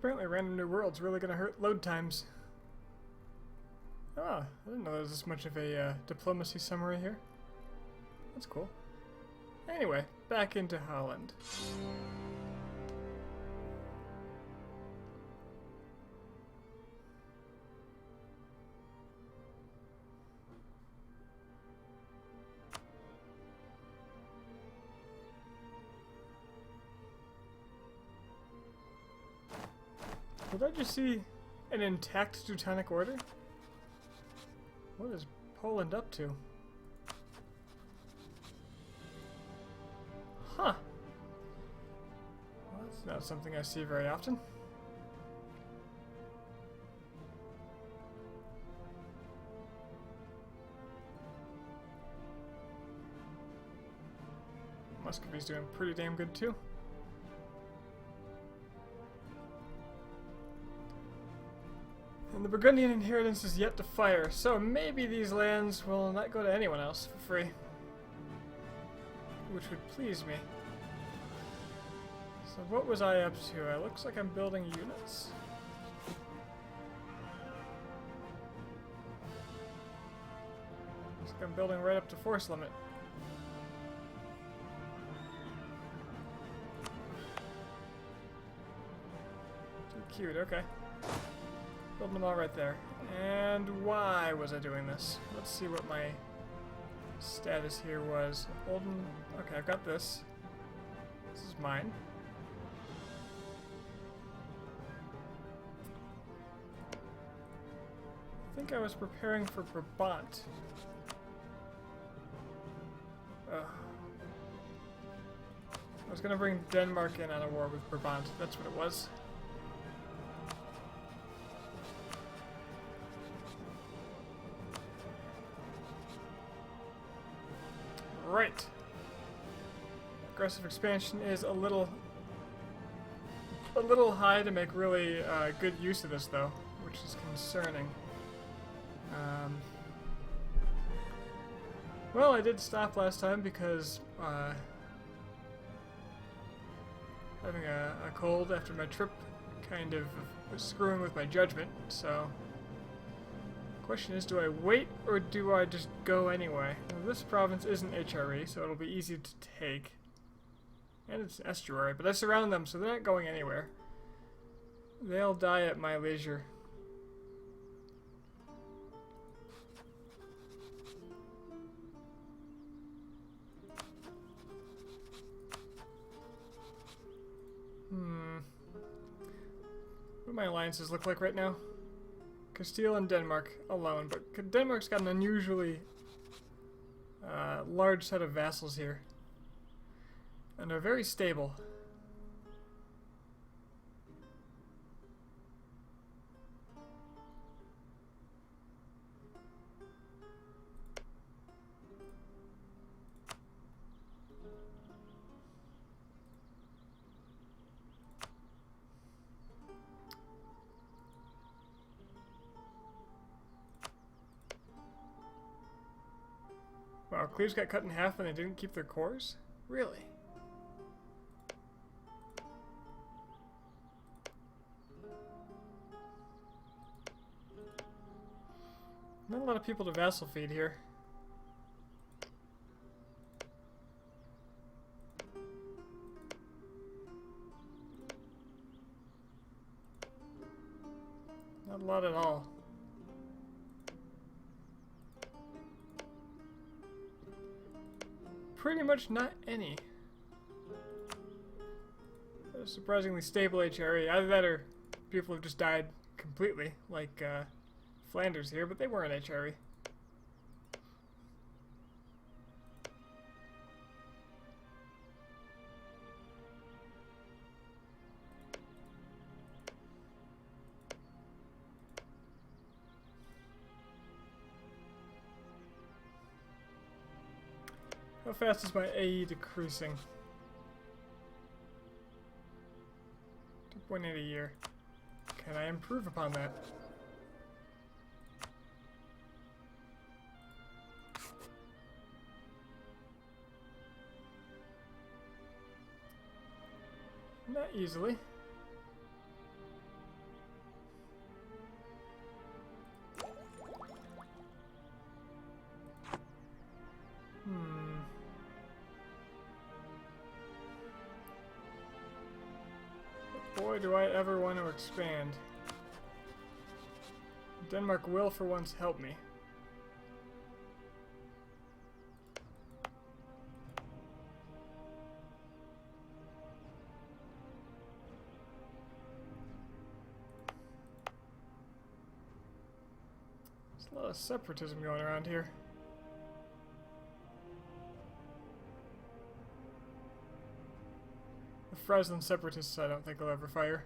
Apparently random new world's really gonna hurt load times. Ah, I didn't know there was this much of a diplomacy summary here. That's cool. Anyway, back into Holland. Did I just see an intact Teutonic Order? What is Poland up to? Huh. Well, that's not something I see very often. Muscovy's doing pretty damn good too. And the Burgundian inheritance is yet to fire, so maybe these lands will not go to anyone else for free. Which would please me. So what was I up to? It looks like I'm building units. Looks like I'm building right up to force limit. Too cute, okay. Building them all right there. And why was I doing this? Let's see what my status here was. Holden. Okay, I've got this. This is mine. I think I was preparing for Brabant. Ugh. I was gonna bring Denmark in on a war with Brabant. That's what it was. Right. Aggressive expansion is a little high to make really good use of this, though, which is concerning. Well, I did stop last time because having a cold after my trip kind of was screwing with my judgment. So, the question is, do I wait or do I just go anyway? Well, this province isn't HRE, so it'll be easy to take. And it's an estuary, but I surround them, so they're not going anywhere. They'll die at my leisure. What do my alliances look like right now? Castile and Denmark alone, but Denmark's got an unusually large set of vassals here. And they're very stable. Wow, Cleves got cut in half and they didn't keep their cores? Really? Not a lot of people to vassal feed here. Not a lot at all. Pretty much not any. A surprisingly stable HRE. Either that or people have just died completely, like Flanders here, but they weren't HRE. How fast is my AE decreasing? 2.8 a year. Can I improve upon that? Not easily. do I ever want to expand? Denmark will for once help me. There's a lot of separatism going around here. The Friesland separatists I don't think will ever fire.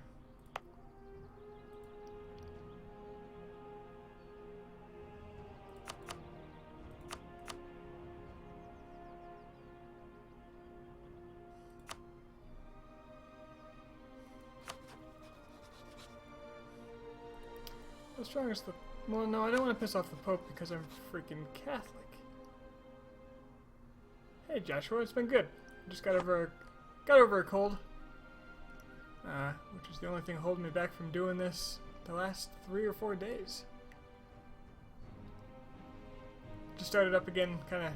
How strong is the... Well, no, I don't want to piss off the Pope because I'm freaking Catholic. Hey, Joshua, it's been good. I just got over a cold. Which is the only thing holding me back from doing this the last 3 or 4 days. Just started up again, kind of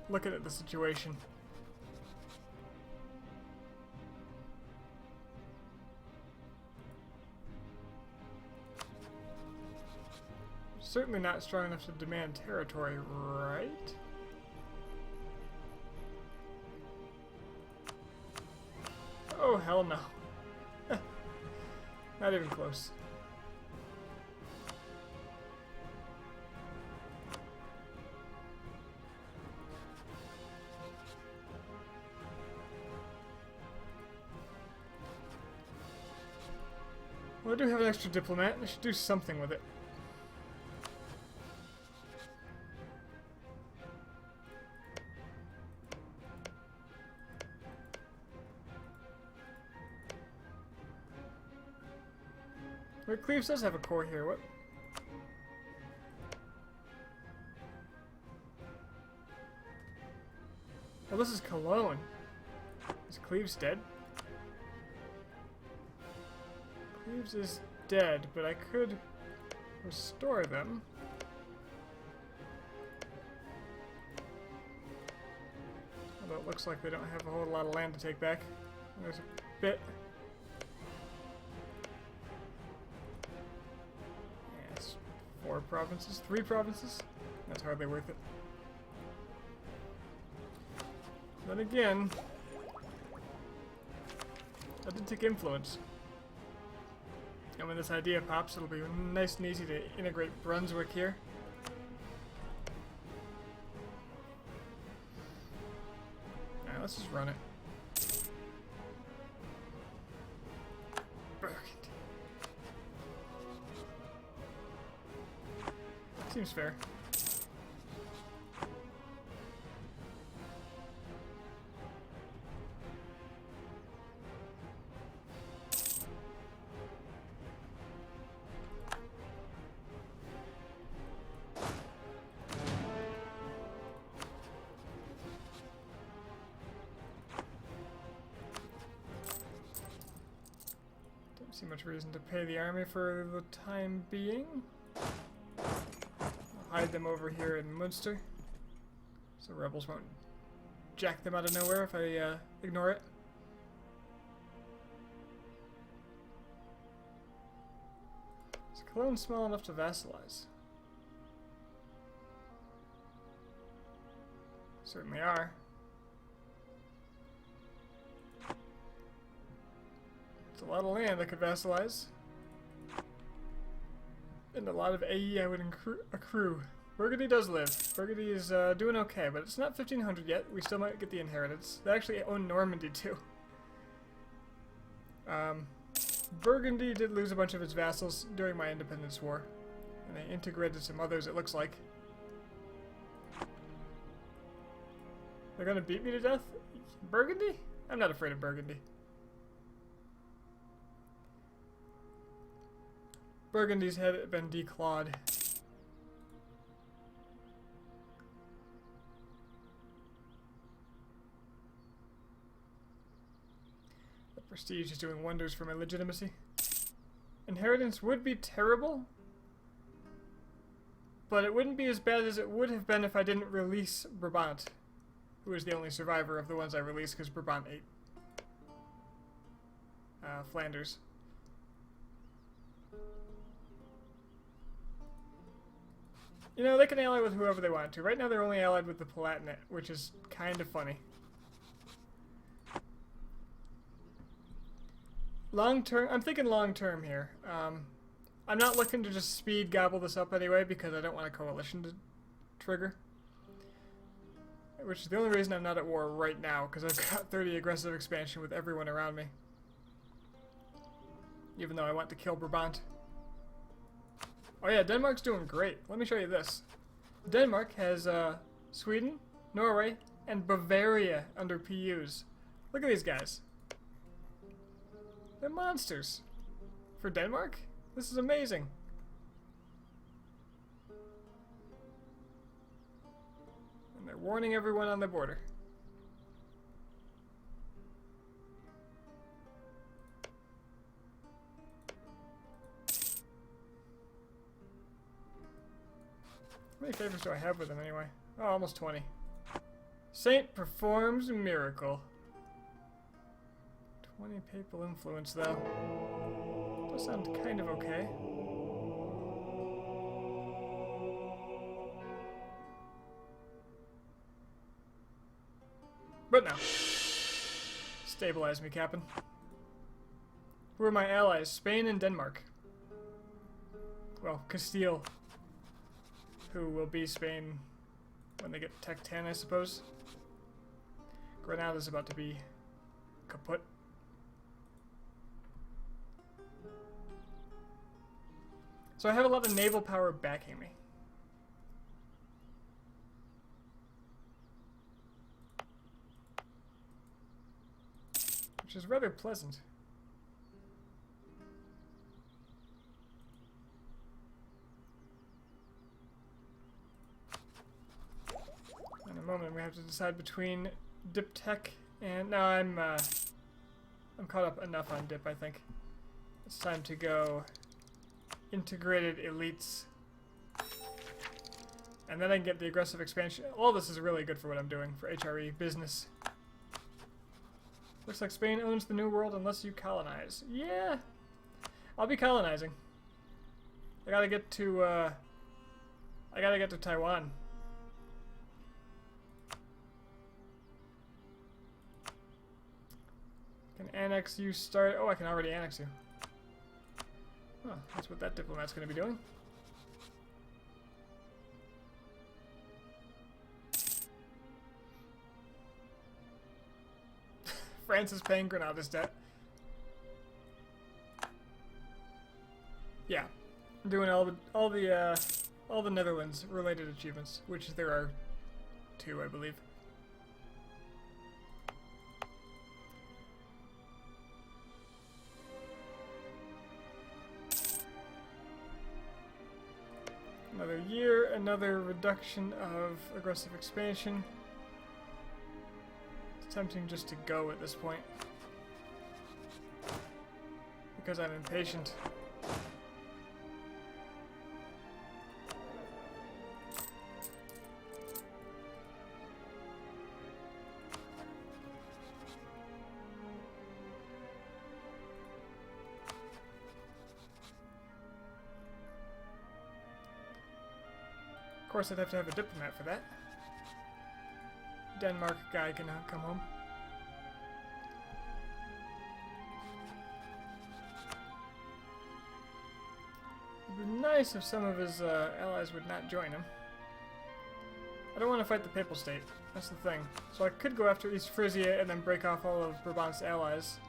looking at the situation. Certainly not strong enough to demand territory, right? Oh, hell no. Not even close. Well, I do have an extra diplomat. I should do something with it. Wait, Cleves does have a core here. What? Oh, this is Cologne. Is Cleves dead? Cleves is dead, but I could restore them. Although it looks like they don't have a whole lot of land to take back. There's a bit. Yes, 4 provinces, 3 provinces. That's hardly worth it. Then again, I did take influence. And when this idea pops, it'll be nice and easy to integrate Brunswick here. Alright, let's just run it. Burgundy. Seems fair. See much reason to pay the army for the time being. I'll hide them over here in Munster, so rebels won't jack them out of nowhere if I ignore it. Is Cologne small enough to vassalize? Certainly are. A lot of land I could vassalize. And a lot of AE I would accrue. Burgundy does live. Burgundy is doing okay, but it's not 1500 yet. We still might get the inheritance. They actually own Normandy too. Burgundy did lose a bunch of its vassals during my independence war. And they integrated some others, it looks like. They're gonna beat me to death? Burgundy? I'm not afraid of Burgundy. Burgundy's had been declawed. The prestige is doing wonders for my legitimacy. Inheritance would be terrible, but it wouldn't be as bad as it would have been if I didn't release Brabant, who is the only survivor of the ones I released because Brabant ate. Flanders. You know, they can ally with whoever they want to. Right now they're only allied with the Palatinate, which is kind of funny. Long term, I'm thinking long term here. I'm not looking to just speed gobble this up anyway because I don't want a coalition to trigger. Which is the only reason I'm not at war right now, because I've got 30 aggressive expansion with everyone around me. Even though I want to kill Brabant. Oh yeah, Denmark's doing great. Let me show you this. Denmark has Sweden, Norway, and Bavaria under PUs. Look at these guys. They're monsters. For Denmark? This is amazing. And they're warning everyone on the border. How many favors do I have with them anyway? Oh, almost 20. Saint performs a miracle. 20 papal influence, though. Does sound kind of okay. But no. Stabilize me, Captain. Who are my allies? Spain and Denmark. Well, Castile. Who will be Spain when they get Tech 10, I suppose. Granada's about to be kaput. So I have a lot of naval power backing me. Which is rather pleasant. In a moment we have to decide between Dip Tech and... No, I'm caught up enough on Dip, I think. It's time to go integrated elites. And then I can get the aggressive expansion. All this is really good for what I'm doing for HRE business. Looks like Spain owns the New World unless you colonize. Yeah! I'll be colonizing. I gotta get to Taiwan. Can annex you start... Oh, I can already annex you. Oh, that's what that diplomat's gonna be doing. France is paying Granada's debt. Yeah, I'm doing all the Netherlands related achievements, which there are 2, I believe. Another year, another reduction of aggressive expansion. It's tempting just to go at this point. Because I'm impatient. Of course, I'd have to have a diplomat for that. Denmark guy can come home. It'd be nice if some of his allies would not join him. I don't want to fight the Papal State. That's the thing. So I could go after East Frisia and then break off all of Brabant's allies.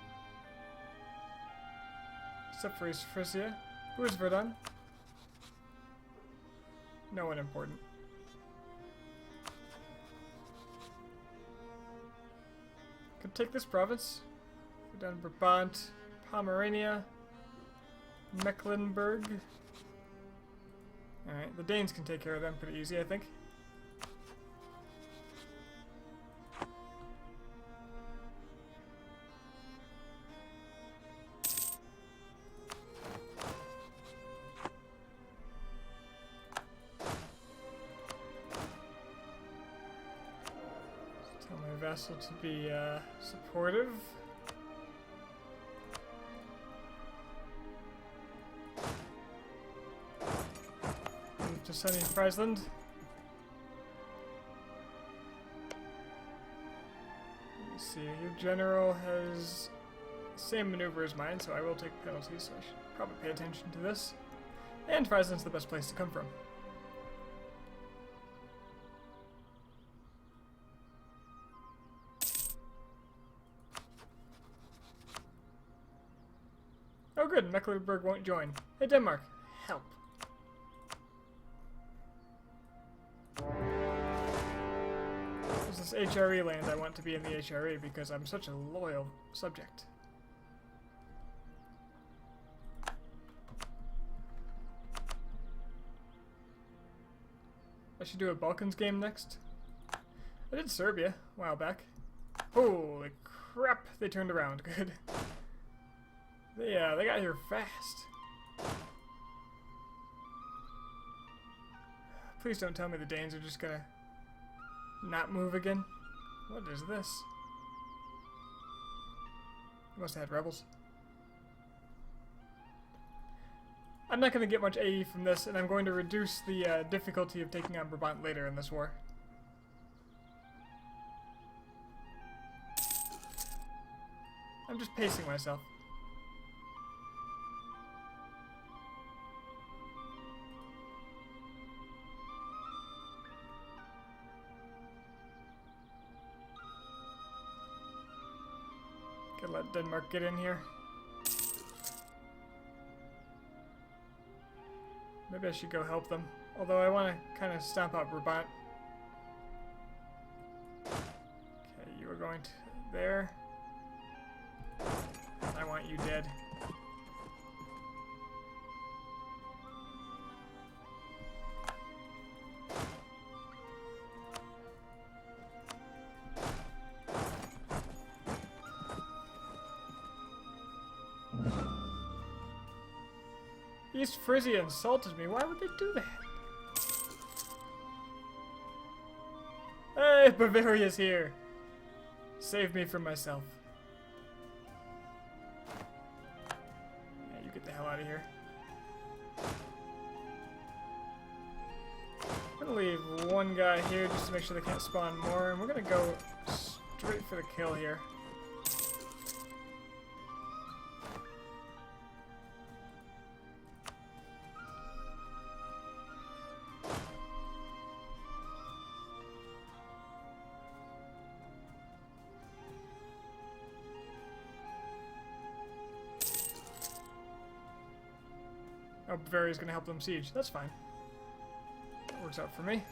Except for East Frisia. Who is Verdun? No one important. Could take this province. Go down Brabant, Pomerania, Mecklenburg. Alright, the Danes can take care of them pretty easy, I think. Tell my vassal to be supportive. to sunny Friesland. Let me see, your general has the same maneuver as mine, so I will take penalties, so I should probably pay attention to this. And Friesland's the best place to come from. Oh good, Mecklenburg won't join. Hey Denmark, help. There's this HRE land I want to be in the HRE because I'm such a loyal subject. I should do a Balkans game next. I did Serbia a while back. Holy crap, they turned around. Good. They got here fast. Please don't tell me the Danes are just gonna not move again. What is this? Must have had rebels. I'm not going to get much AE from this, and I'm going to reduce the difficulty of taking on Brabant later in this war. I'm just pacing myself. Gotta let Denmark get in here. Maybe I should go help them. Although I want to kind of stomp out Brabant. Okay, you are going to there. I want you dead. East Frisia insulted me. Why would they do that? Hey, Bavaria's here. Save me from myself. Yeah, you get the hell out of here. I'm gonna leave one guy here just to make sure they can't spawn more, and we're gonna go straight for the kill here. Oh, Bavaria's gonna help them siege. That's fine. That works out for me.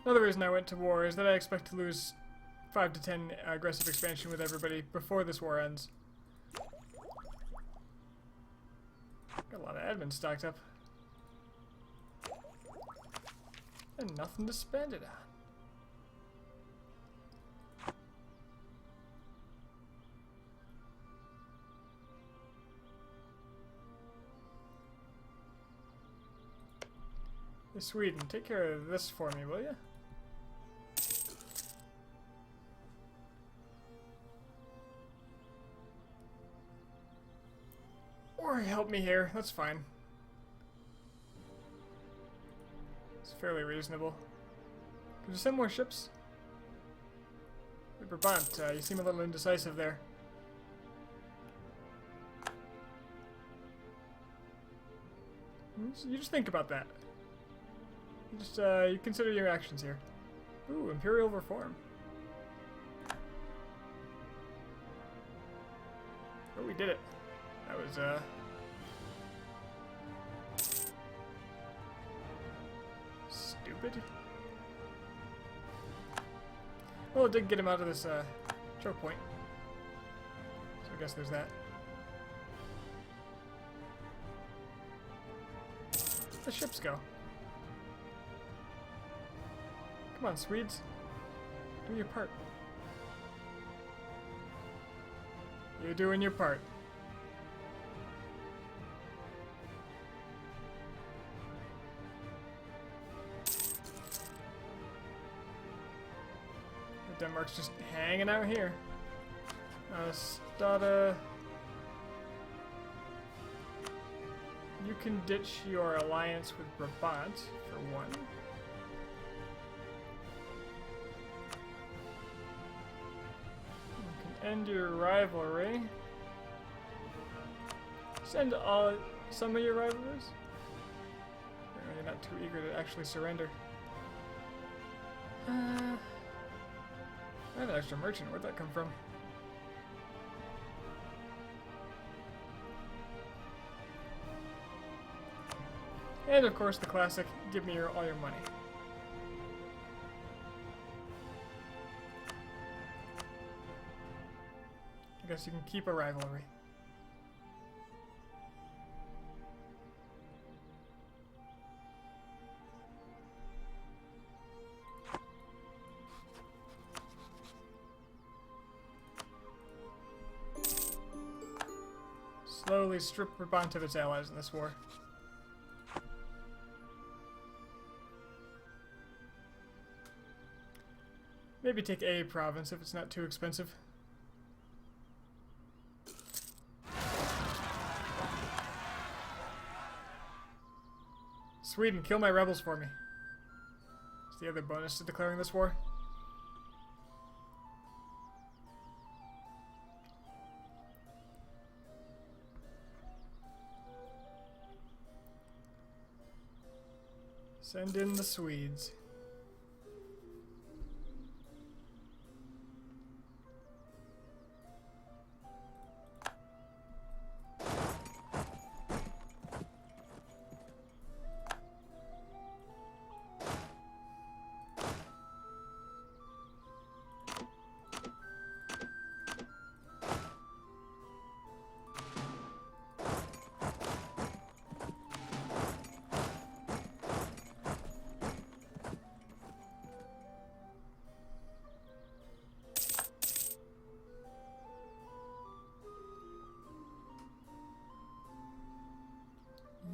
Another reason I went to war is that I expect to lose 5 to 10 aggressive expansion with everybody before this war ends. Got a lot of admin stocked up. And nothing to spend it on. Hey, Sweden, take care of this for me, will you? Or help me here, that's fine. It's fairly reasonable. Could you send more ships? Hey, Brabant, you seem a little indecisive there. You just think about that. You consider your actions here. Ooh, Imperial Reform. Oh, we did it. That was, stupid. Well, it did get him out of this, choke point. So I guess there's that. Where'd the ships go? Come on, Swedes. Do your part. You're doing your part. Denmark's just hanging out here. Stada, you can ditch your alliance with Brabant for one. You can end your rivalry. Send some of your rivalries. You're not too eager to actually surrender. I have an extra merchant. Where'd that come from? And of course the classic, give me all your money. I guess you can keep a rivalry. Slowly strip Brabant of its allies in this war. Maybe take a province if it's not too expensive. Sweden, kill my rebels for me. It's the other bonus to declaring this war. Send in the Swedes.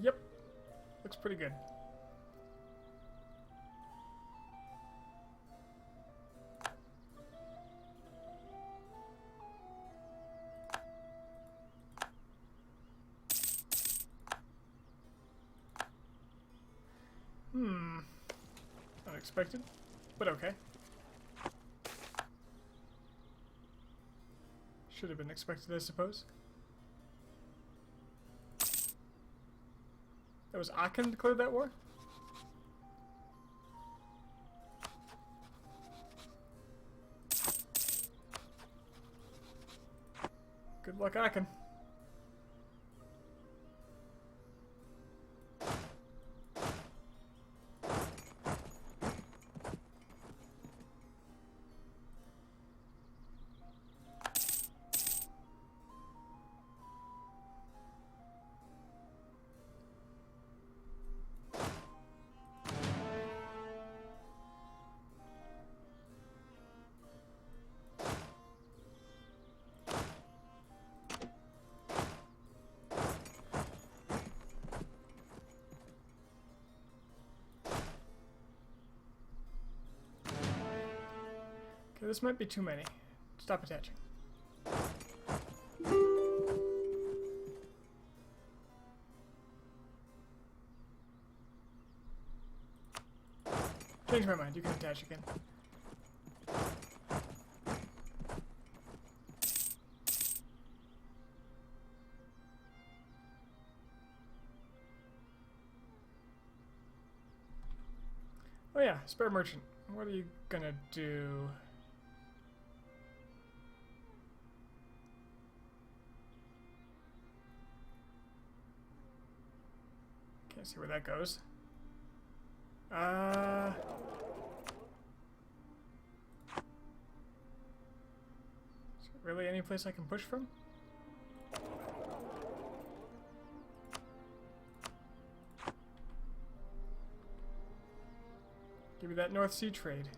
Yep. Looks pretty good. Unexpected, but okay. Should have been expected, I suppose. That was Aachen declared that war? Good luck, Aachen. Okay, this might be too many. Stop attaching. Change my mind, you can attach again. Oh yeah, spare merchant. What are you gonna do? Can't see where that goes. Is there really any place I can push from? Give me that North Sea trade.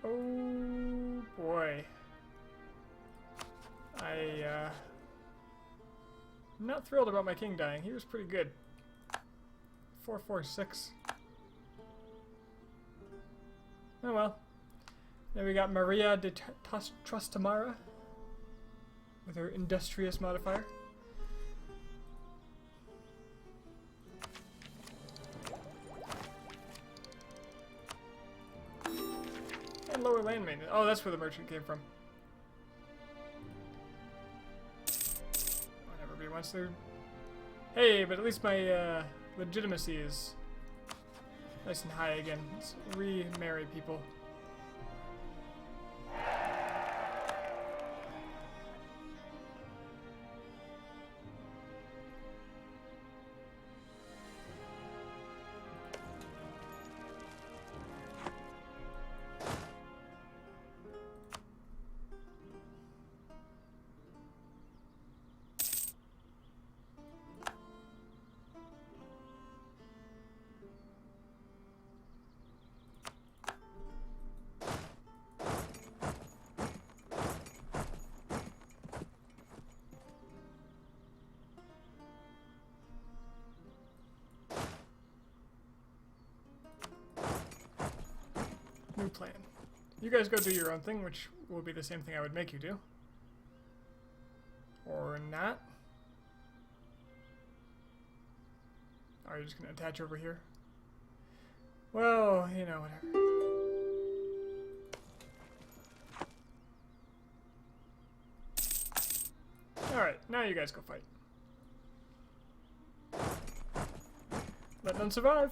Oh boy. I'm not thrilled about my king dying. He was pretty good. 446. Oh well. Then we got Maria de Trastamara with her industrious modifier. And lower land maintenance. Oh, that's where the merchant came from. Everybody wants their... Hey, but at least my legitimacy is nice and high again. Let's remarry people. New plan. You guys go do your own thing, which will be the same thing I would make you do. Or not. Are you just going to attach over here? Well, you know, whatever. Alright, now you guys go fight. Let none survive.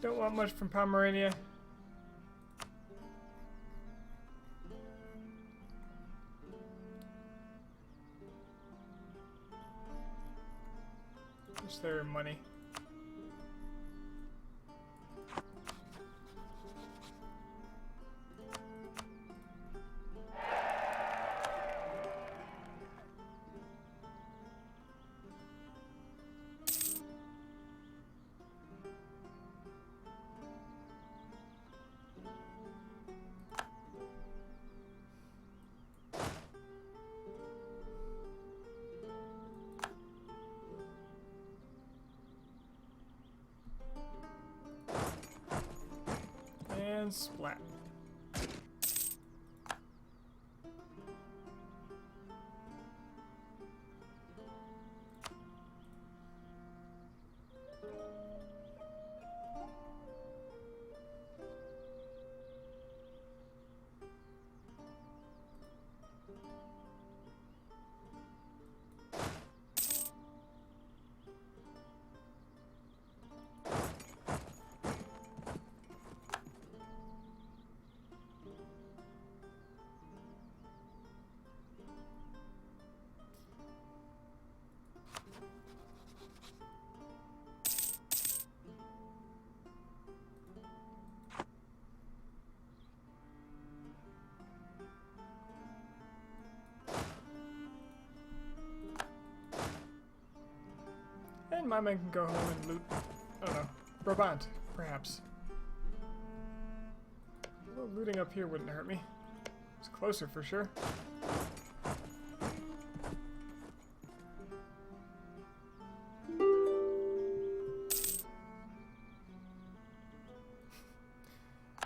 Don't want much from Pomerania. Just their money. And splat. And my man can go home and loot, I don't know, Brabant, perhaps. A little looting up here wouldn't hurt me. It's closer for sure.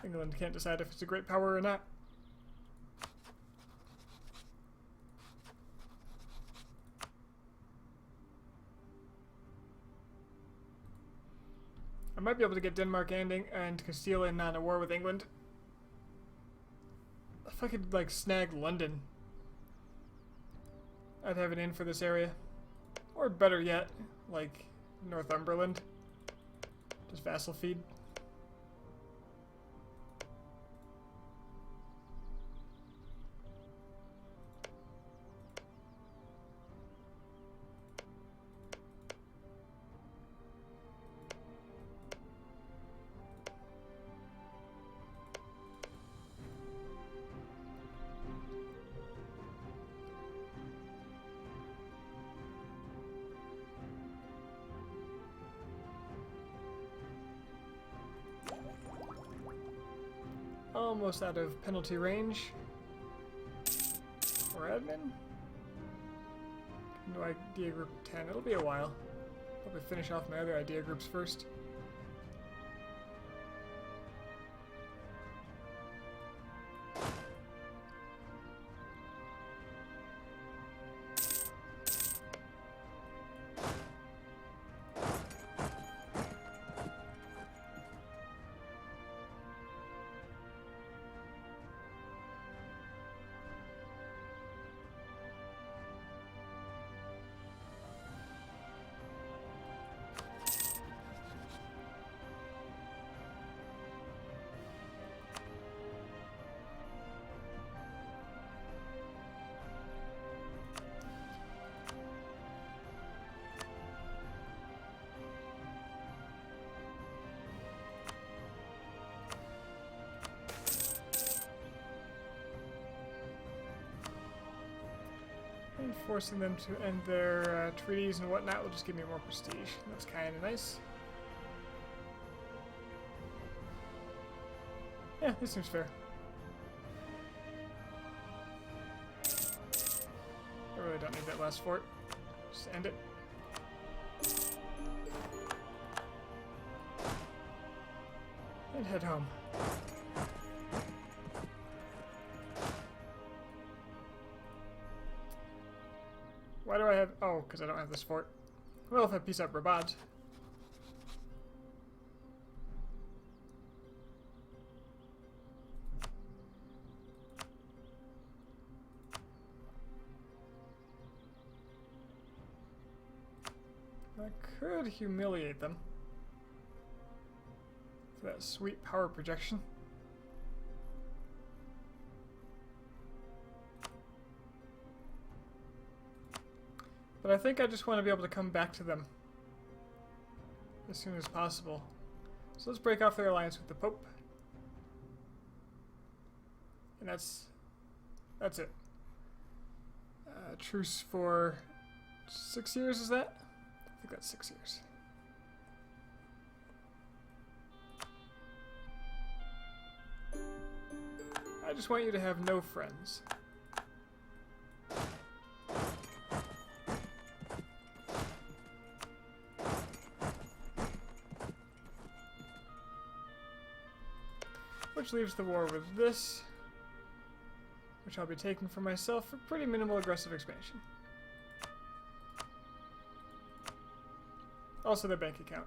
England can't decide if it's a great power or not. I might be able to get Denmark and Castile in on a war with England. If I could, like, snag London, I'd have it in for this area. Or better yet, like, Northumberland. Just vassal feed. almost out of penalty range. For admin? No idea group 10. It'll be a while. Probably finish off my other idea groups first. And forcing them to end their treaties and whatnot will just give me more prestige. That's kind of nice. Yeah, this seems fair. I really don't need that last fort. Just end it. And head home. Why do I have... Oh, because I don't have this fort. Well, if I piece up Brabant. I could humiliate them. For that sweet power projection. But I think I just want to be able to come back to them as soon as possible. So let's break off their alliance with the Pope. And that's it. Truce for 6 years, is that? I think that's 6 years. I just want you to have no friends. Which leaves the war with this, which I'll be taking for myself for pretty minimal aggressive expansion. Also their bank account.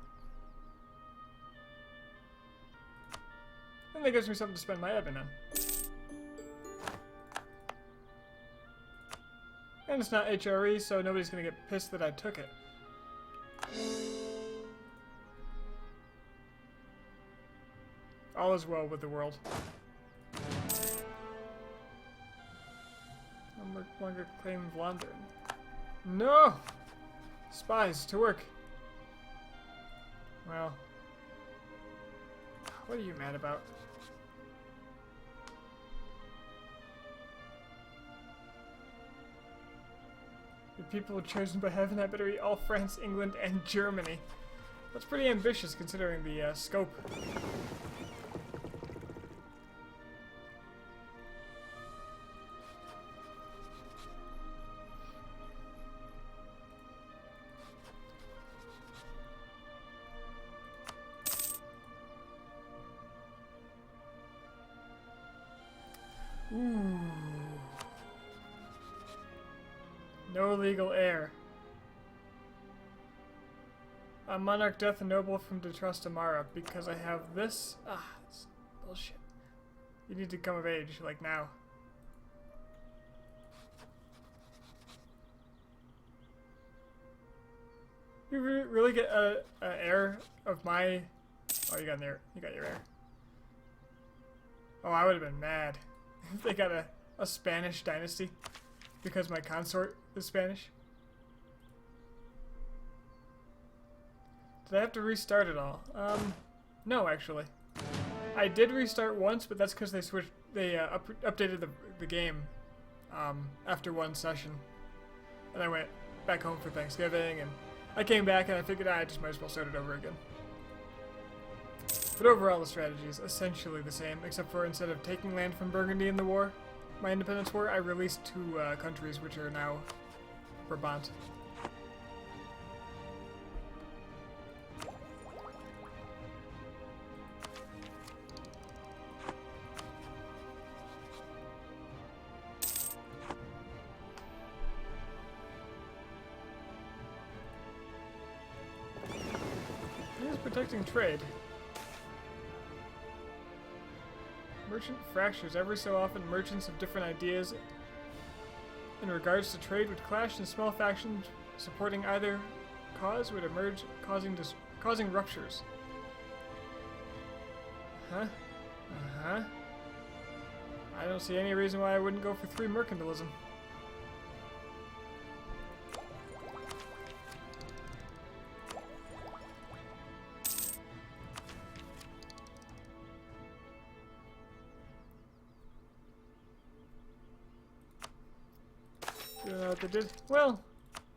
And that gives me something to spend my admin on. And it's not HRE, so nobody's going to get pissed that I took it. All is well with the world. No longer claim Vlaanderen. No! Spies, to work. Well. What are you mad about? The people chosen by heaven, I better eat all France, England, and Germany. That's pretty ambitious considering the scope. Ooh. No legal heir. A monarch death a noble from De Trastamara because I have this. Ah, it's bullshit. You need to come of age, like now. You really get a heir of my? Oh, you got an heir. You got your heir. Oh, I would have been mad if they got a Spanish dynasty because my consort is Spanish. Did I have to restart it all? No, actually. I did restart once, but that's because they switched. They updated the game after one session, and I went back home for Thanksgiving, and I came back and I figured I just might as well start it over again. But overall, the strategy is essentially the same, except for instead of taking land from Burgundy in the war, my independence war, I released two countries which are now Brabant. Who's protecting trade? Merchant fractures. Every so often, merchants of different ideas in regards to trade would clash, and small factions supporting either cause would emerge, causing ruptures. Huh? Uh-huh. I don't see any reason why I wouldn't go for 3 mercantilism. You know what they did? Well,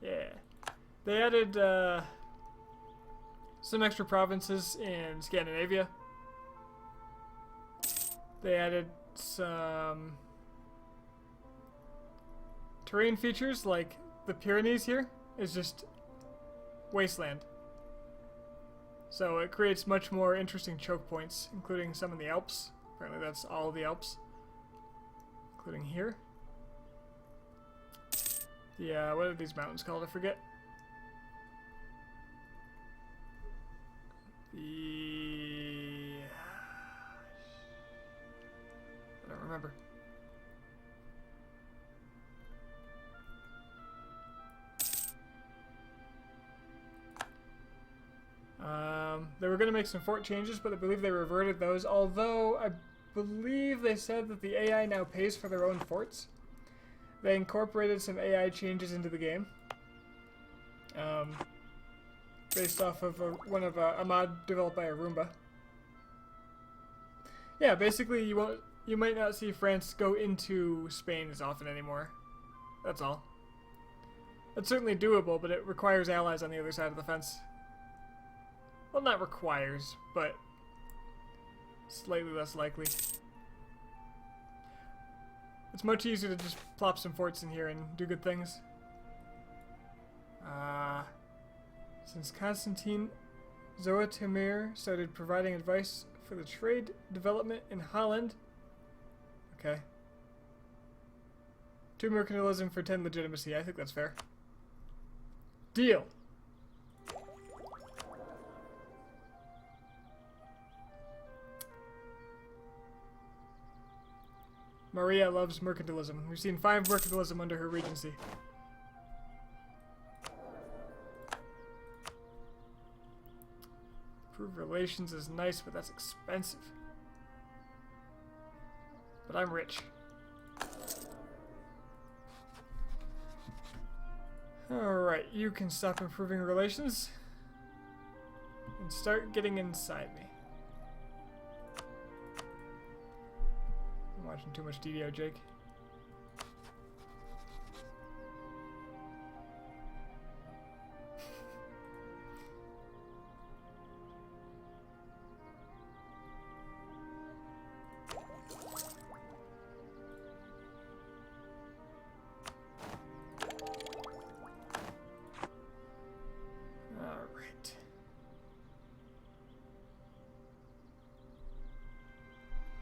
yeah. They added some extra provinces in Scandinavia. They added some terrain features, like the Pyrenees here is just wasteland. So it creates much more interesting choke points, including some in the Alps. Apparently that's all the Alps, including here. Yeah, what are these mountains called? I forget. I don't remember. They were going to make some fort changes, but I believe they reverted those, although I believe they said that the AI now pays for their own forts. They incorporated some AI changes into the game, based off of a mod developed by Arumba. Yeah, basically you might not see France go into Spain as often anymore. That's all. It's certainly doable, but it requires allies on the other side of the fence. Well, not requires, but slightly less likely. It's much easier to just plop some forts in here and do good things. Since Constantine Zoetemir started providing advice for the trade development in Holland. Okay. 2 mercantilism for 10 legitimacy. I think that's fair. Deal. Maria loves mercantilism. We've seen 5 mercantilism under her regency. Improve relations is nice, but that's expensive. But I'm rich. Alright, you can stop improving relations and start getting inside me. I'm watching too much DDO, Jake.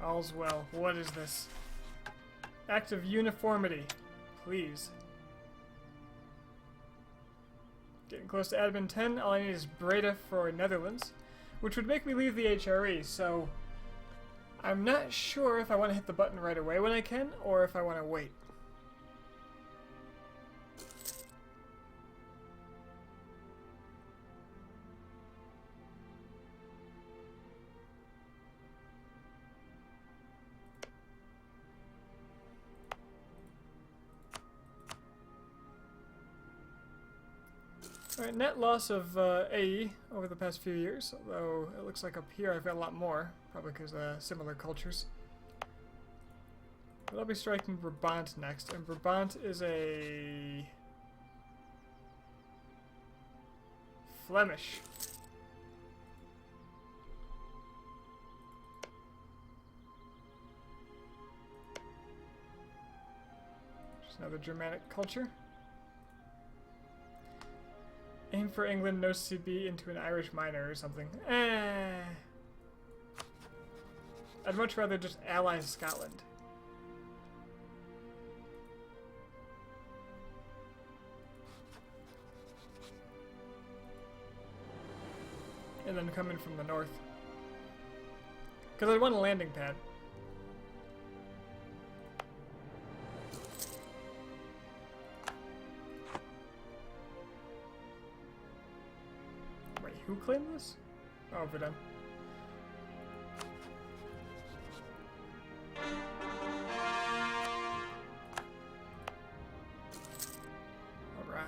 All's well. What is this? Act of uniformity. Please. Getting close to admin 10. All I need is Breda for Netherlands, which would make me leave the HRE, so I'm not sure if I want to hit the button right away when I can, or if I want to wait. Alright, net loss of AE over the past few years, although it looks like up here I've got a lot more, probably because similar cultures. But I'll be striking Brabant next, and Brabant is a Flemish. There's another Germanic culture. Aim for England, no CB into an Irish minor or something. I'd much rather just ally Scotland. And then come in from the north. Because I want a landing pad. Wait, who claimed this? Oh, Verdun. Alright.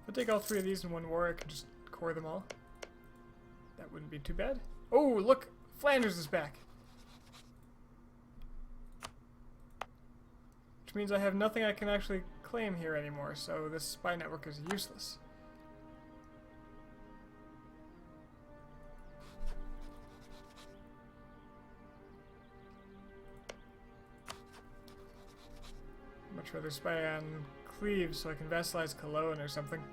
If I take all three of these in one war, I could just core them all. That wouldn't be too bad. Oh, look! Flanders is back! Which means I have nothing I can actually claim here anymore, so this spy network is useless. I'd much rather spy on Cleve so I can vassalize Cologne or something.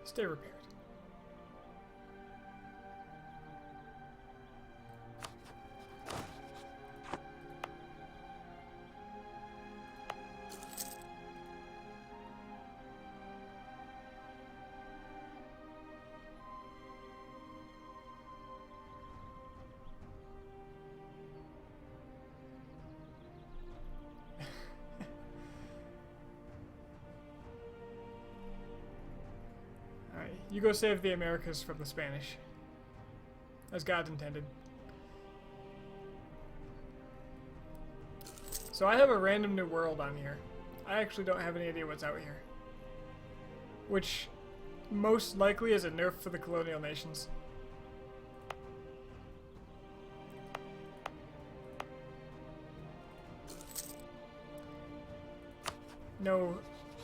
Stay repaired. You go save the Americas from the Spanish. As God intended. So I have a random new world on here. I actually don't have any idea what's out here. Which most likely is a nerf for the colonial nations. No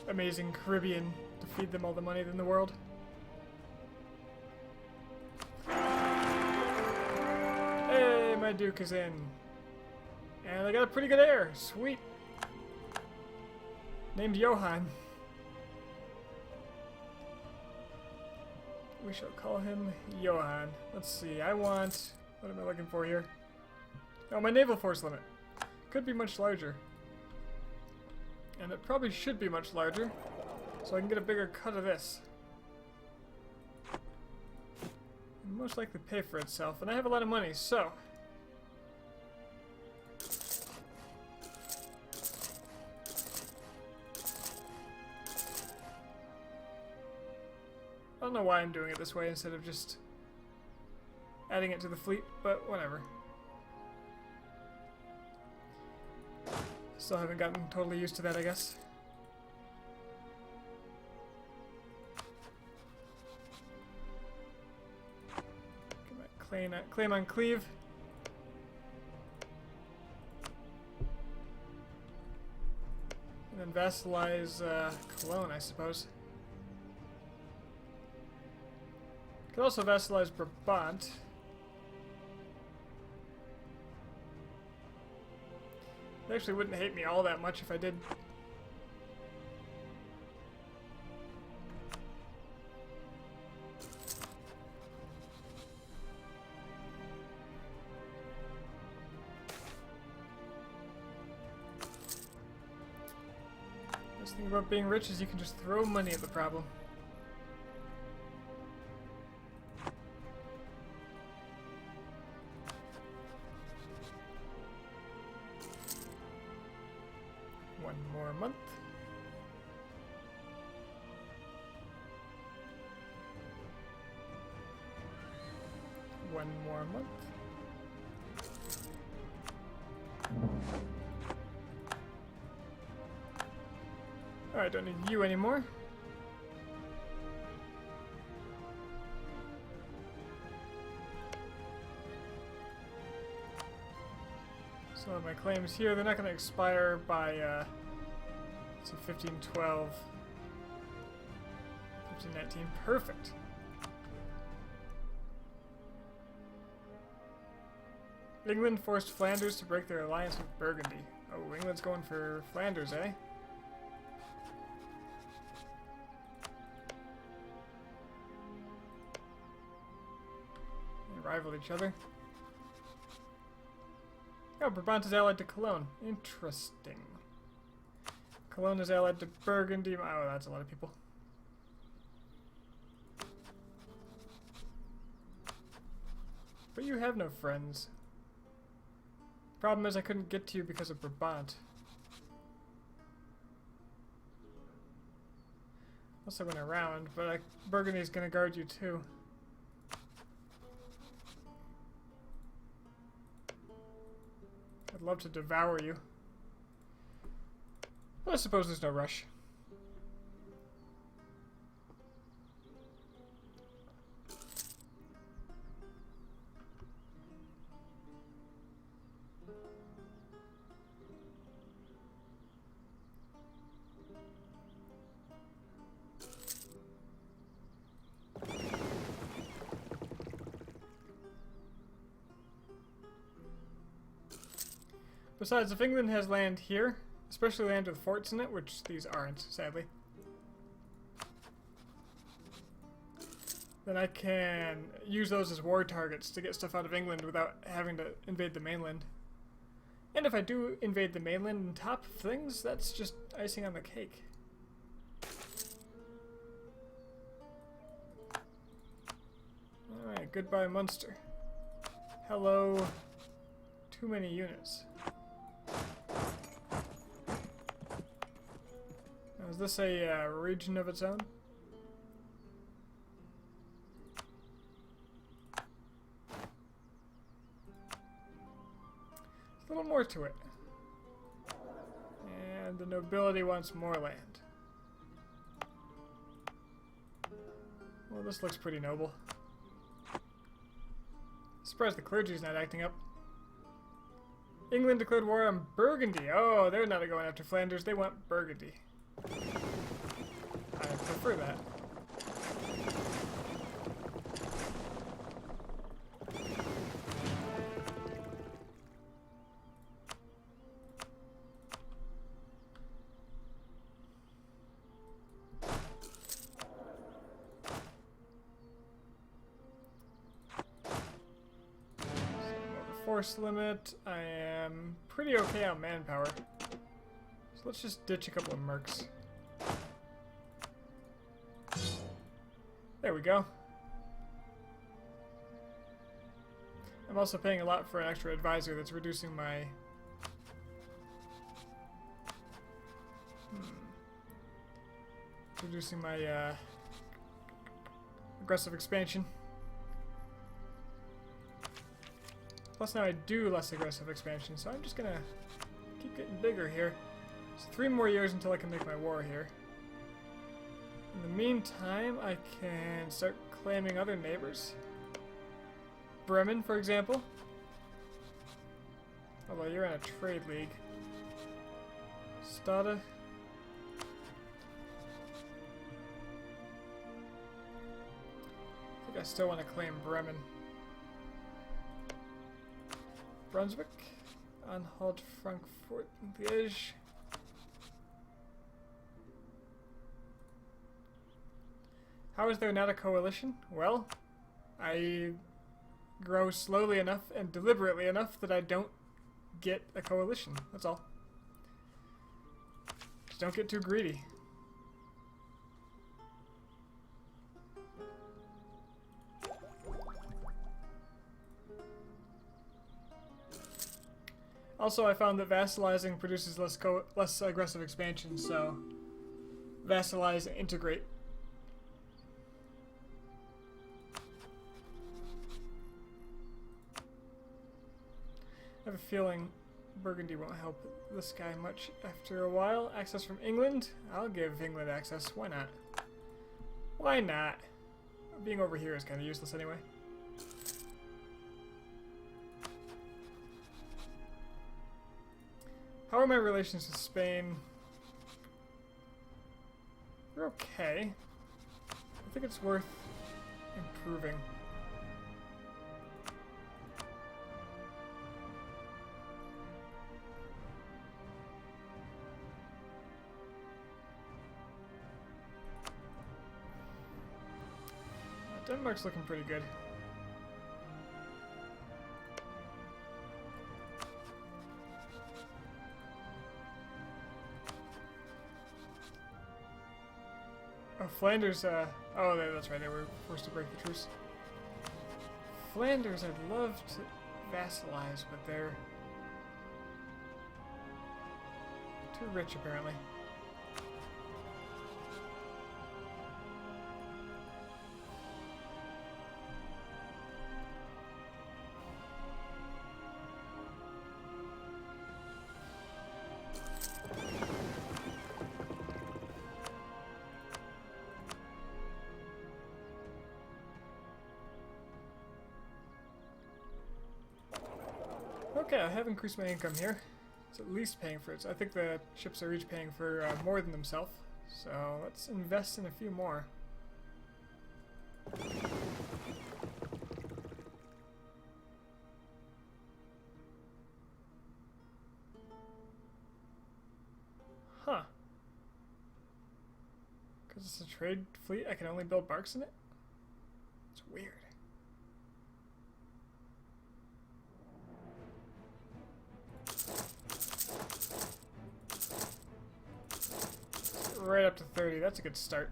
amazing Caribbean to feed them all the money in the world. My Duke is in. And I got a pretty good heir. Sweet. Named Johann. We shall call him Johann. Let's see. I want... What am I looking for here? Oh, my naval force limit. Could be much larger. And it probably should be much larger. So I can get a bigger cut of this. And most likely pay for itself. And I have a lot of money, so... I don't know why I'm doing it this way instead of just adding it to the fleet, but whatever. Still haven't gotten totally used to that, I guess. Claim on Cleve. And then vassalize Cologne, I suppose. Could also vassalize Brabant. They actually wouldn't hate me all that much if I did. Best thing about being rich is you can just throw money at the problem. One more month. one more month. Alright, don't need you anymore. So my claims here, they're not going to expire by, so 1512, 1519, perfect. England forced Flanders to break their alliance with Burgundy. Oh, England's going for Flanders, eh? They rival each other. Oh, Brabant is allied to Cologne. Interesting. Cologne is allied to Burgundy. Oh, that's a lot of people. But you have no friends. Problem is I couldn't get to you because of Brabant. Also went around, but Burgundy's gonna guard you too. I'd love to devour you. But I suppose there's no rush. Besides, if England has land here, especially land with forts in it, which these aren't, sadly, then I can use those as war targets to get stuff out of England without having to invade the mainland. And if I do invade the mainland and top things, that's just icing on the cake. Alright, goodbye Munster. Hello. Too many units. Is this a region of its own? There's a little more to it. And the nobility wants more land. Well, this looks pretty noble. Surprised the clergy's not acting up. England declared war on Burgundy. Oh, they're not going after Flanders. They want Burgundy. I prefer that. Force limit. I am pretty okay on manpower. So let's just ditch a couple of mercs. There we go. I'm also paying a lot for an extra advisor that's reducing my... Reducing my aggressive expansion. Plus now I do less aggressive expansion, so I'm just gonna keep getting bigger here. So 3 more years until I can make my war here. In the meantime, I can start claiming other neighbors. Bremen, for example. Although you're in a trade league. Stade. I think I still want to claim Bremen. Brunswick, Anhalt, Frankfurt, Liège. How is there not a coalition? Well, I grow slowly enough and deliberately enough that I don't get a coalition. That's all. Just don't get too greedy. Also, I found that vassalizing produces less aggressive expansion, so vassalize and integrate. have a feeling Burgundy won't help this guy much after a while. Access from England? I'll give England access. Why not? Why not? Being over here is kind of useless anyway. How are my relations with Spain? They're okay. I think it's worth improving. Denmark's looking pretty good. Oh, Flanders, oh, that's right, they were forced to break the truce. Flanders, I'd love to vassalize, but they're too rich, apparently. Okay, I have increased my income here. It's at least paying for it. So I think the ships are each paying for more than themselves. So let's invest in a few more. Huh. Because it's a trade fleet, I can only build barks in it? It's weird. Right up to 30, that's a good start.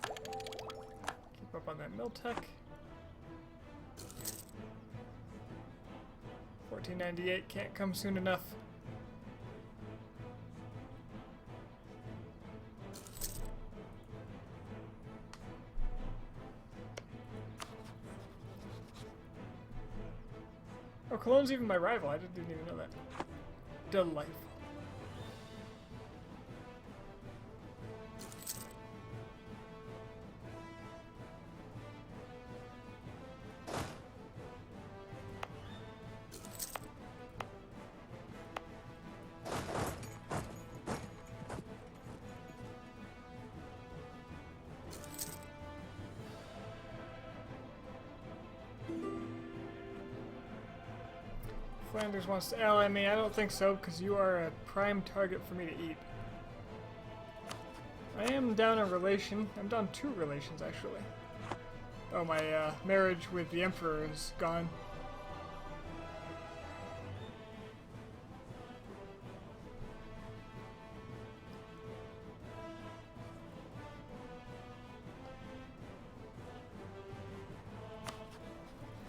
Keep up on that mill tech. 1498 can't come soon enough. Oh, Cologne's even my rival. I didn't even know that. Delightful. Flanders wants to ally me. I don't think so, because you are a prime target for me to eat. I am down a relation. I'm down 2 relations, actually. Oh, my marriage with the Emperor is gone.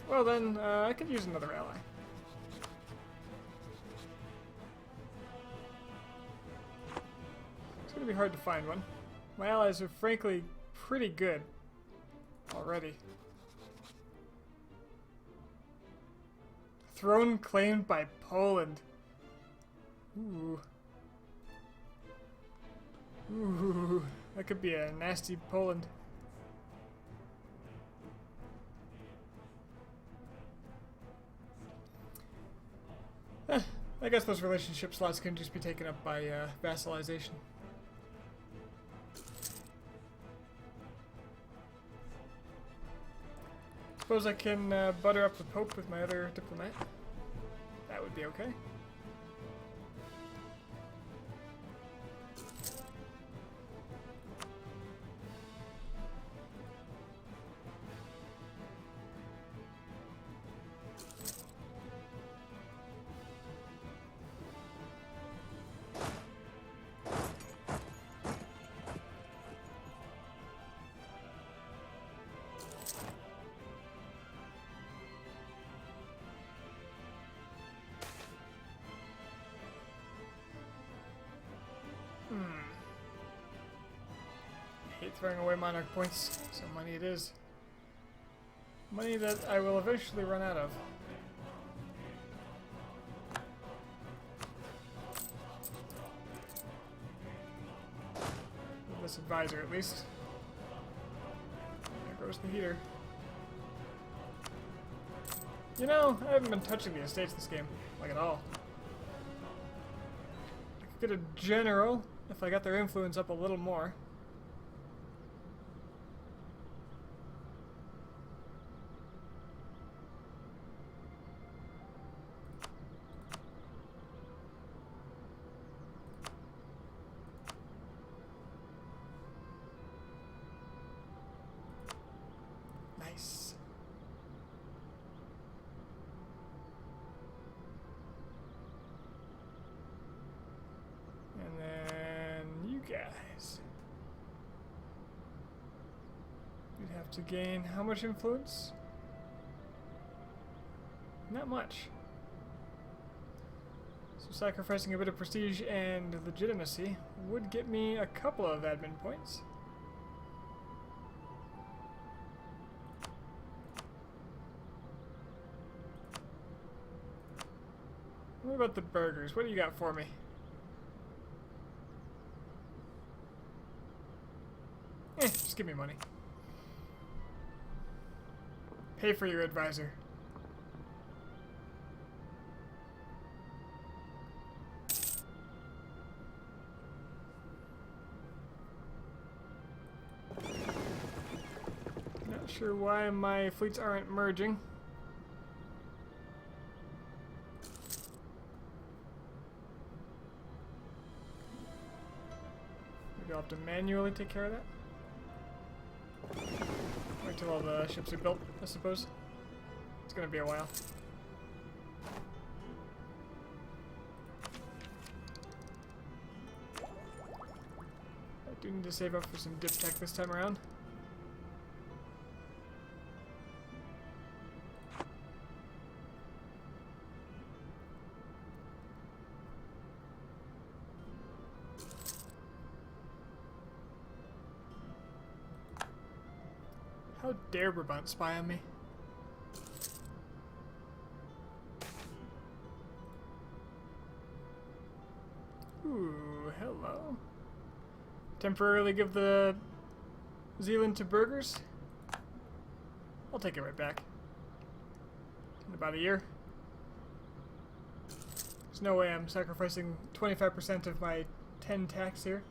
Well then, I could use another ally. It's gonna be hard to find one. My allies are frankly pretty good already. Throne claimed by Poland. Ooh. Ooh, that could be a nasty Poland. I guess those relationship slots can just be taken up by vassalization. Suppose I can butter up the Pope with my other diplomat. That would be okay. throwing away monarch points, so money it is. Money that I will eventually run out of. With this advisor, at least. There goes the heater. You know, I haven't been touching the estates this game, like at all. I could get a general if I got their influence up a little more. Nice. And then you guys. You'd have to gain how much influence? Not much. So sacrificing a bit of prestige and legitimacy would get me a couple of admin points. What about the burgers? What do you got for me? Just give me money. Pay for your advisor. Not sure why my fleets aren't merging. Maybe I'll have to manually take care of that. Wait till all the ships are built, I suppose. It's gonna be a while. I do need to save up for some dip tech this time around. How dare Brabant spy on me? Ooh, hello. Temporarily give the Zealand to burgers? I'll take it right back. In about a year. There's no way I'm sacrificing 25% of my 10 tax here.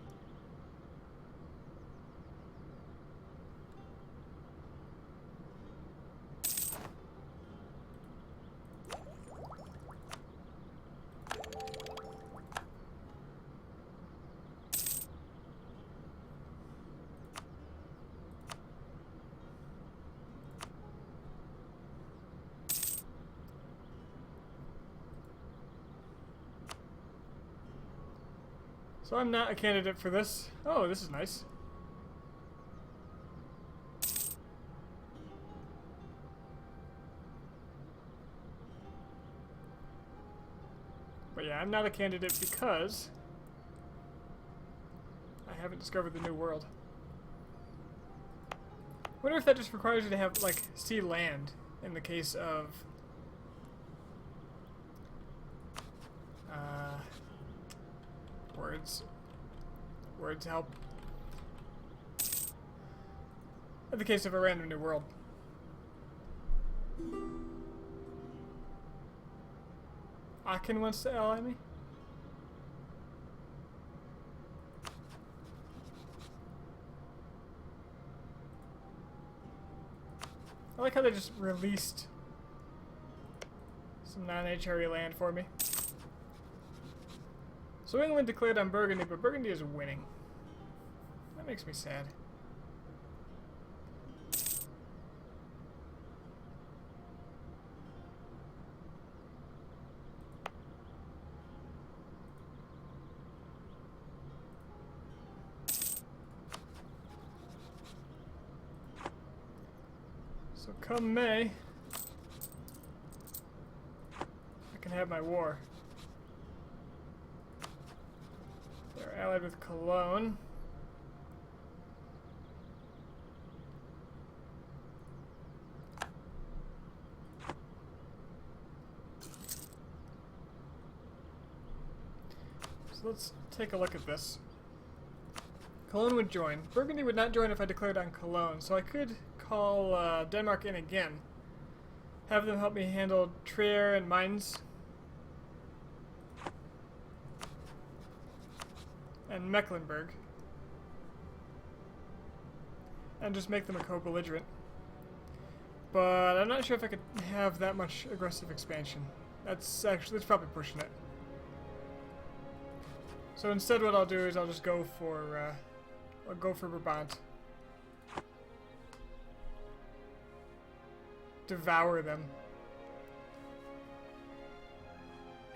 So I'm not a candidate for this. Oh, this is nice. But yeah, I'm not a candidate because I haven't discovered the new world. Wonder if that just requires you to have, like, sea land in the case of words help. In the case of a random new world. Aachen wants to ally me? I like how they just released some non-HRE land for me. So England declared on Burgundy, but Burgundy is winning. That makes me sad. So come May, I can have my war. They're allied with Cologne. So let's take a look at this. Cologne would join. Burgundy would not join if I declared on Cologne, so I could call Denmark in again. Have them help me handle Trier and Mainz. And Mecklenburg. And just make them a co-belligerent. But I'm not sure if I could have that much aggressive expansion. That's probably pushing it. So instead what I'll do is I'll just go for Brabant. Devour them.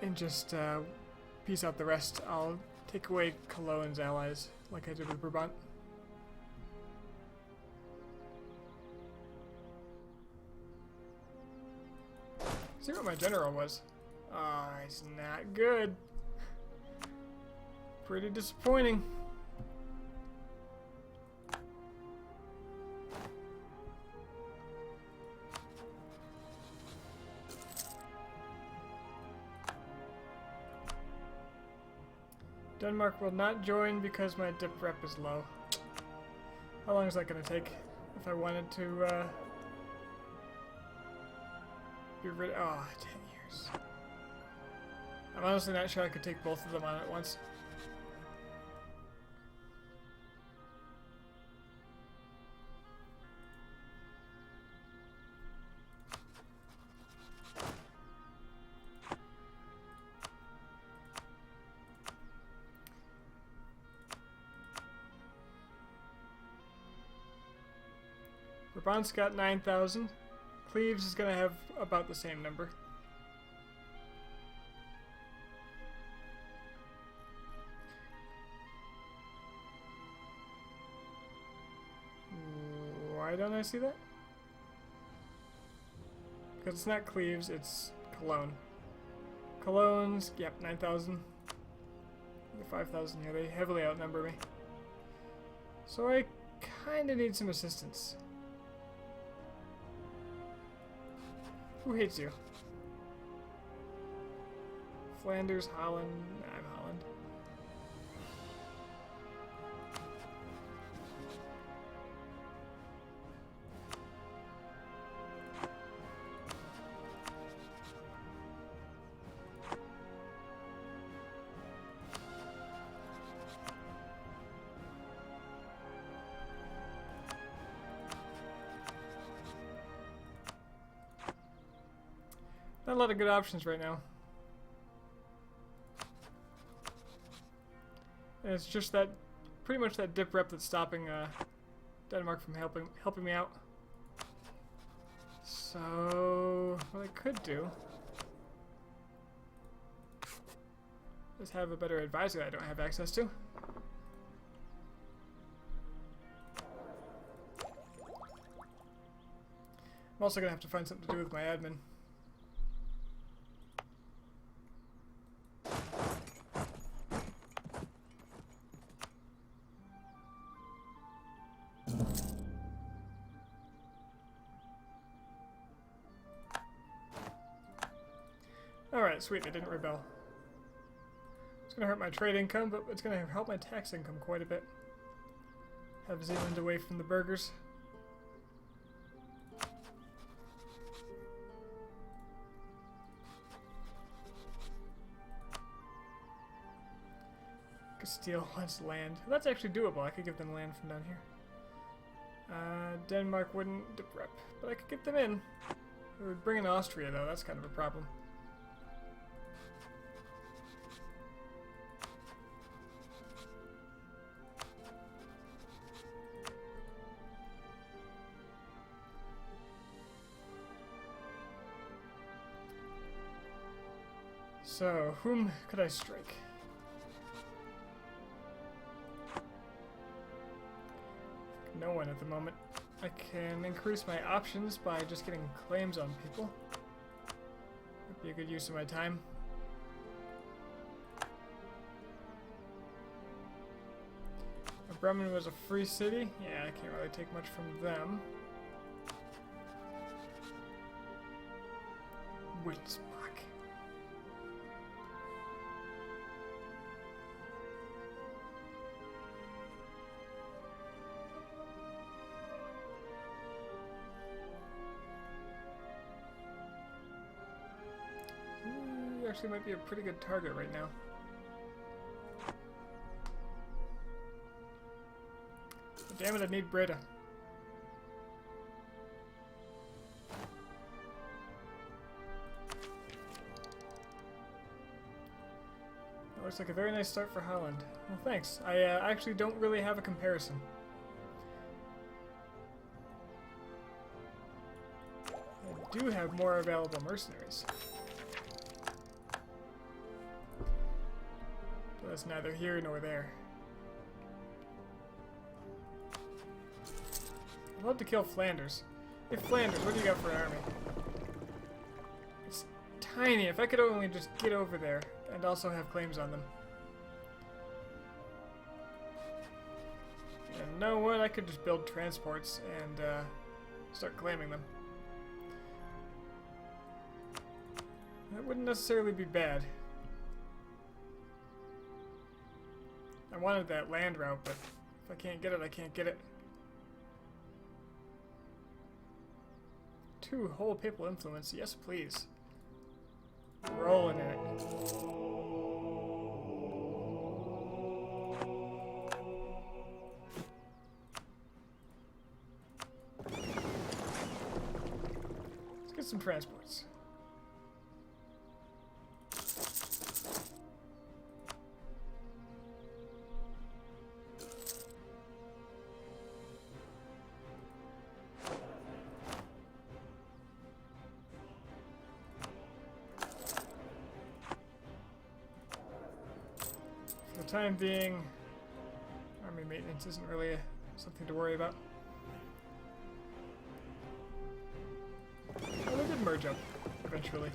And just piece out the rest. I'll take away Cologne's allies like I did with Brabant. See what my general was. Oh, he's not good. Pretty disappointing. Denmark will not join because my dip rep is low. How long is that going to take if I wanted to be rid of... Oh, 10 years. I'm honestly not sure I could take both of them on at once. Brabant's got 9,000. Cleves is going to have about the same number. Why don't I see that? Because it's not Cleves, it's Cologne. Cologne's, yep, 9,000. 5,000 here, they heavily outnumber me. So I kind of need some assistance. Who hates you? Flanders, Holland. I'm Holland. Not a lot of good options right now. And it's just that, pretty much that dip rep that's stopping Denmark from helping me out. So, what I could do is have a better advisor that I don't have access to. I'm also gonna have to find something to do with my admin. Alright, sweet, they didn't rebel. It's gonna hurt my trade income, but it's gonna help my tax income quite a bit. Have Zealand away from the burghers. Castile wants land. That's actually doable. I could give them land from down here. Denmark wouldn't rep, but I could get them in. It would bring in Austria, though. That's kind of a problem. So, whom could I strike? No one at the moment. I can increase my options by just getting claims on people. Would be a good use of my time. Bremen was a free city. Yeah, I can't really take much from them. Wittelsbach. actually might be a pretty good target right now. But damn it, I need Breda. That looks like a very nice start for Holland. Well, thanks. I actually don't really have a comparison. I do have more available mercenaries. But that's neither here nor there. I'd love to kill Flanders. Hey Flanders, what do you got for an army? It's tiny. If I could only just get over there and also have claims on them. And you know what? I could just build transports and start claiming them. That wouldn't necessarily be bad. I wanted that land route, but if I can't get it, I can't get it. 2 whole papal influence, yes please. Rolling in it. Let's get some transports. For the time being, army maintenance isn't really something to worry about. Oh, they did merge up eventually.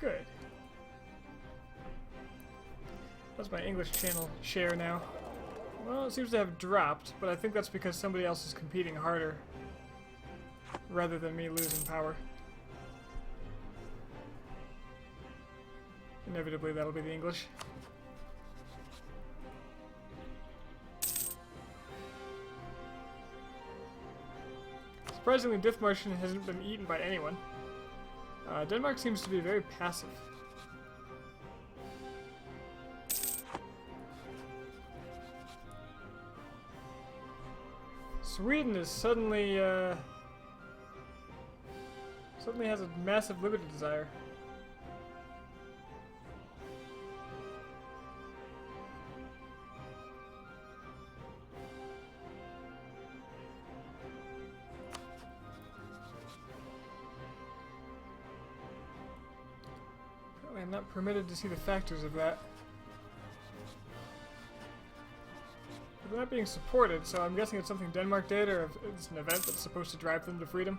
Good. How's my English channel share now? Well, it seems to have dropped, but I think that's because somebody else is competing harder rather than me losing power. Inevitably, that'll be the English. Surprisingly, Dithmarschen hasn't been eaten by anyone. Denmark seems to be very passive. Sweden is suddenly has a massive liberty desire. I'm not permitted to see the factors of that. But they're not being supported, so I'm guessing it's something Denmark did, or if it's an event that's supposed to drive them to freedom.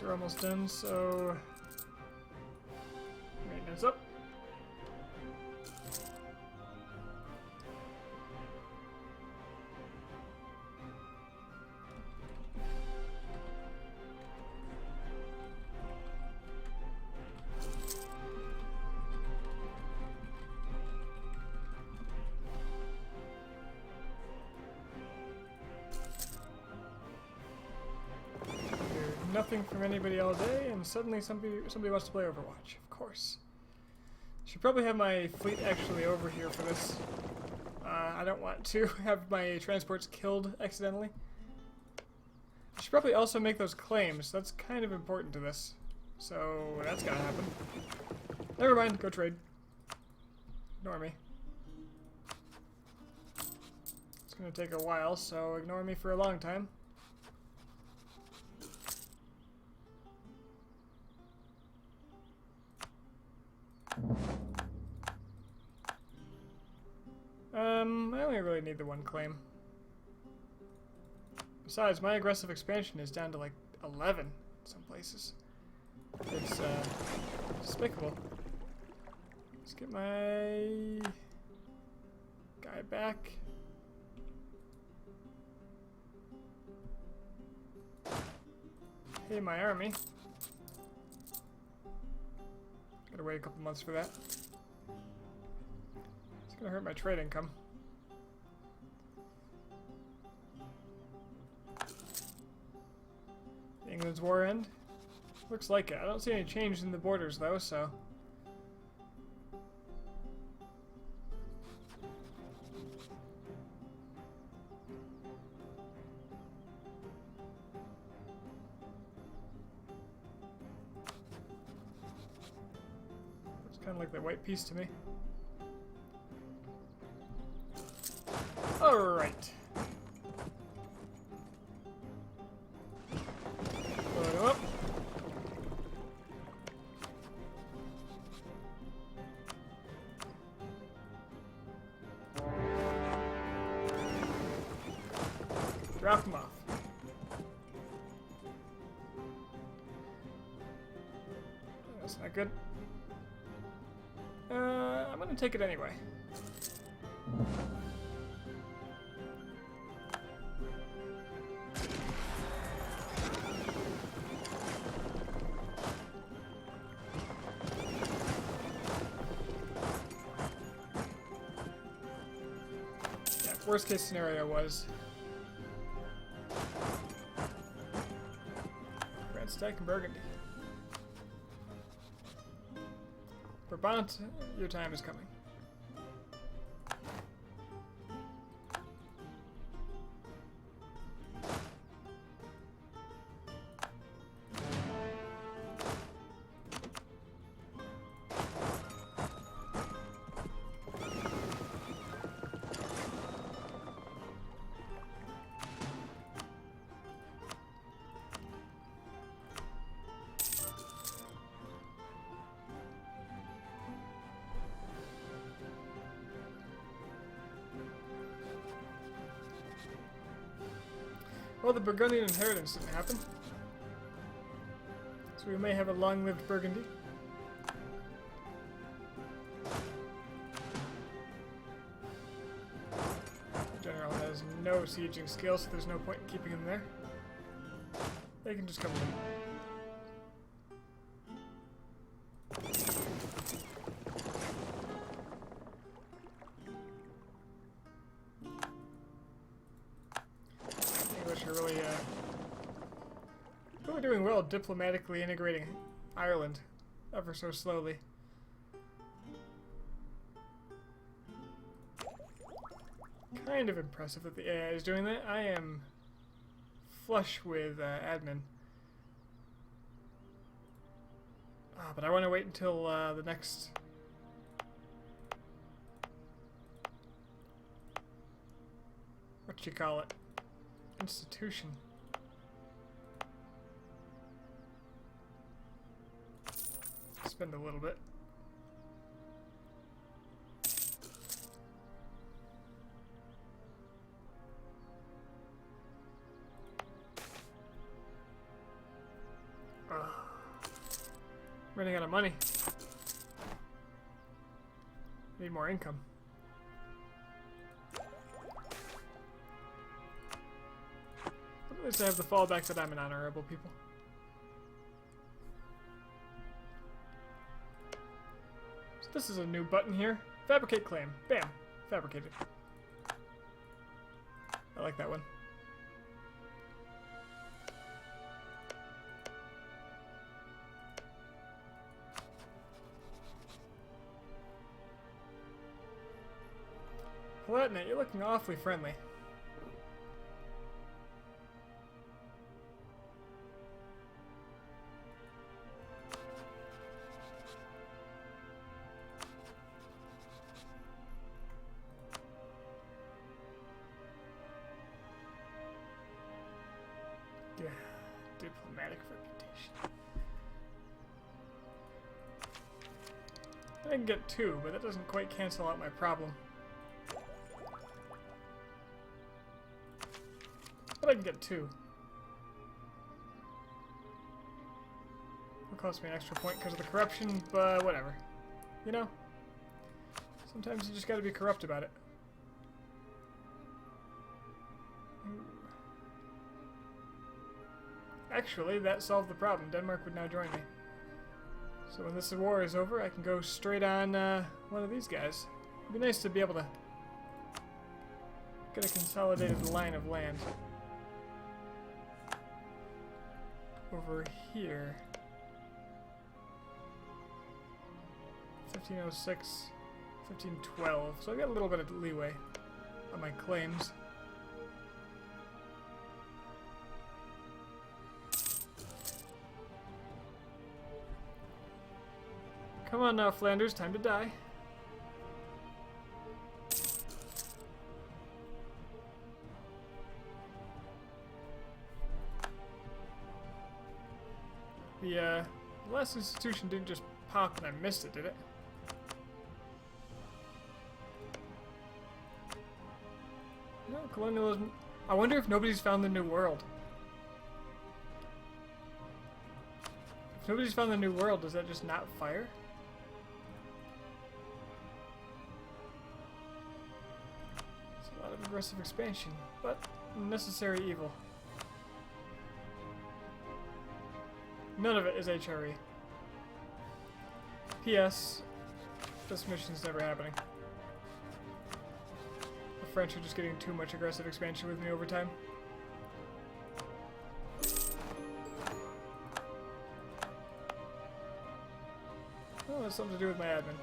Are almost done, so maintenance up. Nothing from anybody all day, and suddenly somebody wants to play Overwatch. Of course. Should probably have my fleet actually over here for this. I don't want to have my transports killed accidentally. I should probably also make those claims. That's kind of important to this. So that's gotta happen. Never mind, go trade. Ignore me. It's gonna take a while, so ignore me for a long time. I only really need the one claim. Besides, my aggressive expansion is down to like 11 in some places. It's despicable. Let's get my guy back. Hey, my army. Gotta wait a couple months for that. It's gonna hurt my trade income. England's war end? Looks like it. I don't see any change in the borders though, so. Looks kind of like the white piece to me. Alright. Load him up. Drop him off. That's not good. I'm gonna take it anyway. Yeah, worst case scenario was Grandstack and Burgundy. Brabant, your time is coming. Well, the Burgundian inheritance didn't happen. So we may have a long-lived Burgundy. The general has no sieging skills, so there's no point in keeping him there. They can just come in. Really doing well diplomatically integrating Ireland ever so slowly. Kind of impressive that the AI is doing that. I am flush with admin. But I want to wait until the next what you call it? Institution. Spend a little bit. Running out of money. Need more income. At least I have the fallback that I'm an honorable people. So this is a new button here. Fabricate claim. Bam. Fabricated. I like that one. Palatinate, you're looking awfully friendly. Yeah, diplomatic reputation. I can get 2, but that doesn't quite cancel out my problem. But I can get 2. It'll cost me an extra point because of the corruption, but whatever. You know? Sometimes you just gotta be corrupt about it. Actually, that solved the problem. Denmark would now join me. So when this war is over, I can go straight on one of these guys. It'd be nice to be able to get a consolidated line of land over here. 1506, 1512. So I got a little bit of leeway on my claims. Come on now, Flanders, time to die. The last institution didn't just pop and I missed it, did it? No, colonialism. I wonder if nobody's found the New World. If nobody's found the New World, does that just not fire? It's a lot of aggressive expansion, but necessary evil. None of it is HRE. P.S. This mission's never happening. The French are just getting too much aggressive expansion with me over time. Oh, that's something to do with my admin.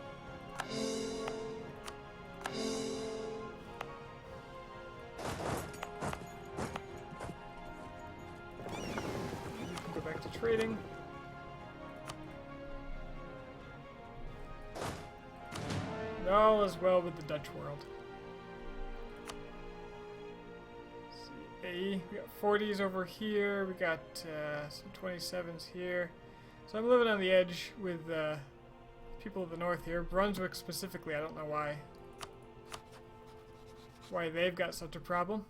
You can go back to trading. All is well with the Dutch world. AE, we got 40s over here, we got some 27s here. So I'm living on the edge with people of the north here. Brunswick specifically, I don't know why they've got such a problem.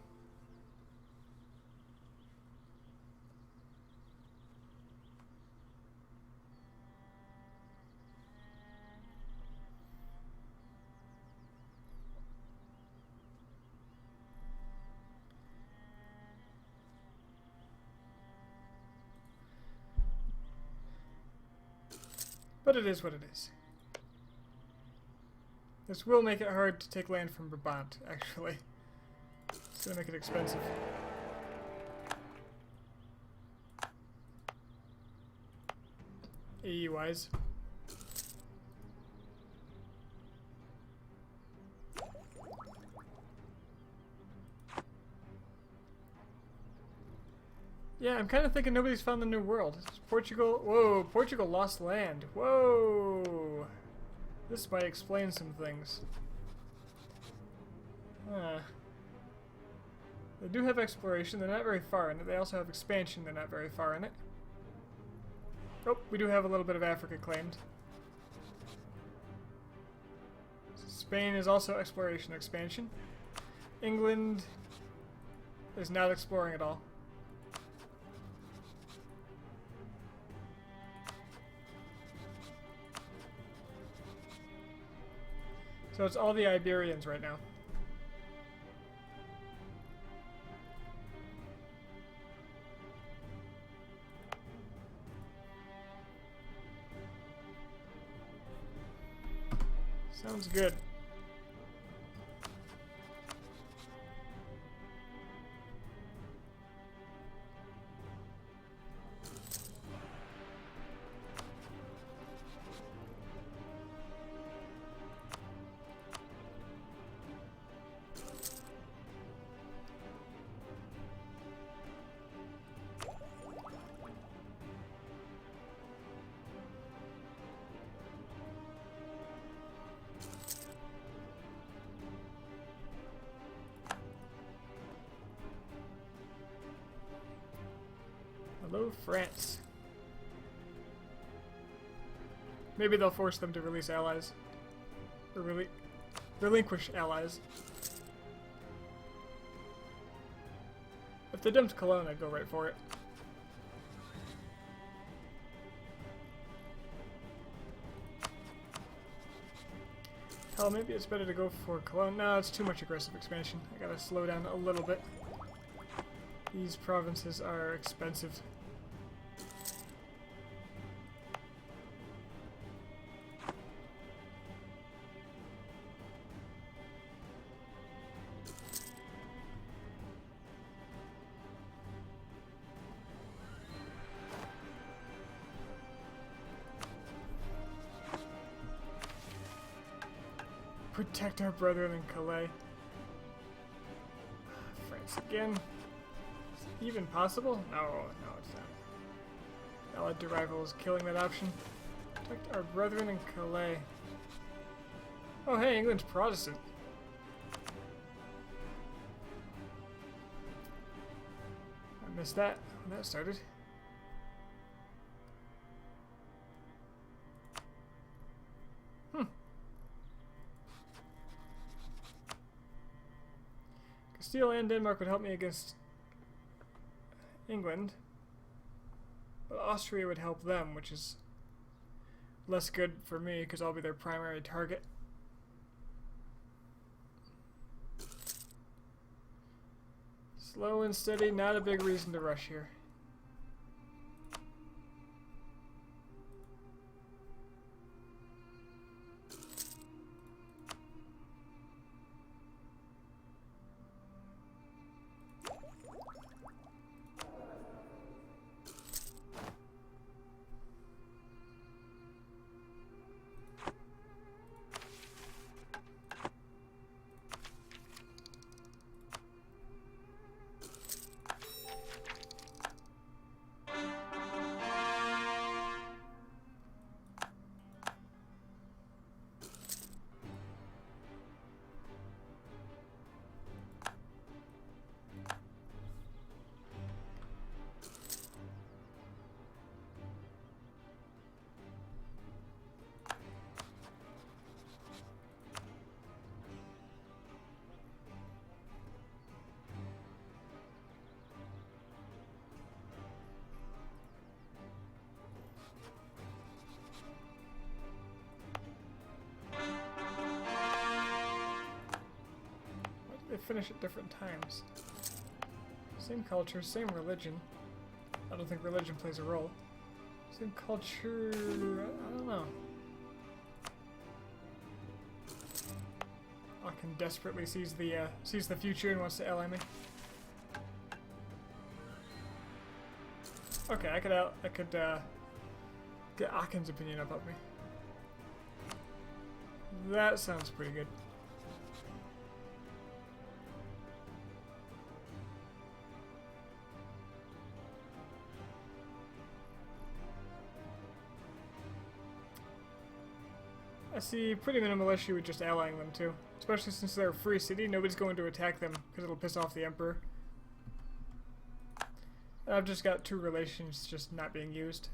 But it is what it is. This will make it hard to take land from Brabant, actually. It's gonna make it expensive. AE-wise. Yeah, I'm kind of thinking nobody's found the New World. Portugal. Whoa, Portugal lost land. Whoa. This might explain some things. They do have exploration. They're not very far in it. They also have expansion. They're not very far in it. Oh, we do have a little bit of Africa claimed. Spain is also exploration expansion. England is not exploring at all. So it's all the Iberians right now. Sounds good. Hello, France. Maybe they'll force them to release allies. Or relinquish allies. If they dumped Cologne, I'd go right for it. Hell, maybe it's better to go for Cologne. No, it's too much aggressive expansion. I gotta slow down a little bit. These provinces are expensive. Protect our brethren in Calais. France again. Is it even possible? No, no, it's not. Allied to rival is killing that option. Protect our brethren in Calais. Oh, hey, England's Protestant. I missed that when that started. Castile and Denmark would help me against England, but Austria would help them, which is less good for me because I'll be their primary target. Slow and steady, not a big reason to rush here. They finish at different times. Same culture, same religion. I don't think religion plays a role. Same culture, I don't know. Aachen desperately sees the future and wants to ally me. Okay, I could get Aachen's opinion about me. That sounds pretty good. I see pretty minimal issue with just allying them too. Especially since they're a free city, nobody's going to attack them because it'll piss off the Emperor. And I've just got two relations just not being used.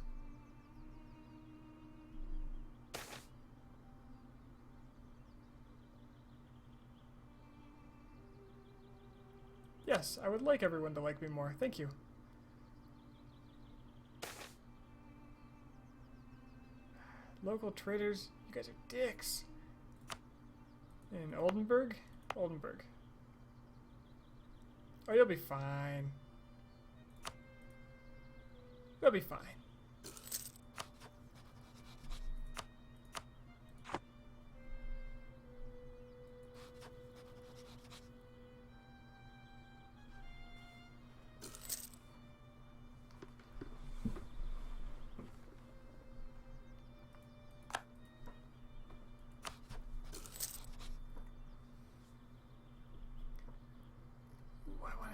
Yes, I would like everyone to like me more. Thank you. Local traders, you guys are dicks. In Oldenburg? Oldenburg. Oh, you'll be fine. You'll be fine.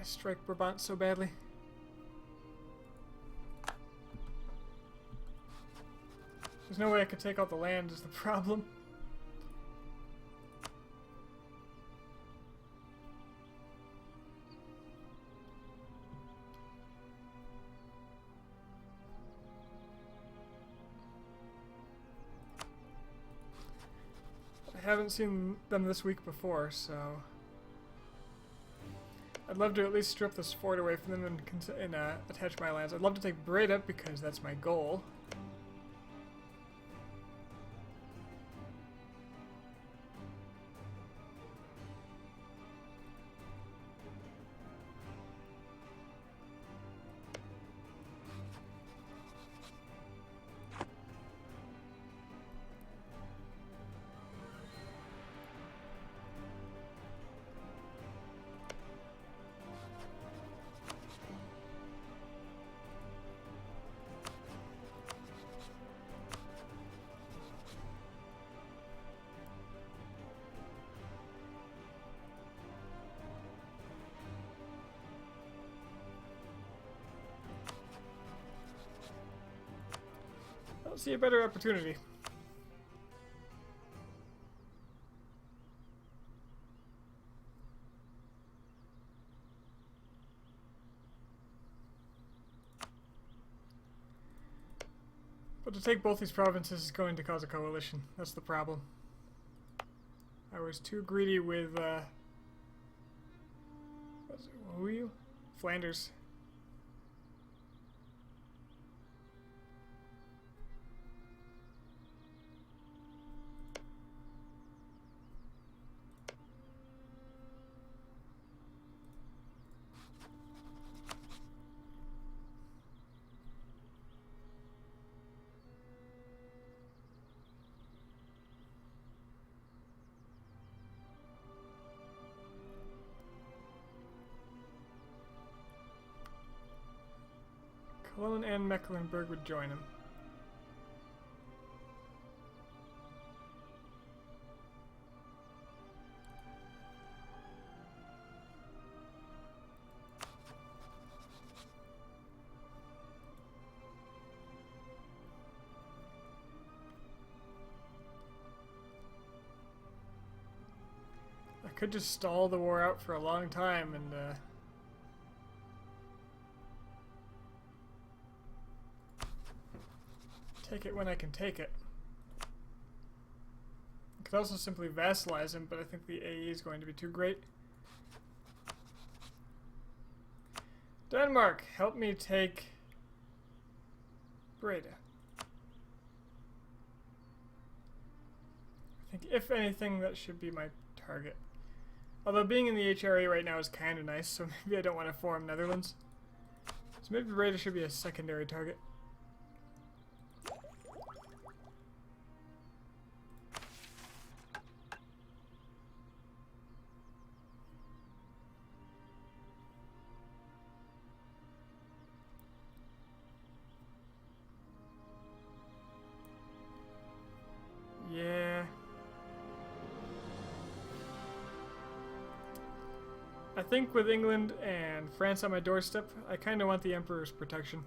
Strike Brabant so badly. There's no way I could take out the land is the problem. I haven't seen them this week before, so I'd love to at least strip this fort away from them and attach my lands. I'd love to take Breda because that's my goal. I don't see a better opportunity. But to take both these provinces is going to cause a coalition. That's the problem. I was too greedy with, who are you? Flanders. Cologne and Mecklenburg would join him. I could just stall the war out for a long time and take it when I can take it. I could also simply vassalize him, but I think the AE is going to be too great. Denmark, help me take Breda. I think if anything that should be my target. Although being in the HRA right now is kind of nice, so maybe I don't want to form Netherlands. So maybe Breda should be a secondary target. Yeah. I think with England and France on my doorstep, I kind of want the Emperor's protection.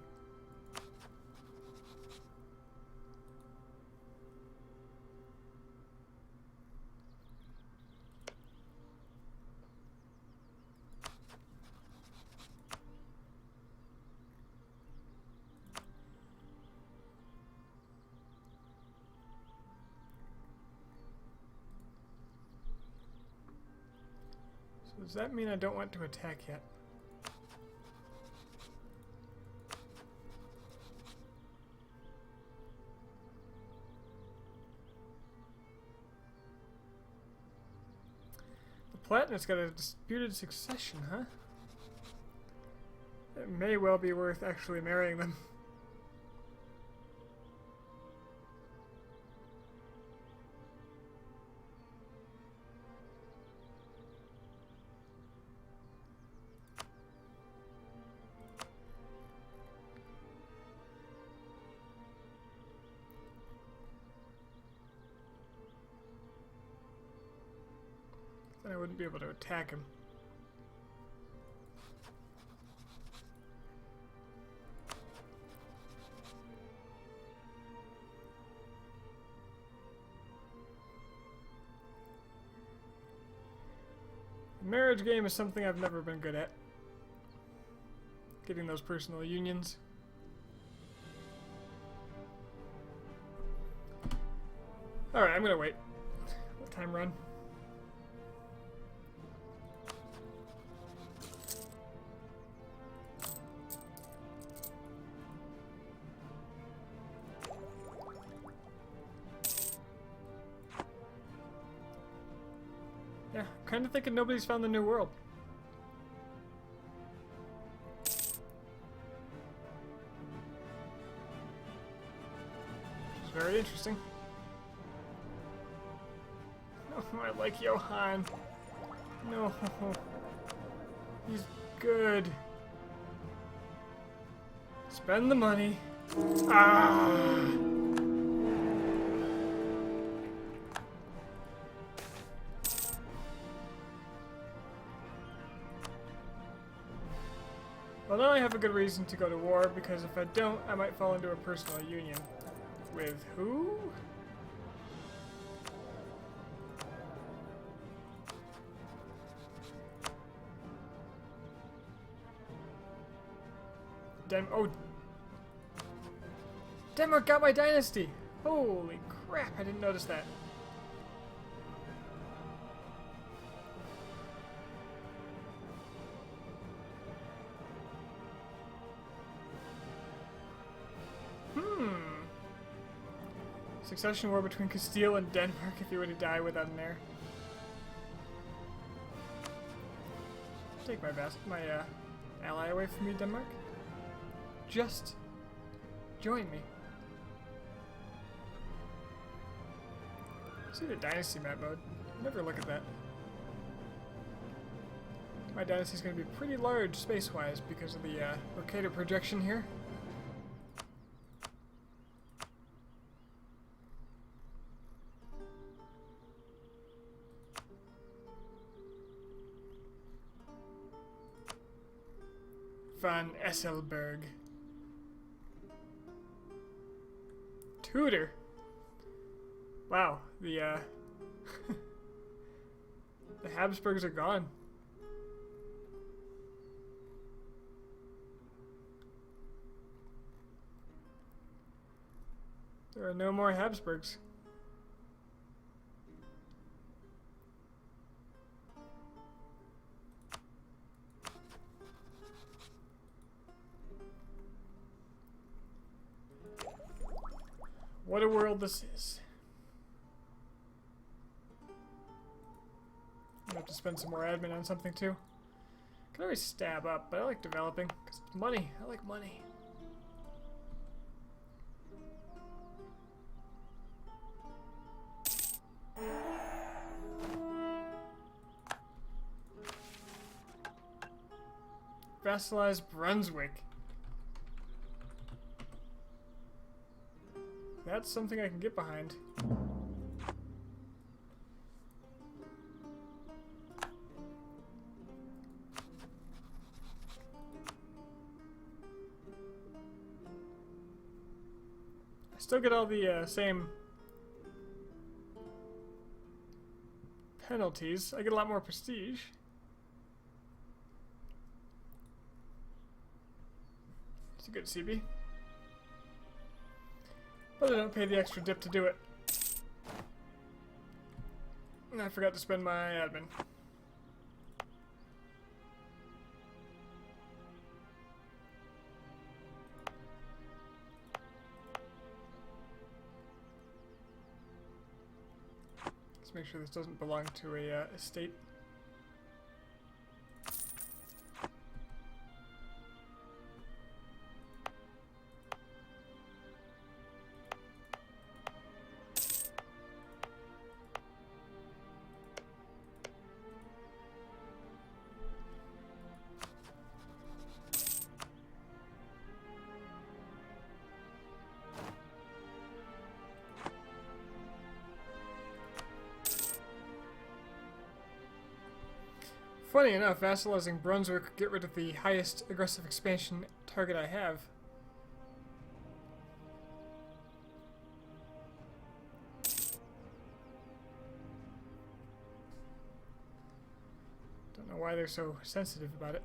Does that mean I don't want to attack yet? The Palatinate got a disputed succession, huh? It may well be worth actually marrying them. Then I wouldn't be able to attack him. The marriage game is something I've never been good at. Getting those personal unions. Alright, I'm gonna wait. Let time run. kind of thinking nobody's found the New World. Which is very interesting. Oh, I like Johann. No. He's good. Spend the money. Ah! Well, now I have a good reason to go to war, because if I don't, I might fall into a personal union. With who? Denmark got my dynasty! Holy crap, I didn't notice that. Succession war between Castile and Denmark if you were to die without an heir. Take my ally away from me, Denmark. Just join me. See the dynasty map mode. Never look at that. My dynasty's going to be pretty large space-wise because of the locator projection here. Van Esselberg. Tudor. Wow, the the Habsburgs are gone. There are no more Habsburgs. What a world this is. I'm gonna have to spend some more admin on something too. Can always stab up, but I like developing because it's money. I like money. Vassalize Brunswick. That's something I can get behind. I still get all the same penalties. I get a lot more prestige. It's a good CB. But I don't pay the extra dip to do it. And I forgot to spend my admin. Let's make sure this doesn't belong to a estate. Funny enough, vassalizing Brunswick could get rid of the highest aggressive expansion target I have. Don't know why they're so sensitive about it.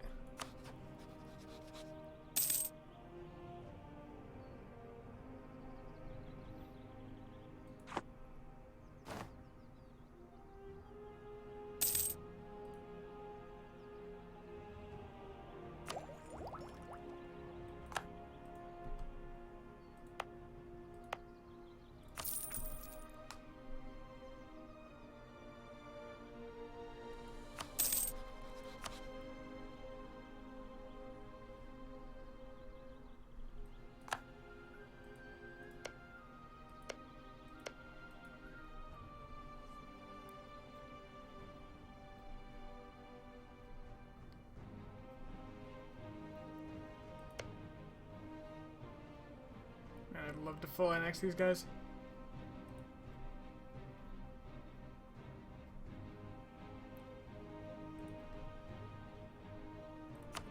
I'd love to full annex these guys.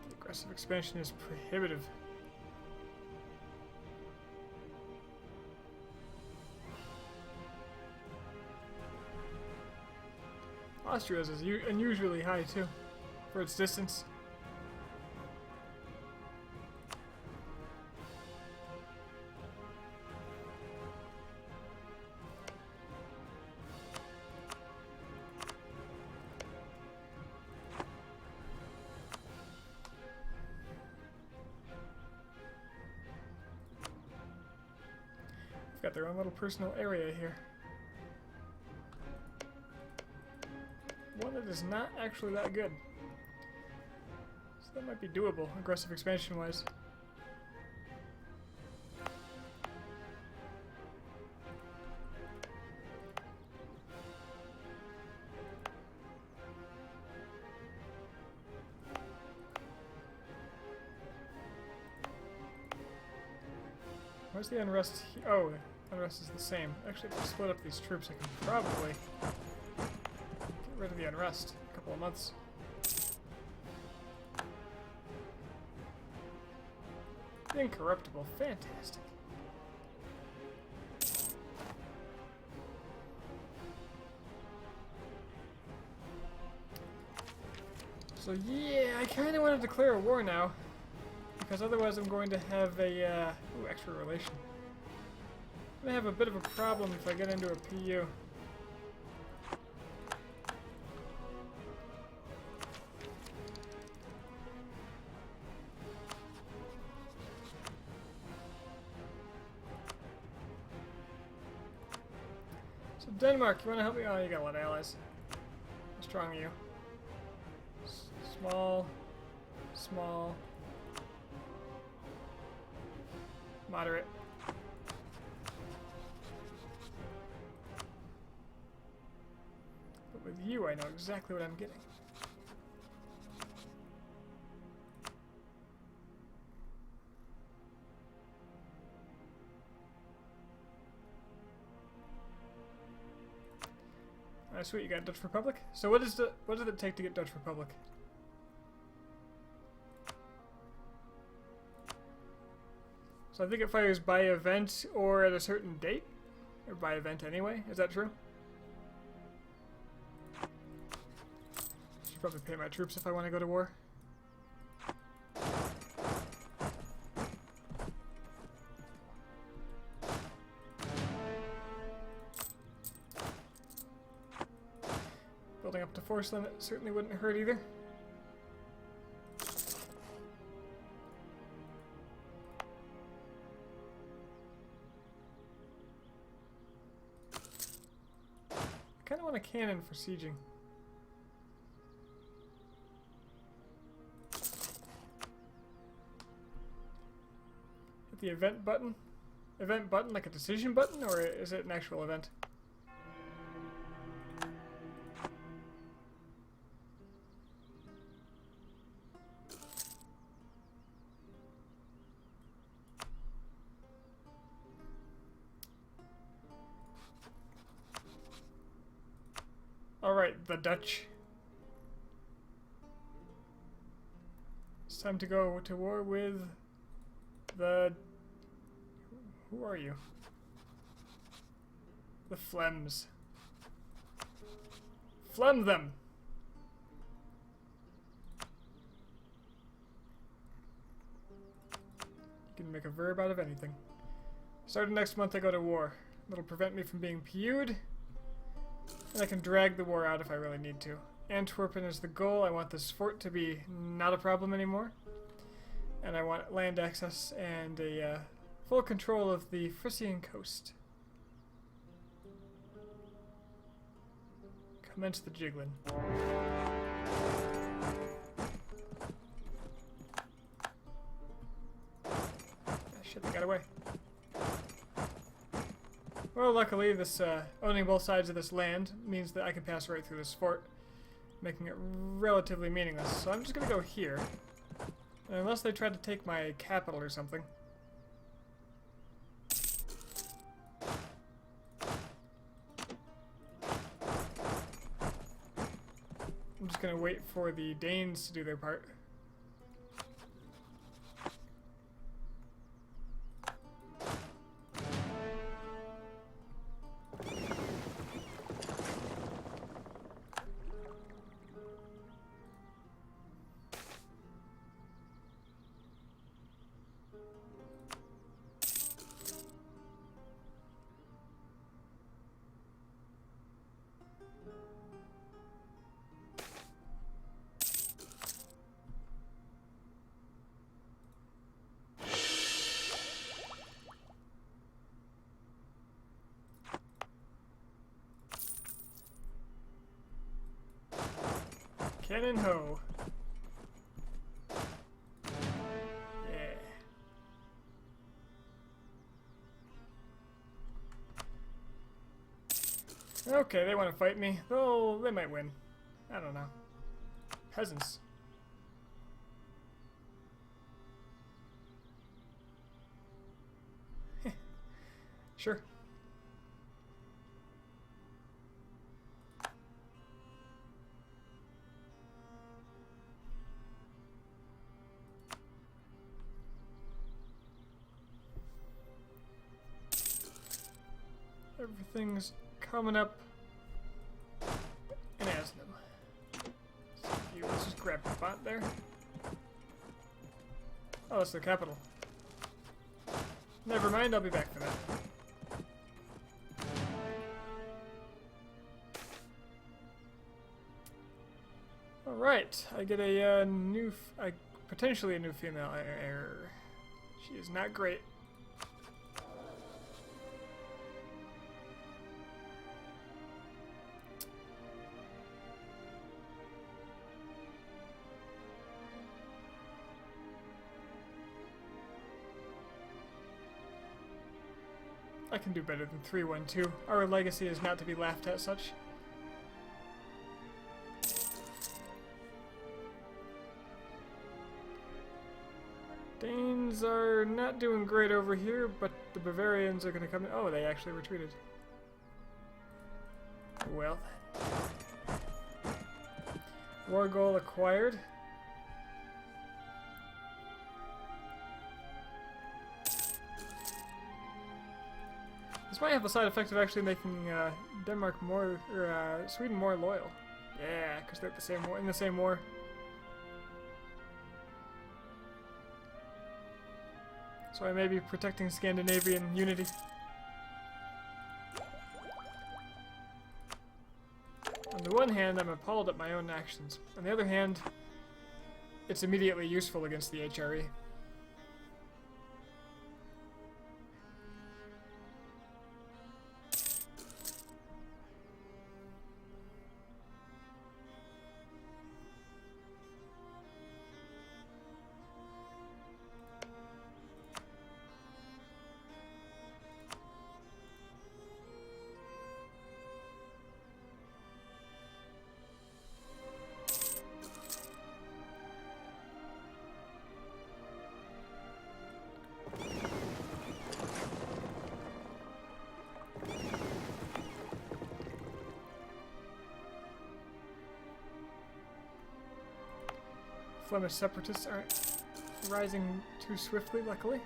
The aggressive expansion is prohibitive. Austria's is unusually high too, for its distance. They've got their own little personal area here. One that is not actually that good. So that might be doable, aggressive expansion wise. Where's the unrest? Oh, the unrest is the same. Actually, if I split up these troops, I can probably get rid of the unrest in a couple of months. Incorruptible, fantastic. So yeah, I kind of want to declare a war now, because otherwise I'm going to have a ooh, extra relation. I'm gonna have a bit of a problem if I get into a PU. So Denmark, you want to help me? Oh, you got a lot of allies. How strong are you? Small, small, moderate. But with you, I know exactly what I'm getting. Alright, sweet, you got Dutch Republic. So what does it take to get Dutch Republic? So I think it fires by event or at a certain date? Or by event anyway, is that true? Should probably pay my troops if I want to go to war. Building up to force limit certainly wouldn't hurt either. I kind of want a cannon for sieging. Hit the event button? Event button like a decision button, or is it an actual event? Alright, the Dutch. It's time to go to war with the... Who are you? The Flems. Flem them! You can make a verb out of anything. Starting next month I go to war. That'll prevent me from being PU'd. And I can drag the war out if I really need to. Antwerpen is the goal. I want this fort to be not a problem anymore. And I want land access and a full control of the Frisian coast. Commence the jiggling. Ah, shit, they got away. Well, luckily, this owning both sides of this land means that I can pass right through this fort, making it relatively meaningless. So I'm just going to go here. And unless they try to take my capital or something. gonna wait for the Danes to do their part. Cannon ho. Yeah. Okay, they want to fight me. Oh, they might win. I don't know. Peasants. Sure. Everything's coming up in Asnam. Let's just grab the font there. Oh, that's the capital. Never mind, I'll be back for that. Alright, I get a potentially a new female heir. She is not great. I can do better than 312. Our legacy is not to be laughed at such. Danes are not doing great over here, but the Bavarians are going to come in. Oh, they actually retreated. Well. War goal acquired. This might have the side effect of actually making Denmark more, or Sweden more loyal. Yeah, because they're in the same war. So I may be protecting Scandinavian unity. On the one hand, I'm appalled at my own actions. On the other hand, it's immediately useful against the HRE. Flemish separatists aren't rising too swiftly, luckily.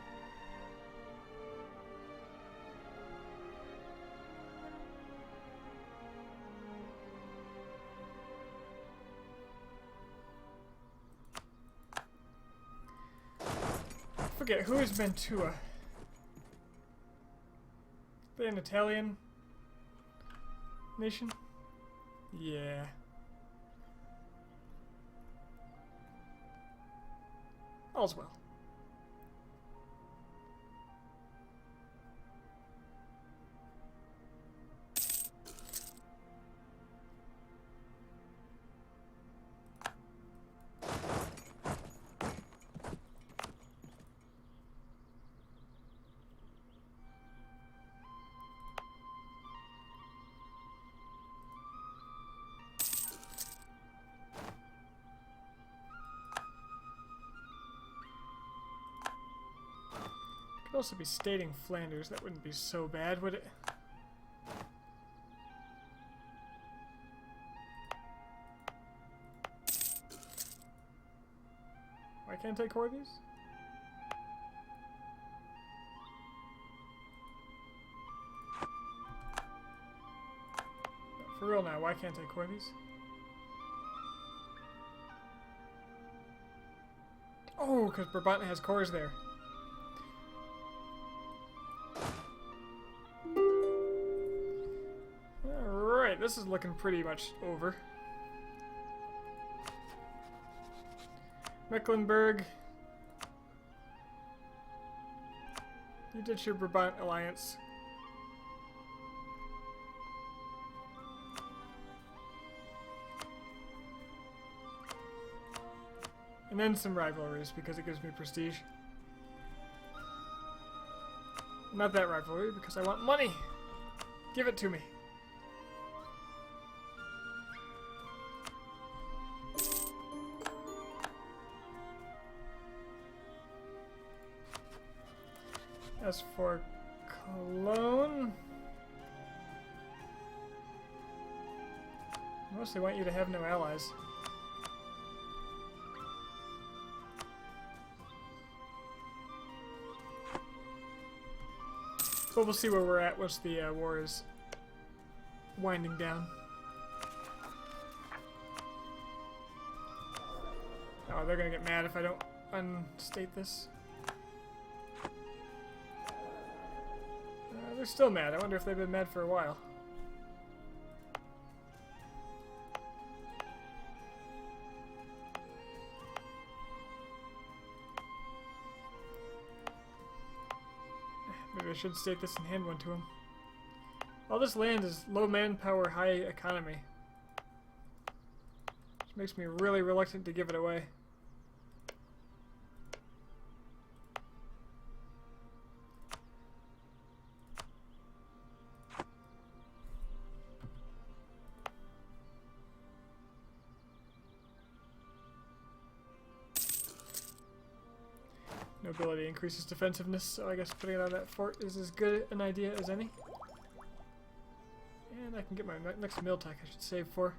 I forget, who is Mantua? They an Italian nation? Yeah. All's well. Could also be stating Flanders. That wouldn't be so bad, would it? Can't I core these? No, for real now, why can't I core these? Oh, because Brabant has cores there. Alright, this is looking pretty much over. Mecklenburg. You ditch your Brabant alliance. And then some rivalries, because it gives me prestige. Not that rivalry, because I want money! Give it to me! As for Cologne... I mostly want you to have no allies. But we'll see where we're at once the war is winding down. Oh, they're gonna get mad if I don't unstate this. They're still mad. I wonder if they've been mad for a while. Maybe I should state this and hand one to him. All this land is low manpower, high economy. Which makes me really reluctant to give it away. Nobility increases defensiveness, so I guess putting it on that fort is as good an idea as any. And I can get my next mill tech I should save for.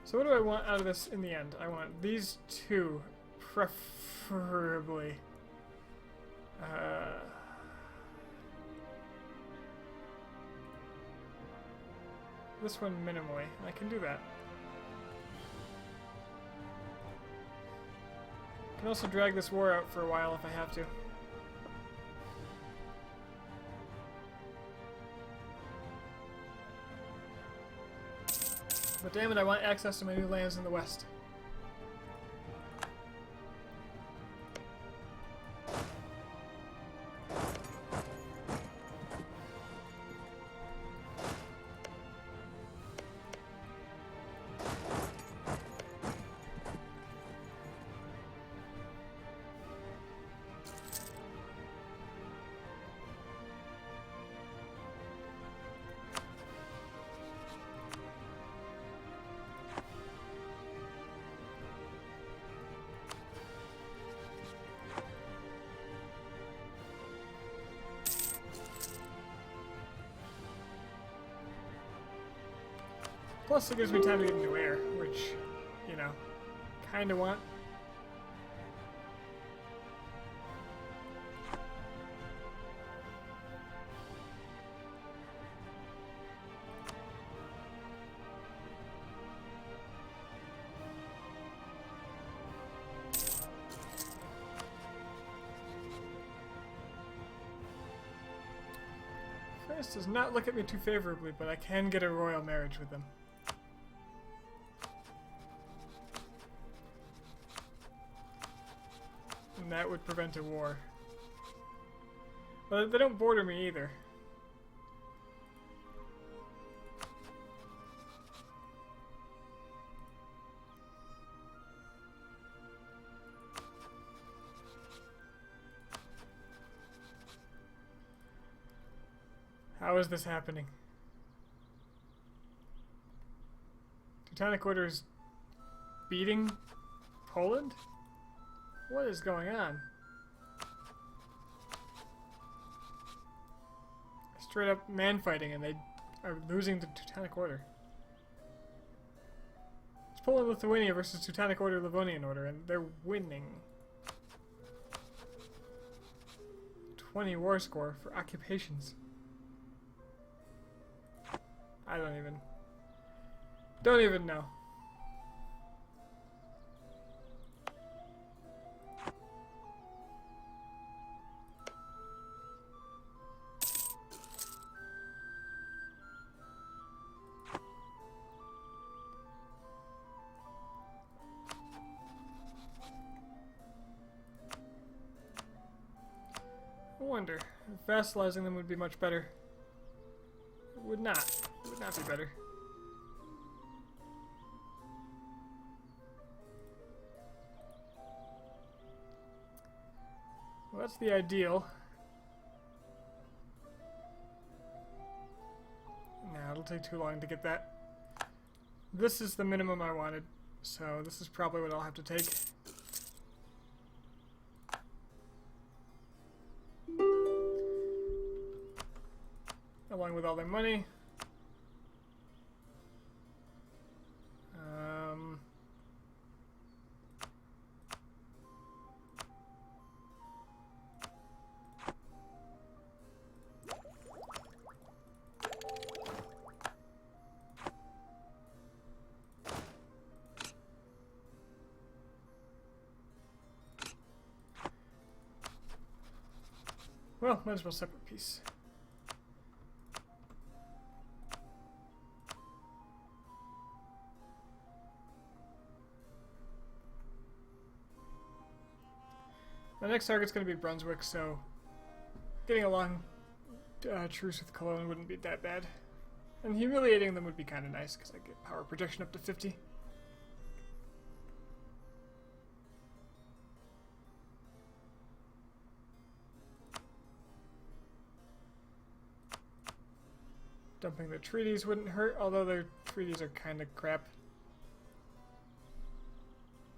So what do I want out of this in the end? I want these two, preferably. This one minimally. I can do that. I can also drag this war out for a while if I have to. But damn it, I want access to my new lands in the west. Plus, it gives me time to get new air, which, you know, kind of want. France does not look at me too favorably, but I can get a royal marriage with them. And that would prevent a war. But they don't border me either. How is this happening? Teutonic Order is beating Poland? What is going on? Straight up man fighting, and they are losing the Teutonic Order. It's Poland Lithuania versus Teutonic Order Livonian Order, and they're winning. 20 war score for occupations. I don't even know. I wonder if vassalizing them would be much better. It would not. It would not be better. Well, that's the ideal. Nah, it'll take too long to get that. This is the minimum I wanted, so this is probably what I'll have to take. Along with all their money. Well, might as well separate piece. My next target's going to be Brunswick, so getting a long truce with Cologne wouldn't be that bad. And humiliating them would be kind of nice, because I get power projection up to 50. Dumping the treaties wouldn't hurt, although their treaties are kind of crap.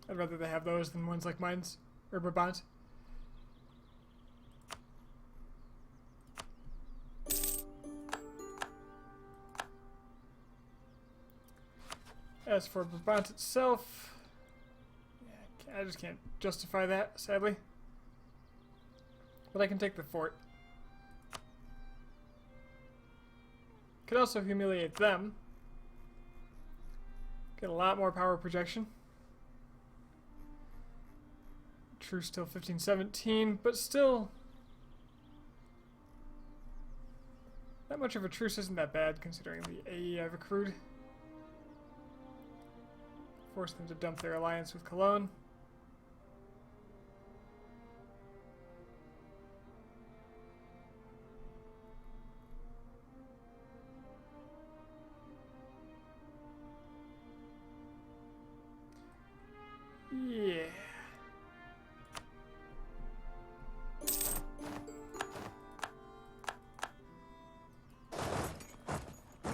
I'd rather they have those than ones like mine's, or Brabant. As for Brabant itself, yeah, I just can't justify that, sadly. But I can take the fort. Could also humiliate them. Get a lot more power projection. Truce still 15-17, but still that much of a truce isn't that bad considering the AE I've accrued. Force them to dump their alliance with Cologne. Yeah.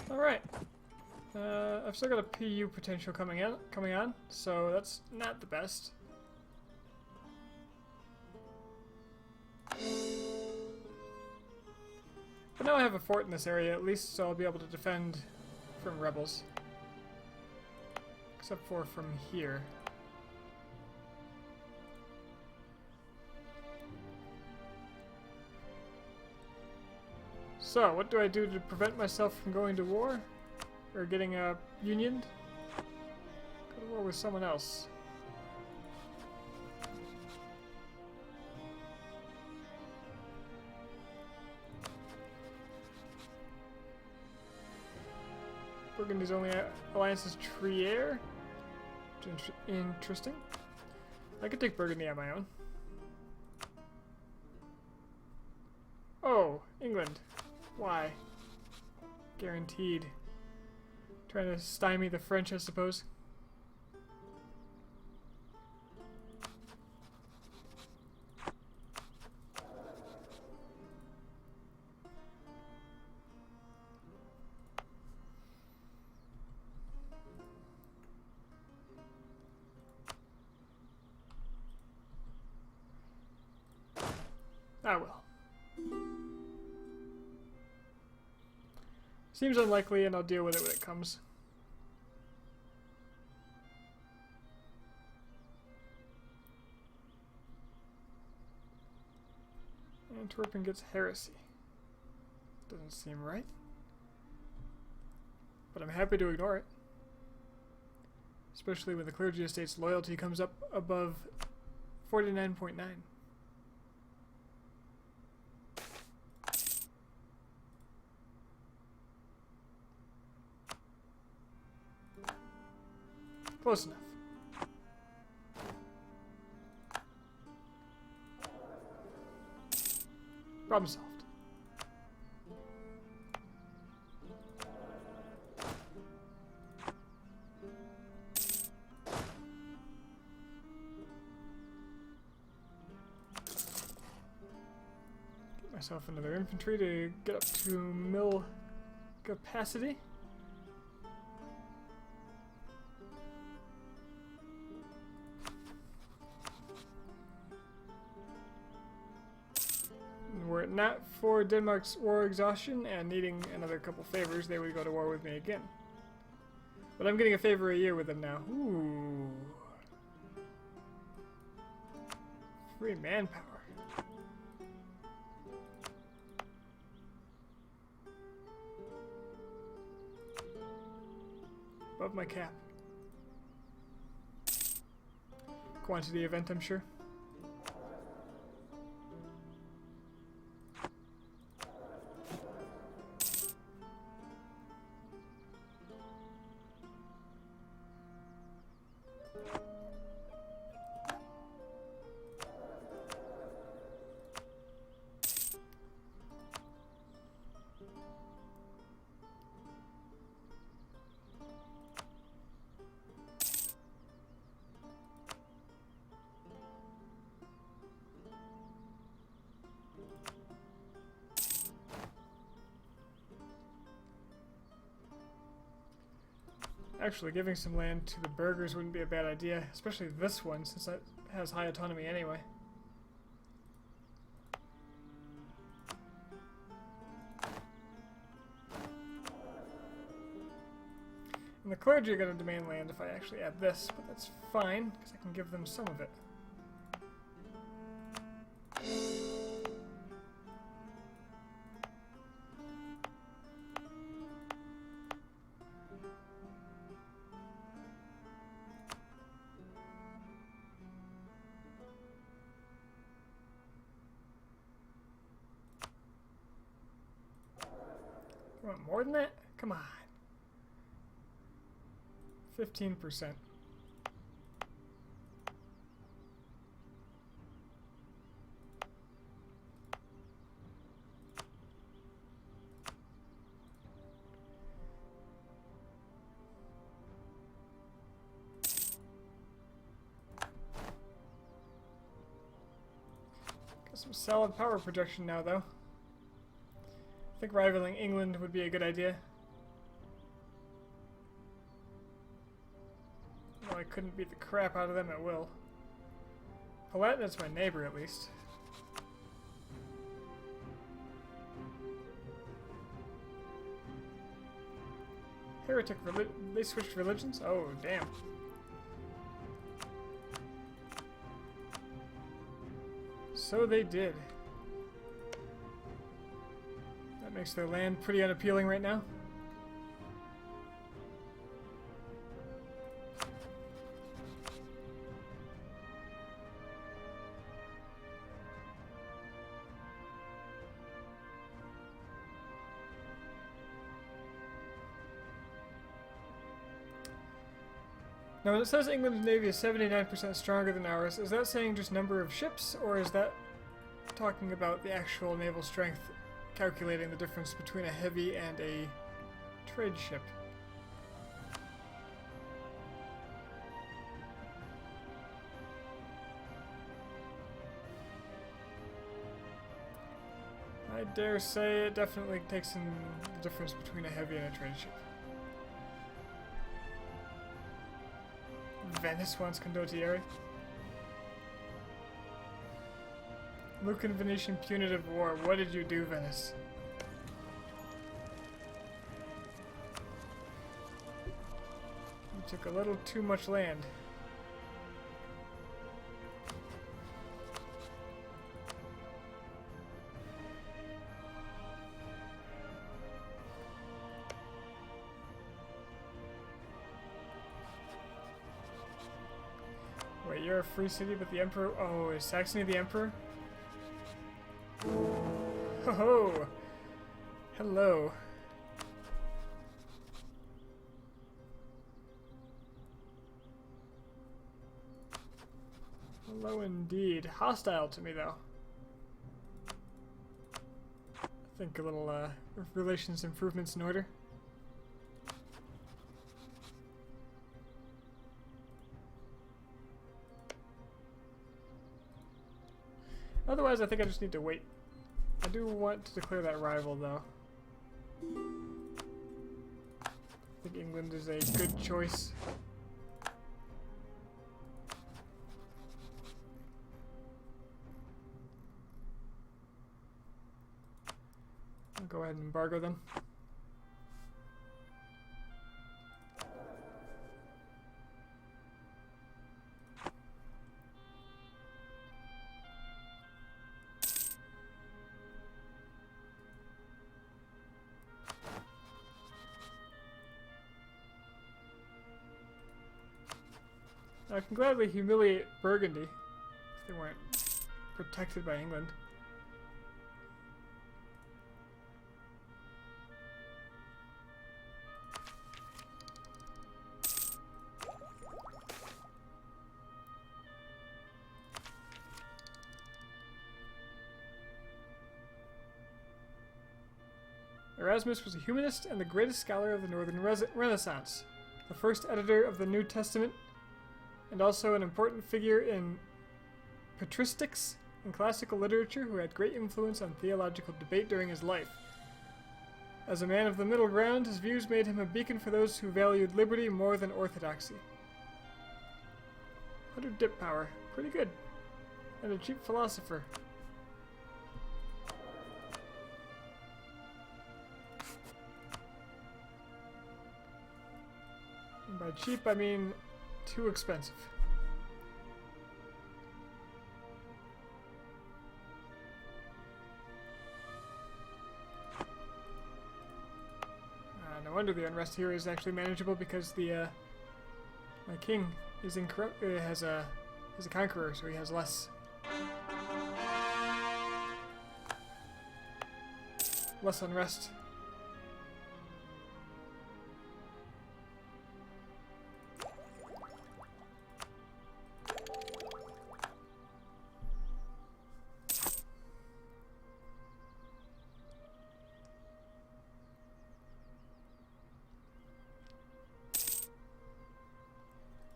All right. I've still got a PU potential coming on, so that's not the best. But now I have a fort in this area at least, so I'll be able to defend from rebels. Except for from here. So, what do I do to prevent myself from going to war? Or getting unioned? Go to war with someone else. Burgundy's only alliance is Trier. Interesting. I could take Burgundy on my own. Oh, England. Why? Guaranteed. Trying to stymie the French, I suppose. Seems unlikely, and I'll deal with it when it comes. Antwerpen gets heresy. Doesn't seem right. But I'm happy to ignore it. Especially when the clergy estate's loyalty comes up above 49.9. Close enough. Problem solved. Get myself another infantry to get up to mill capacity. Were it not for Denmark's war exhaustion and needing another couple favors, they would go to war with me again. But I'm getting a favor a year with them now. Ooh. Free manpower. Above my cap. Quantity event, I'm sure. Actually, giving some land to the burghers wouldn't be a bad idea, especially this one, since it has high autonomy anyway. And the clergy are going to demand land if I actually add this, but that's fine, because I can give them some of it. You want more than that? Come on. 15%. Got some solid power projection now, though. I think rivaling England would be a good idea. Well, I couldn't beat the crap out of them at will. Palatina's my neighbor, at least. Heretic they switched religions? Oh, damn. So they did. That makes their land pretty unappealing right now. Now, when it says England's navy is 79% stronger than ours, is that saying just number of ships, or is that talking about the actual naval strength, calculating the difference between a heavy and a trade ship? I dare say it definitely takes in the difference between a heavy and a trade ship. Venice wants Condottieri. Lucan Venetian punitive war. What did you do, Venice? Took a little too much land. Wait, you're a free city, but the Emperor... Oh, is Saxony the Emperor? Ho ho! Hello. Hello indeed. Hostile to me, though. I think a little, relations improvements in order. Otherwise, I think I just need to wait. I do want to declare that rival, though. I think England is a good choice. I'll go ahead and embargo them. I can gladly humiliate Burgundy if they weren't protected by England. Erasmus was a humanist and the greatest scholar of the Northern Renaissance, the first editor of the New Testament, and also an important figure in patristics and classical literature who had great influence on theological debate during his life. As a man of the middle ground, his views made him a beacon for those who valued liberty more than orthodoxy. 100 dip power. Pretty good. And a cheap philosopher. And by cheap, I mean too expensive. No wonder the unrest here is actually manageable because the my king is has a conqueror, so he has less unrest.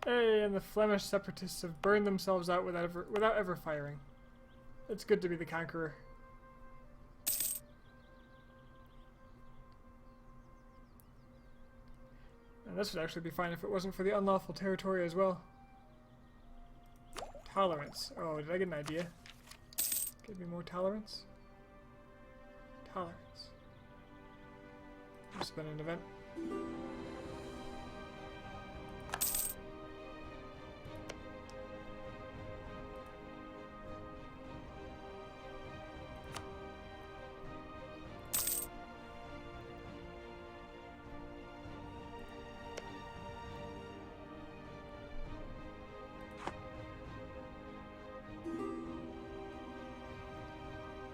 Hey, and the Flemish separatists have burned themselves out without ever firing. It's good to be the conqueror. And this would actually be fine if it wasn't for the unlawful territory as well. Tolerance. Oh, did I get an idea? Give me more tolerance? Tolerance. This has been an event.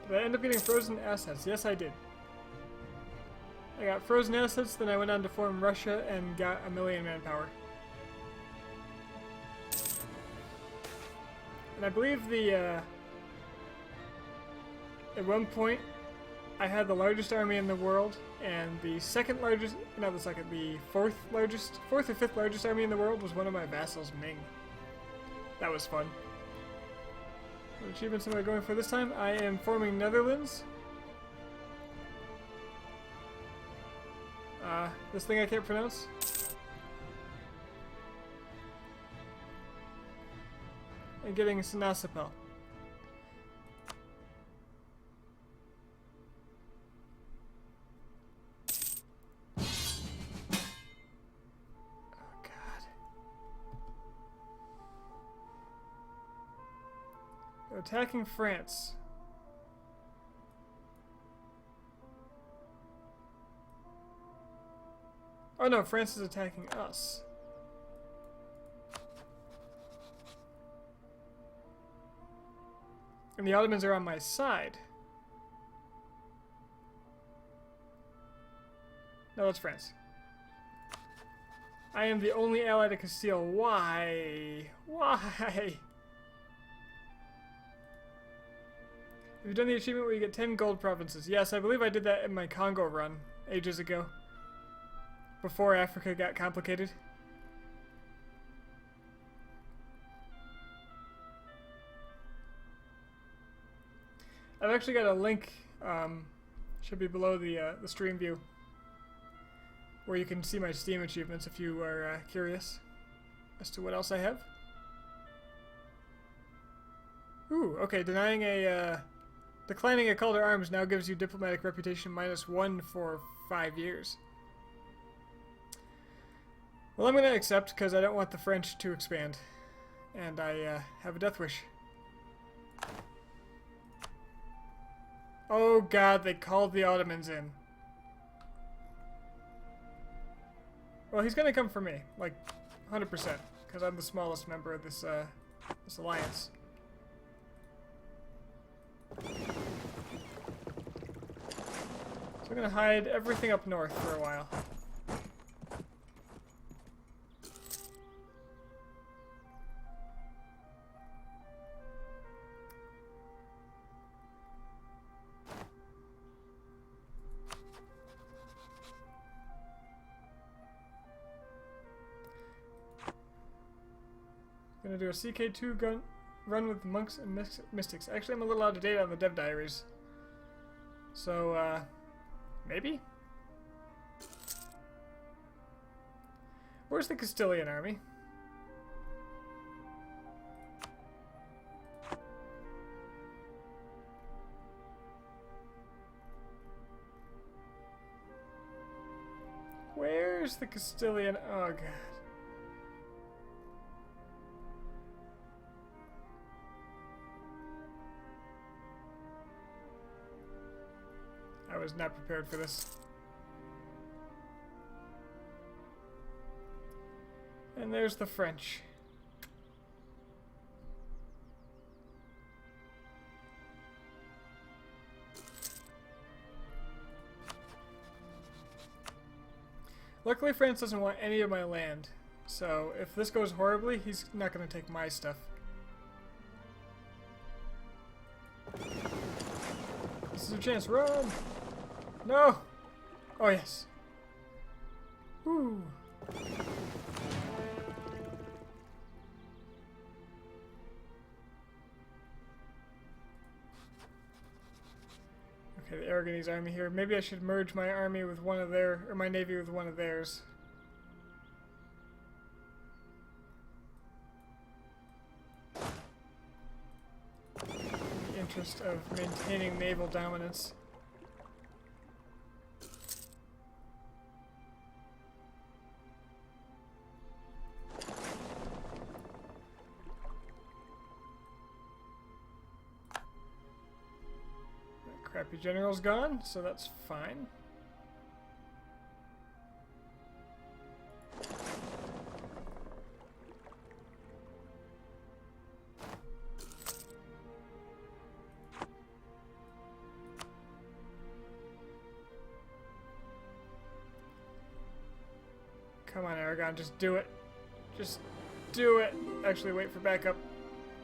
Did I end up getting frozen assets? Yes, I did. I got frozen assets, then I went on to form Russia and got 1 million manpower. And I believe the, at one point, I had the largest army in the world, and the fourth or fifth largest army in the world was one of my vassals, Ming. That was fun. What achievements am I going for this time? I am forming Netherlands. This thing I can't pronounce. And getting Senasipel. Oh god. attacking France. Oh no, France is attacking us. And the Ottomans are on my side. No, that's France. I am the only ally to Castile. Why? Why? Have you done the achievement where you get 10 gold provinces? Yes, I believe I did that in my Congo run ages ago. Before Africa got complicated. I've actually got a link, should be below the stream view, where you can see my Steam achievements if you are curious as to what else I have. Ooh, okay, declining a call to arms now gives you diplomatic reputation -1 for 5 years. Well, I'm going to accept because I don't want the French to expand, and I have a death wish. Oh god, they called the Ottomans in. Well, he's gonna come for me, like 100%, because I'm the smallest member of this this alliance. So I'm gonna hide everything up north for a while. Gonna do a CK2 gun run with monks and mystics. Actually, I'm a little out of date on the dev diaries. So, maybe? Where's the Castilian army? Where's the Castilian? Oh, God. I was not prepared for this. And there's the French. Luckily, France doesn't want any of my land. So, if this goes horribly, he's not going to take my stuff. This is a chance. Run! No! Oh, yes. Woo! Okay, the Aragonese army here. Maybe I should merge my army with one of their, or my navy with one of theirs. In the interest of maintaining naval dominance. Crappy general's gone, so that's fine. Come on, Aragon, just do it. Just do it. Actually, wait for backup.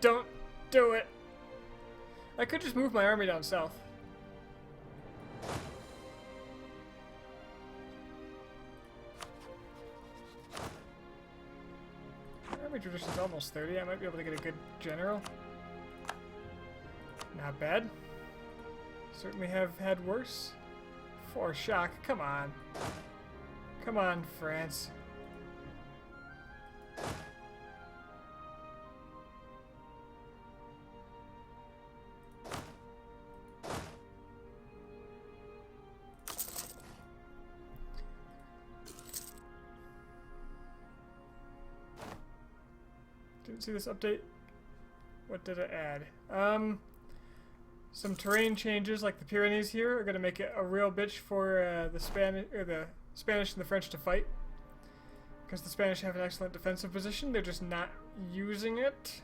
Don't do it. I could just move my army down south. Army tradition's almost 30. I might be able to get a good general. Not bad. Certainly have had worse. 4 shock. Come on. Come on, France. Didn't see this update. What did it add? Some terrain changes, like the Pyrenees here, are going to make it a real bitch for the Spanish and the French to fight. Because the Spanish have an excellent defensive position, they're just not using it.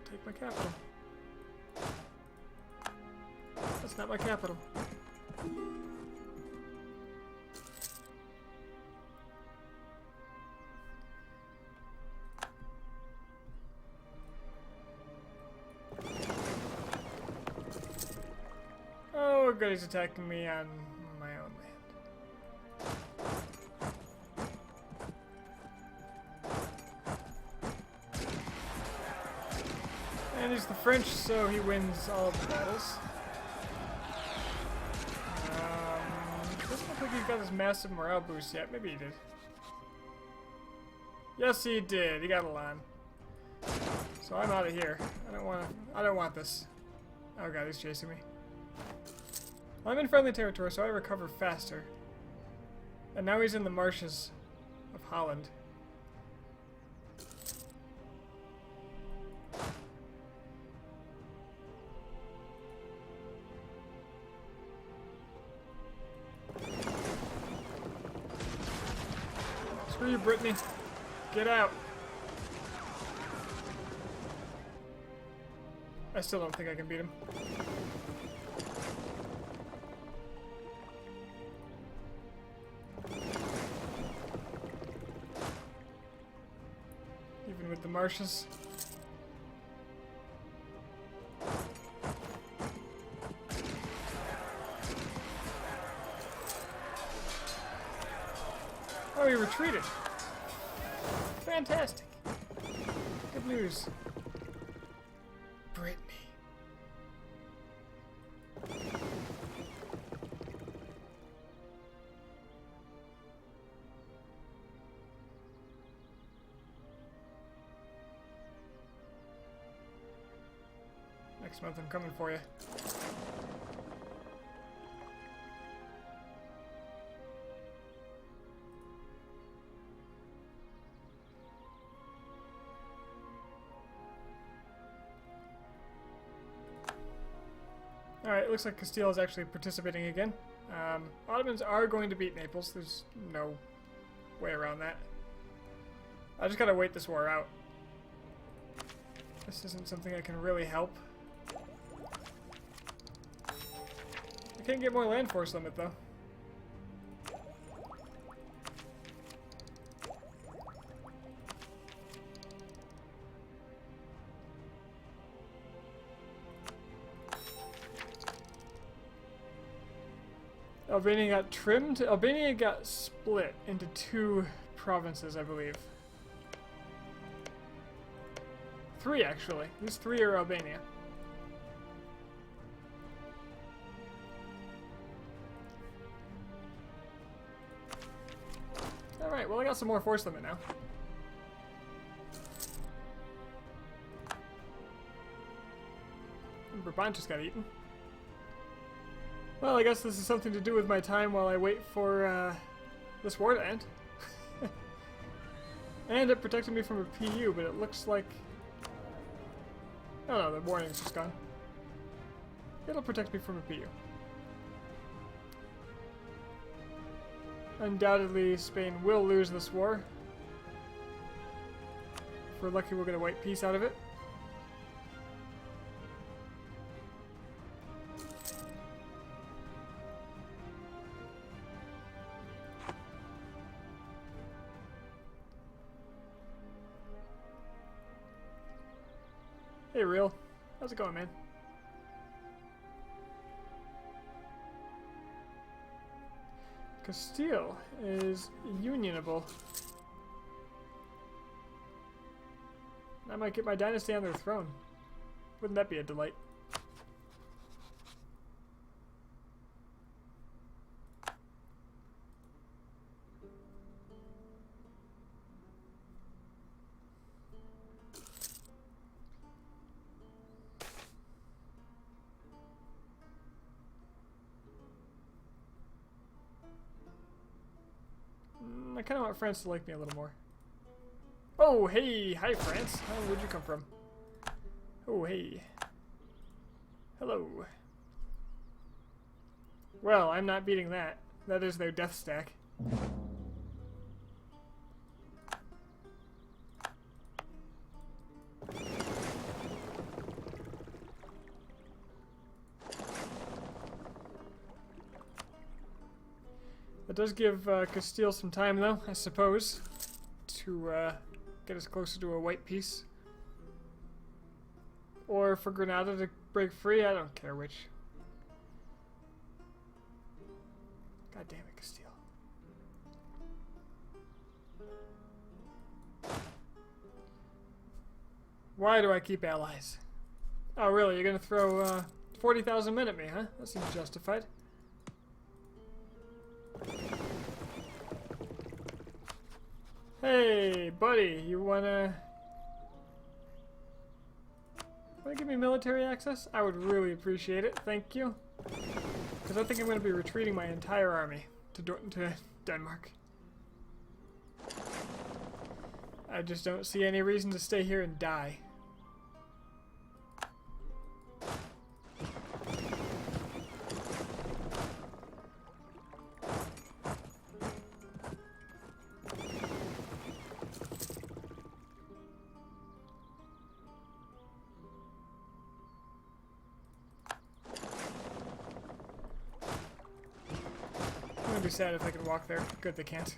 Take my capital. That's not my capital. Oh, good, he's attacking me on my own land. And he's the French, so he wins all of the battles. Doesn't look like he's got this massive morale boost yet. Maybe he did. Yes, he did. He got Elan. So I'm out of here. I don't want this. Oh god, he's chasing me. I'm in friendly territory, so I recover faster. And now he's in the marshes of Holland. Screw you, Brittany. Get out. I still don't think I can beat him. Even with the marshes. Oh, he retreated. Fantastic. Good news. Brittany. Next month I'm coming for you. Alright, it looks like Castile is actually participating again. Ottomans are going to beat Naples. There's no way around that. I just gotta wait this war out. This isn't something I can really help. I can't get more land force limit, though. Albania got trimmed. Albania got split into 2 provinces, I believe. 3, actually. These 3 are Albania. Alright, well I got some more force limit now. And Brabant just got eaten. Well, I guess this is something to do with my time while I wait for this war to end. And it protected me from a PU, but it looks like... Oh no, the warning's just gone. It'll protect me from a PU. Undoubtedly, Spain will lose this war. If we're lucky, we'll get a white peace out of it. Hey, Real. How's it going, man? Castile is unionable. I might get my dynasty on their throne. Wouldn't that be a delight? I kind of want France to like me a little more. Oh, hey! Hi, France! Where'd you come from? Oh, hey. Hello. Well, I'm not beating that. That is their death stack. That does give Castile some time, though, I suppose, to get us closer to a white peace. Or for Granada to break free, I don't care which. God damn it, Castile. Why do I keep allies? Oh, really? You're gonna throw 40,000 men at me, huh? That seems justified. Hey, buddy, you wanna give me military access? I would really appreciate it, thank you. Because I think I'm gonna be retreating my entire army to Denmark. I just don't see any reason to stay here and die. I'm gonna be sad if I can walk there. Good, they can't.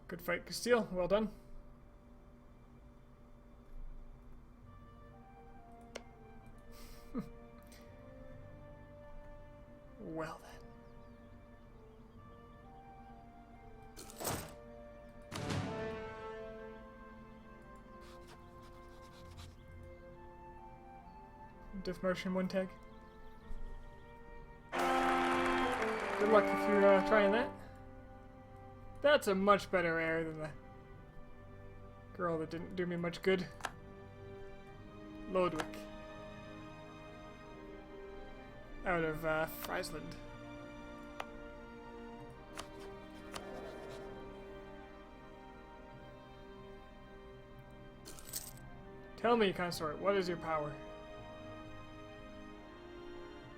Good fight, Castile. Well done. Well then. Diff motion one tag. Good luck if you're trying that. That's a much better air than the girl that didn't do me much good. Lodwick. Out of Friesland. Tell me, consort, what is your power?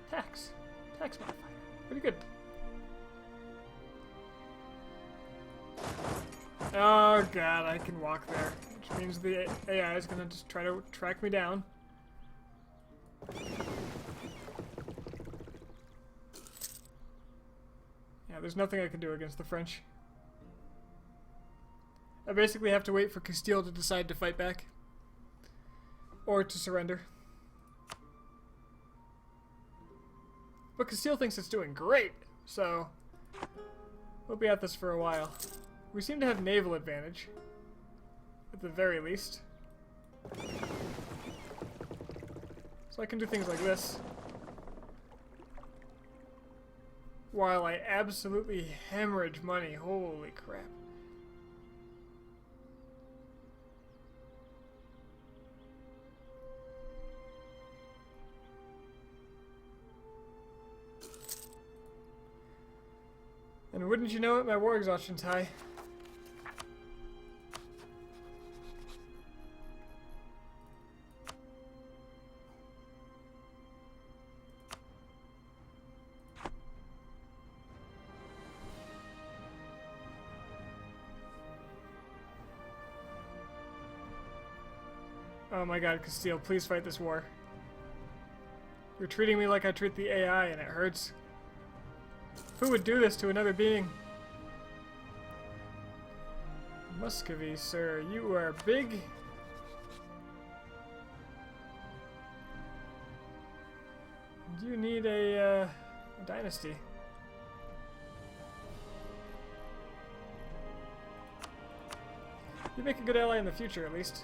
Tax. Tax modifier. Pretty good. Oh god, I can walk there. Which means the AI is gonna just try to track me down. Yeah, there's nothing I can do against the French. I basically have to wait for Castile to decide to fight back. Or to surrender. But Castile thinks it's doing great, so we'll be at this for a while. We seem to have naval advantage, at the very least. So I can do things like this. While I absolutely hemorrhage money. Holy crap. And wouldn't you know it, my war exhaustion's high. Oh my god, Castile, please fight this war. You're treating me like I treat the AI and it hurts. Who would do this to another being? Muscovy, sir, you are big. You need a dynasty. You make a good ally in the future, at least.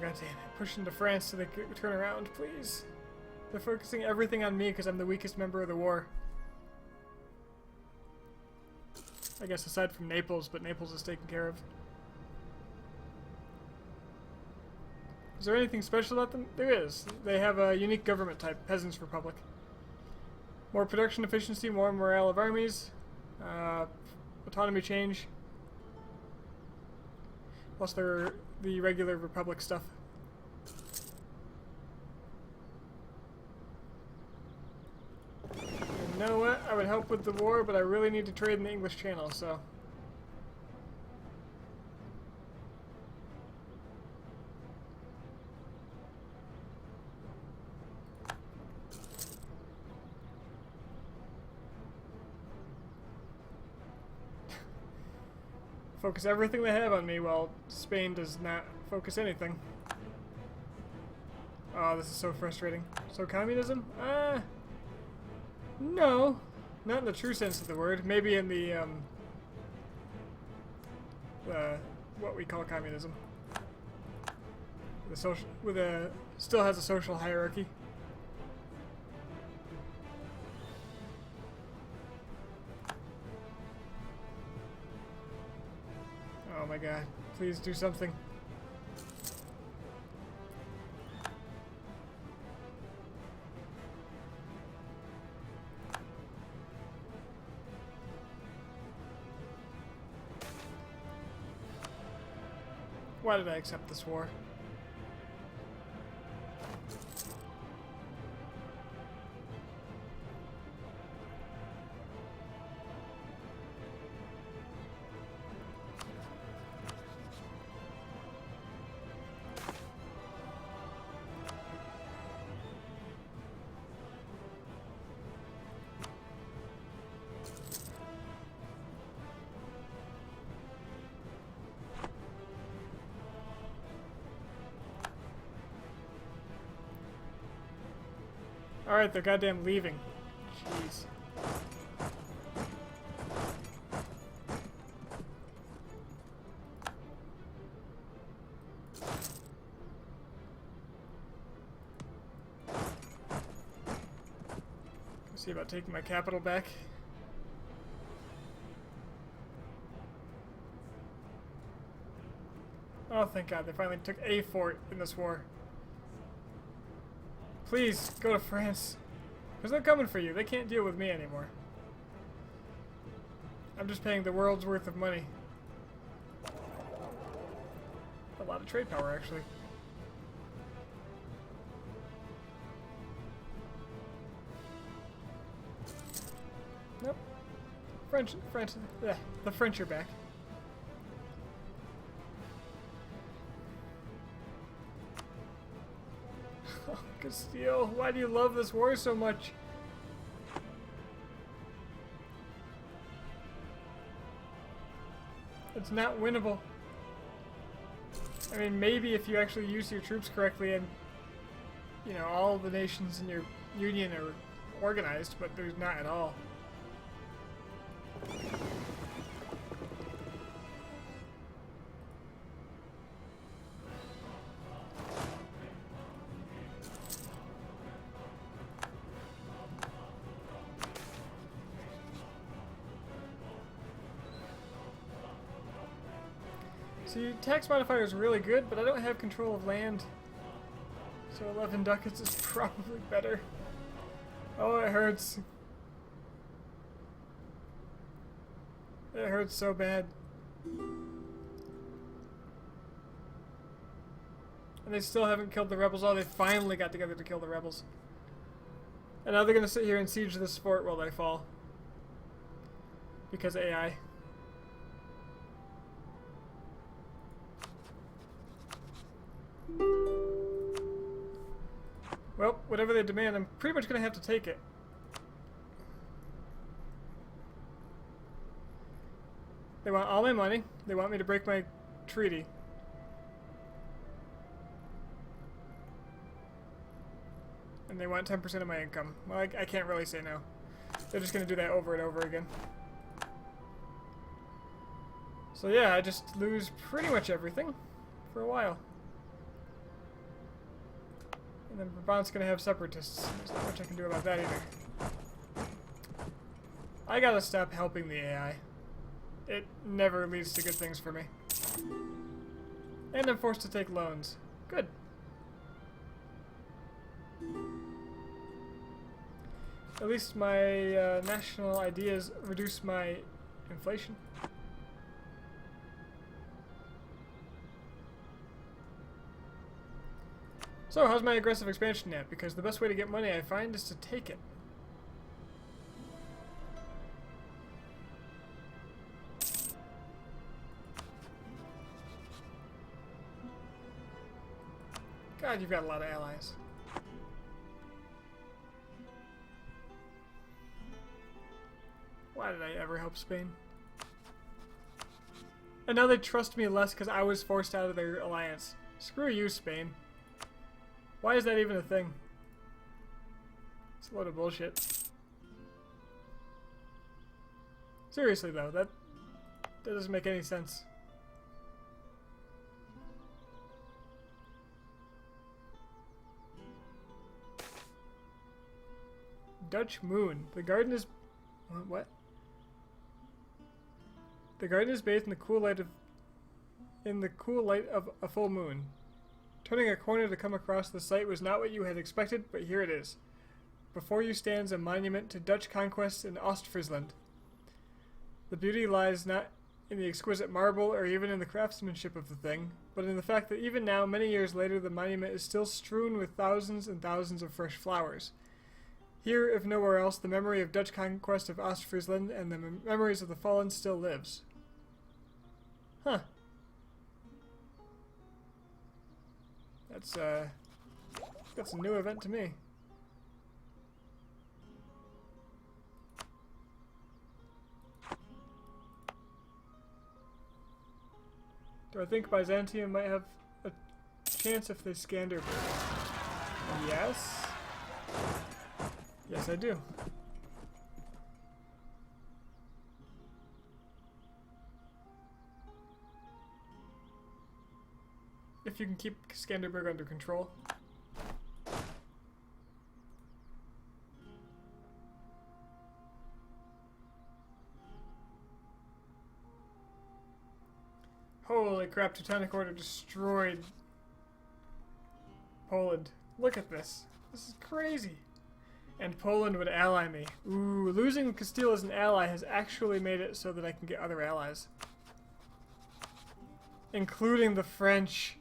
God damn it. Push into France so they can turn around, please. They're focusing everything on me because I'm the weakest member of the war. I guess aside from Naples, but Naples is taken care of. Is there anything special about them? There is. They have a unique government type, Peasants' Republic. More production efficiency, more morale of armies, autonomy change. Plus the regular Republic stuff. You know what? I would help with the war, but I really need to trade in the English Channel, so... Focus everything they have on me while Spain does not focus anything. Oh, this is so frustrating. So communism? No. Not in the true sense of the word. Maybe in the, what we call communism. The social, still has a social hierarchy. Oh my god, please do something. Why did I accept this war? Alright, they're goddamn leaving. Jeez. See about taking my capital back. Oh, thank God, they finally took a fort in this war. Please, go to France. Because they're coming for you. They can't deal with me anymore. I'm just paying the world's worth of money. A lot of trade power, actually. Nope. The French are back. Castile, why do you love this war so much? It's not winnable. I mean, maybe if you actually use your troops correctly and, you know, all the nations in your union are organized, but there's not at all. See, tax modifier is really good, but I don't have control of land. So 11 ducats is probably better. Oh, it hurts. It hurts so bad. And they still haven't killed the rebels. Oh, they finally got together to kill the rebels. And now they're going to sit here and siege this fort while they fall. Because AI. Well, whatever they demand, I'm pretty much going to have to take it. They want all my money. They want me to break my treaty. And they want 10% of my income. Well, I can't really say no. They're just going to do that over and over again. So yeah, I just lose pretty much everything for a while. And then Brabant's gonna have separatists. There's not much I can do about that either. I gotta stop helping the AI. It never leads to good things for me. And I'm forced to take loans. Good. At least my national ideas reduce my inflation. So, how's my aggressive expansion at? Because the best way to get money, I find, is to take it. God, you've got a lot of allies. Why did I ever help Spain? And now they trust me less because I was forced out of their alliance. Screw you, Spain. Why is that even a thing? It's a load of bullshit. Seriously though, that doesn't make any sense. Dutch moon. The garden is... What? The garden is bathed in the cool light of a full moon. Turning a corner to come across the site was not what you had expected, but here it is. Before you stands a monument to Dutch conquest in Ostfriesland. The beauty lies not in the exquisite marble or even in the craftsmanship of the thing, but in the fact that even now, many years later, the monument is still strewn with thousands and thousands of fresh flowers. Here, if nowhere else, the memory of Dutch conquest of Ostfriesland and the memories of the fallen still lives. Huh. That's a new event to me. Do I think Byzantium might have a chance if they Skanderbeg? Yes. Yes, I do. If you can keep Skanderbeg under control. Holy crap, Teutonic Order destroyed Poland. Look at this. This is crazy. And Poland would ally me. Ooh, losing Castile as an ally has actually made it so that I can get other allies. Including the French.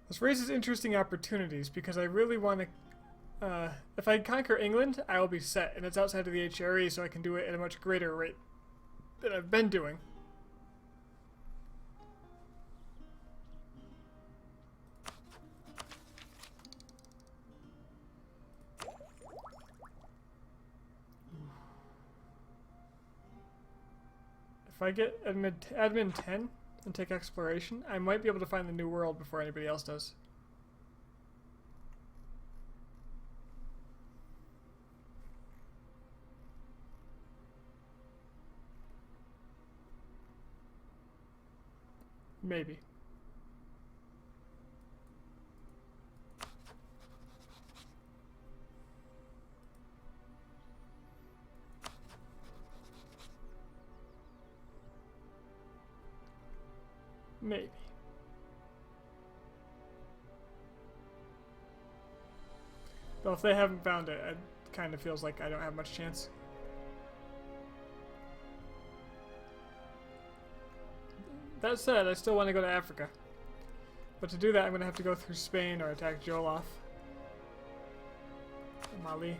This raises interesting opportunities because I really want to... if I conquer England, I will be set, and it's outside of the HRE, so I can do it at a much greater rate than I've been doing. If I get admin 10 and take exploration, I might be able to find the New World before anybody else does. Maybe. Maybe. Though if they haven't found it, it kind of feels like I don't have much chance. That said, I still want to go to Africa. But to do that, I'm going to have to go through Spain or attack Jolof. Mali.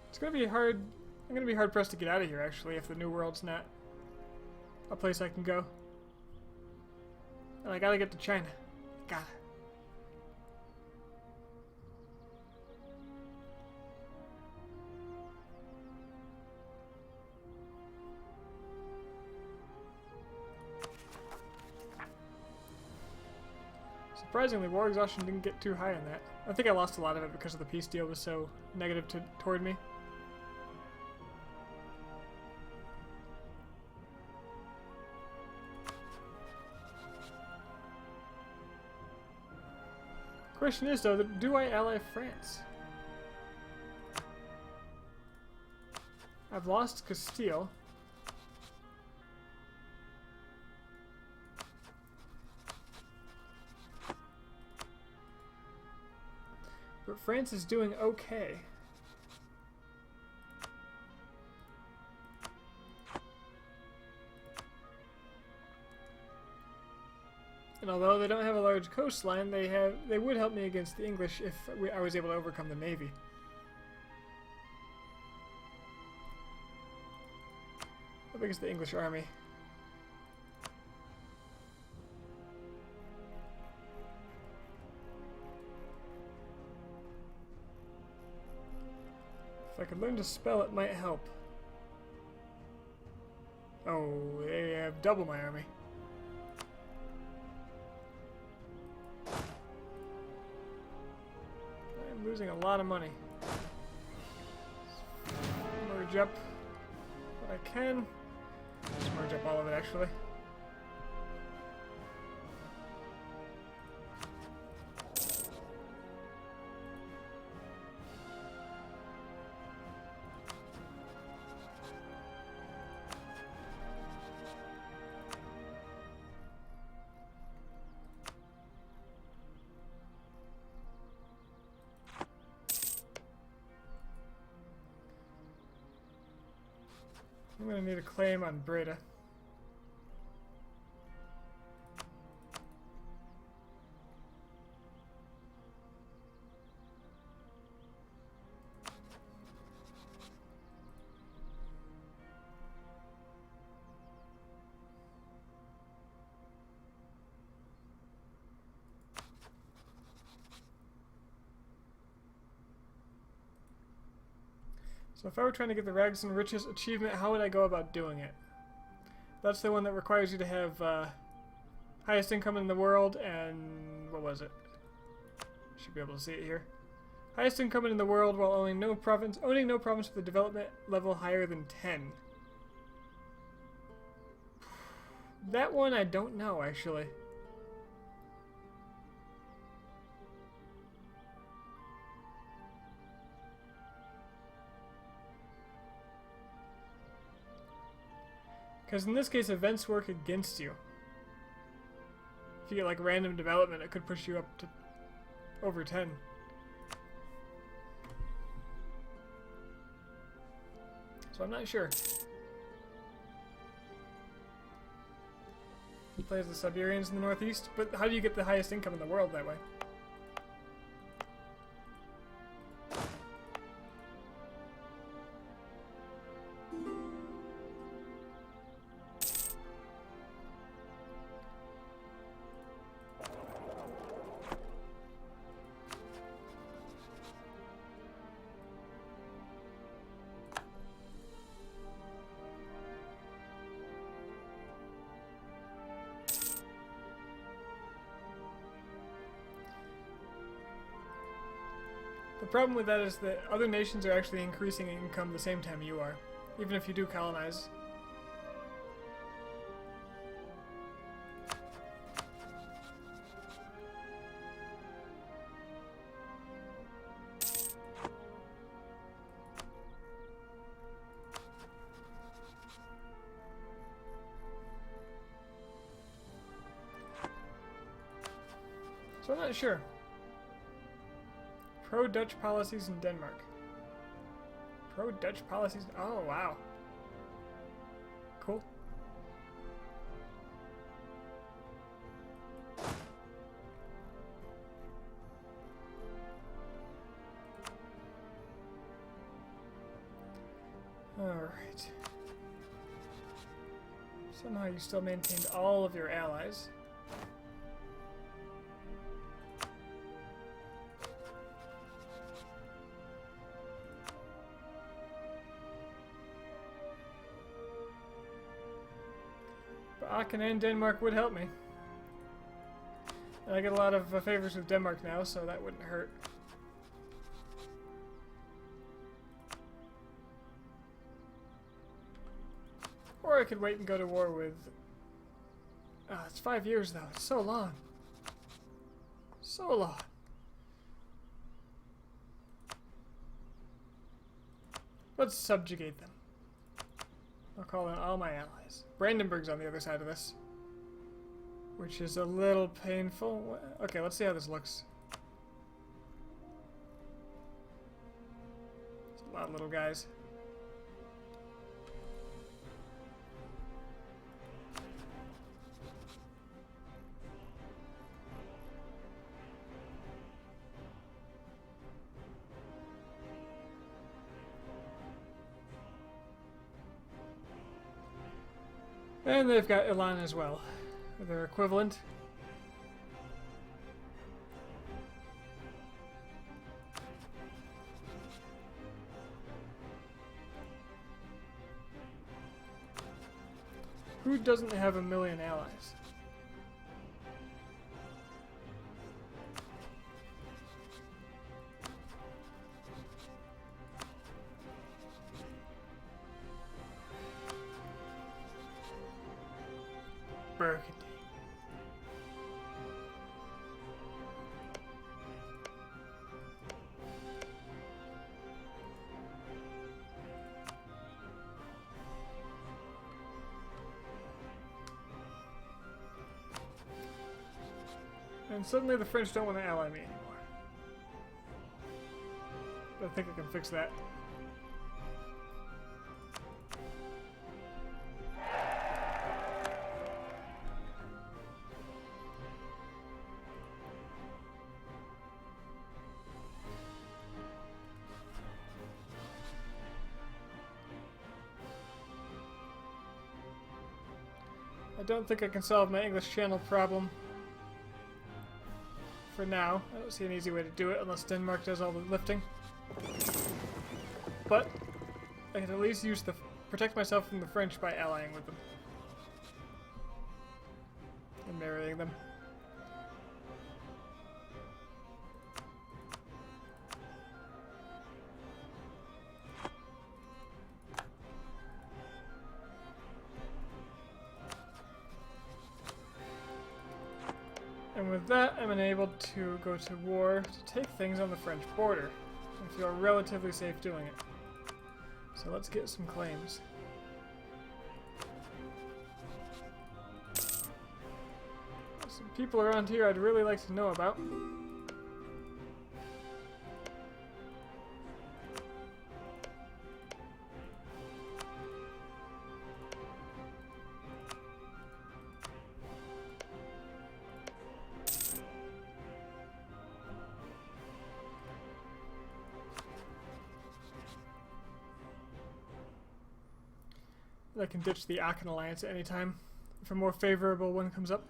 It's going to be hard. I'm going to be hard pressed to get out of here, actually, if the New World's not a place I can go. And I gotta get to China. Gotta. Surprisingly, war exhaustion didn't get too high on that. I think I lost a lot of it because of the peace deal was so negative toward me. Question is, though, do I ally France? I've lost Castile. But France is doing okay. And although they don't have a large coastline, they would help me against the English if I was able to overcome the navy. How big is the English army? If I could learn to spell, it might help. Oh, they have double my army. I'm losing a lot of money. Merge up what I can. Just merge up all of it, actually. I'm going to need a claim on Breda. So if I were trying to get the Rags and Riches achievement, how would I go about doing it? That's the one that requires you to have highest income in the world and... what was it? Should be able to see it here. Highest income in the world while owning no province with a development level higher than 10. That one I don't know, actually. Because in this case, events work against you. If you get like random development, it could push you up to over 10. So I'm not sure. He plays the Siberians in the northeast, but how do you get the highest income in the world that way? The problem with that is that other nations are actually increasing income the same time you are, even if you do colonize. So I'm not sure. Pro-Dutch policies in Denmark. Pro-Dutch policies... oh, wow. Cool. Alright. Somehow you still maintained all of your allies. Aachen and Denmark would help me. And I get a lot of favors with Denmark now, so that wouldn't hurt. Or I could wait and go to war with... it's 5 years though, it's so long. So long. Let's subjugate them. I'll call in all my allies. Brandenburg's on the other side of this, which is a little painful. Okay, let's see how this looks. It's a lot of little guys. And they've got Ilan as well, their equivalent. Who doesn't have 1 million allies? Burgundy. And suddenly the French don't want to ally me anymore. I think I can fix that. I don't think I can solve my English Channel problem for now. I don't see an easy way to do it unless Denmark does all the lifting. But I can at least use protect myself from the French by allying with them and marrying them. And with that, I'm enabled to go to war to take things on the French border and feel relatively safe doing it. So let's get some claims. Some people around here I'd really like to know about. I can ditch the Aachen Alliance at any time if a more favorable one comes up.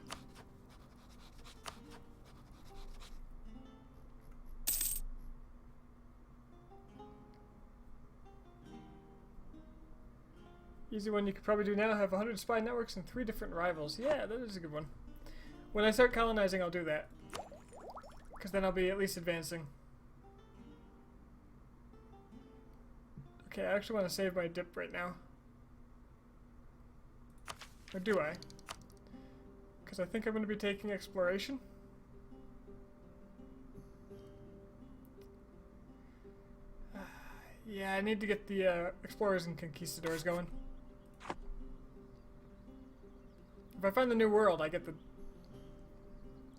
Easy one you could probably do now, have 100 spy networks and 3 different rivals. Yeah, that is a good one. When I start colonizing, I'll do that. Because then I'll be at least advancing. Okay, I actually want to save my dip right now. Or do I? Because I think I'm going to be taking exploration. Yeah, I need to get the explorers and conquistadors going. If I find the new world, I get the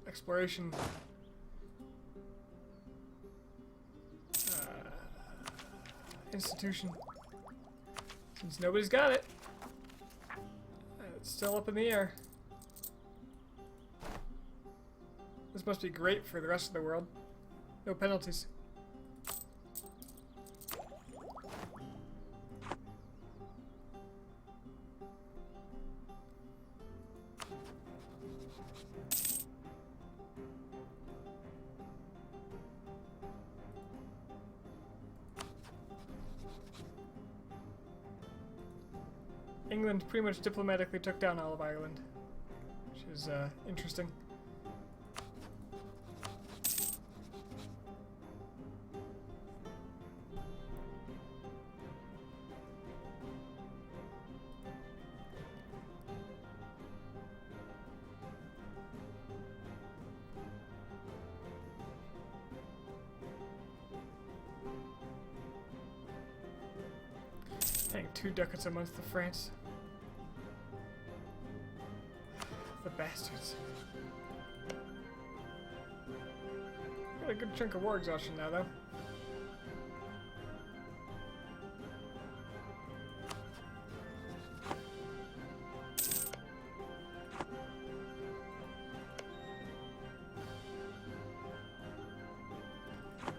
exploration institution. Since nobody's got it. It's still up in the air. This must be great for the rest of the world. No penalties. England pretty much diplomatically took down all of Ireland, which is interesting. Paying 2 ducats a month to France. The bastards. Got a good chunk of war exhaustion now, though.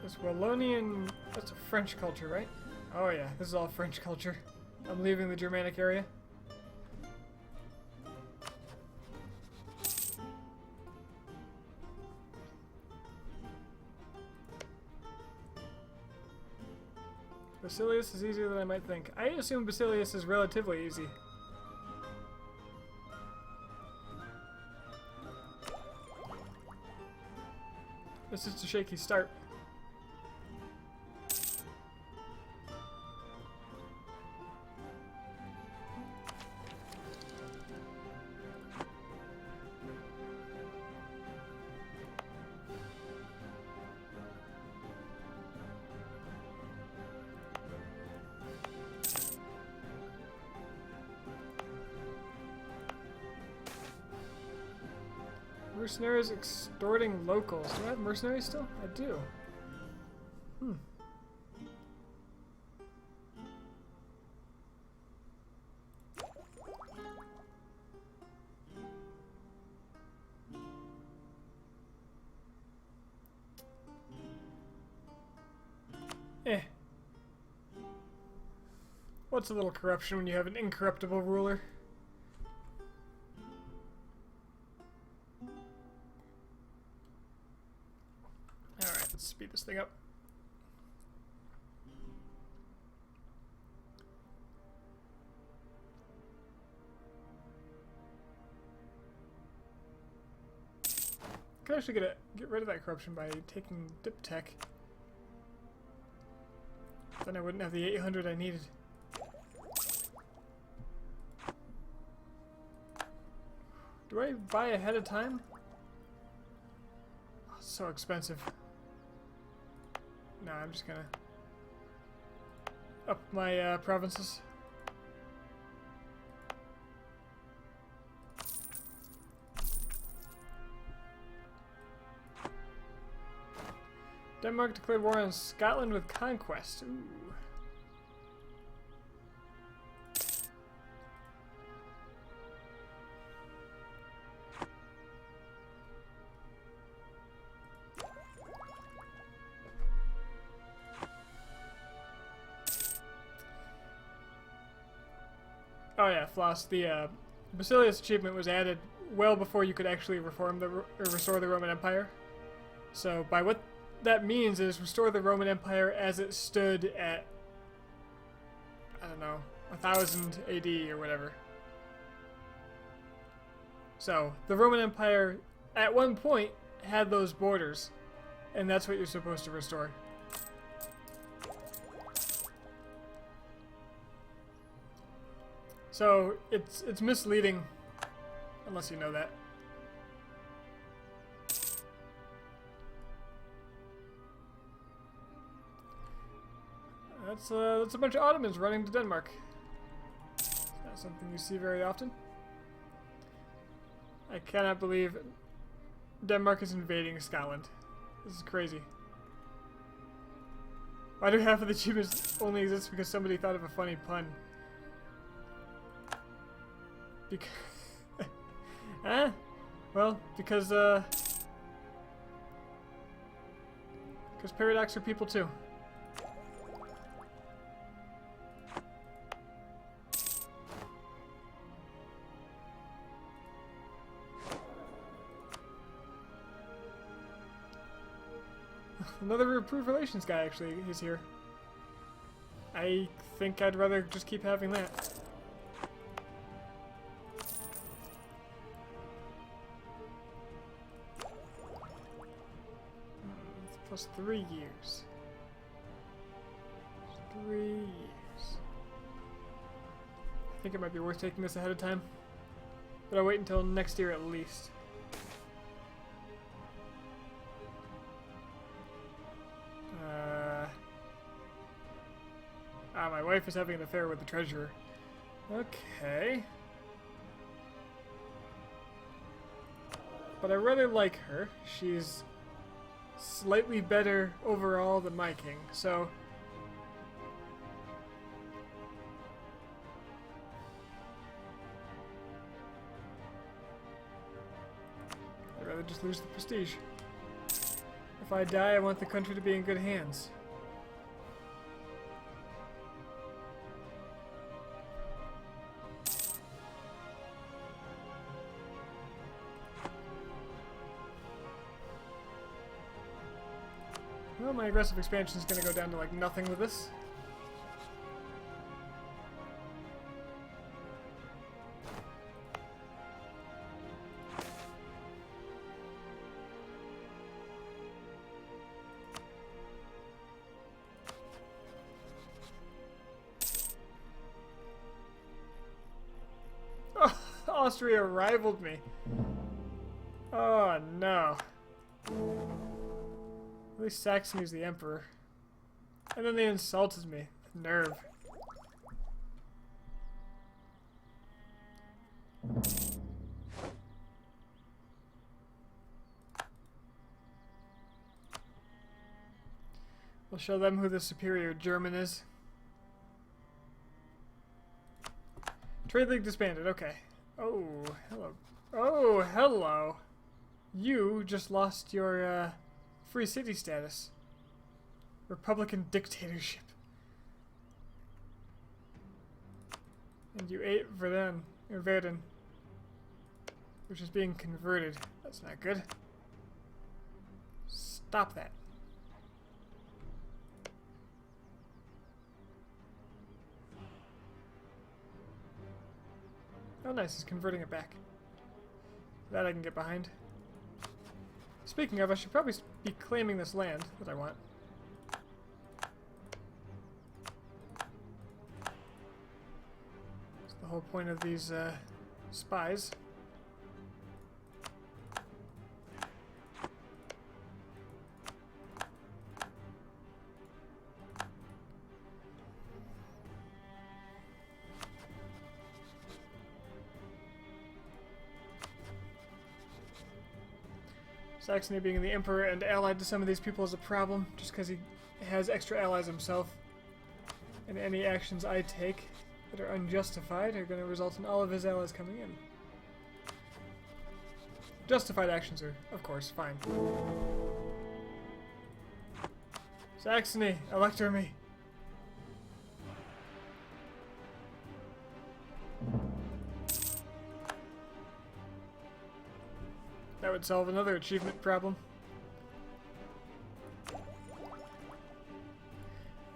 This Wallonian... that's a French culture, right? Oh yeah, this is all French culture. I'm leaving the Germanic area. Basilius is easier than I might think. I assume Basilius is relatively easy. This is a shaky start. Mercenaries extorting locals. Do I have mercenaries still? I do. Hmm. Eh. What's a little corruption when you have an incorruptible ruler? Speed this thing up. Could actually get rid of that corruption by taking Diptech. Then I wouldn't have the 800 I needed. Do I buy ahead of time? Oh, it's so expensive. No, I'm just gonna up my provinces. Denmark declared war on Scotland with conquest. Ooh. Oh yeah, Floss. The Basilius achievement was added well before you could actually reform or restore the Roman Empire. So by what that means is restore the Roman Empire as it stood at, I don't know, 1000 AD or whatever. So the Roman Empire at one point had those borders, and that's what you're supposed to restore. So it's misleading unless you know that. That's a bunch of Ottomans running to Denmark. It's not something you see very often. I cannot believe Denmark is invading Scotland. This is crazy. Why do half of the achievements only exist because somebody thought of a funny pun? Because well, because paradox are people too. Another improved relations guy actually is here. I think I'd rather just keep having that. Plus 3 years. 3 years. I think it might be worth taking this ahead of time. But I'll wait until next year at least. My My wife is having an affair with the treasurer. Okay. But I rather like her. She's slightly better overall than my king, so... I'd rather just lose the prestige. If I die, I want the country to be in good hands. Well, my aggressive expansion is going to go down to like nothing with this. Oh, Austria rivaled me. Oh no. At least Saxony's the emperor. And then they insulted me. Nerve. We'll show them who the superior German is. Trade League disbanded, okay. Oh, hello. Oh, hello. You just lost your, free city status. Republican dictatorship. And you ate Verdun, or Verdun, which is being converted. That's not good. Stop that. Oh nice, it's converting it back. That I can get behind. Speaking of, I should probably be claiming this land that I want. That's the whole point of these spies. Saxony being the emperor and allied to some of these people is a problem, just because he has extra allies himself. And any actions I take that are unjustified are going to result in all of his allies coming in. Justified actions are, of course, fine. Saxony, elector me. That would solve another achievement problem.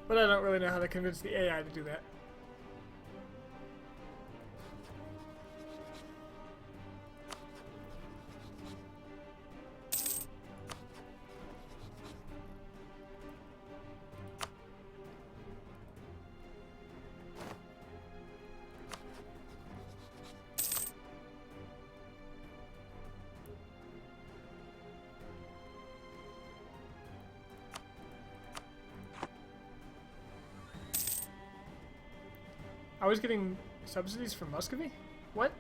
But I don't really know how to convince the AI to do that. I was getting subsidies from Muscovy? What?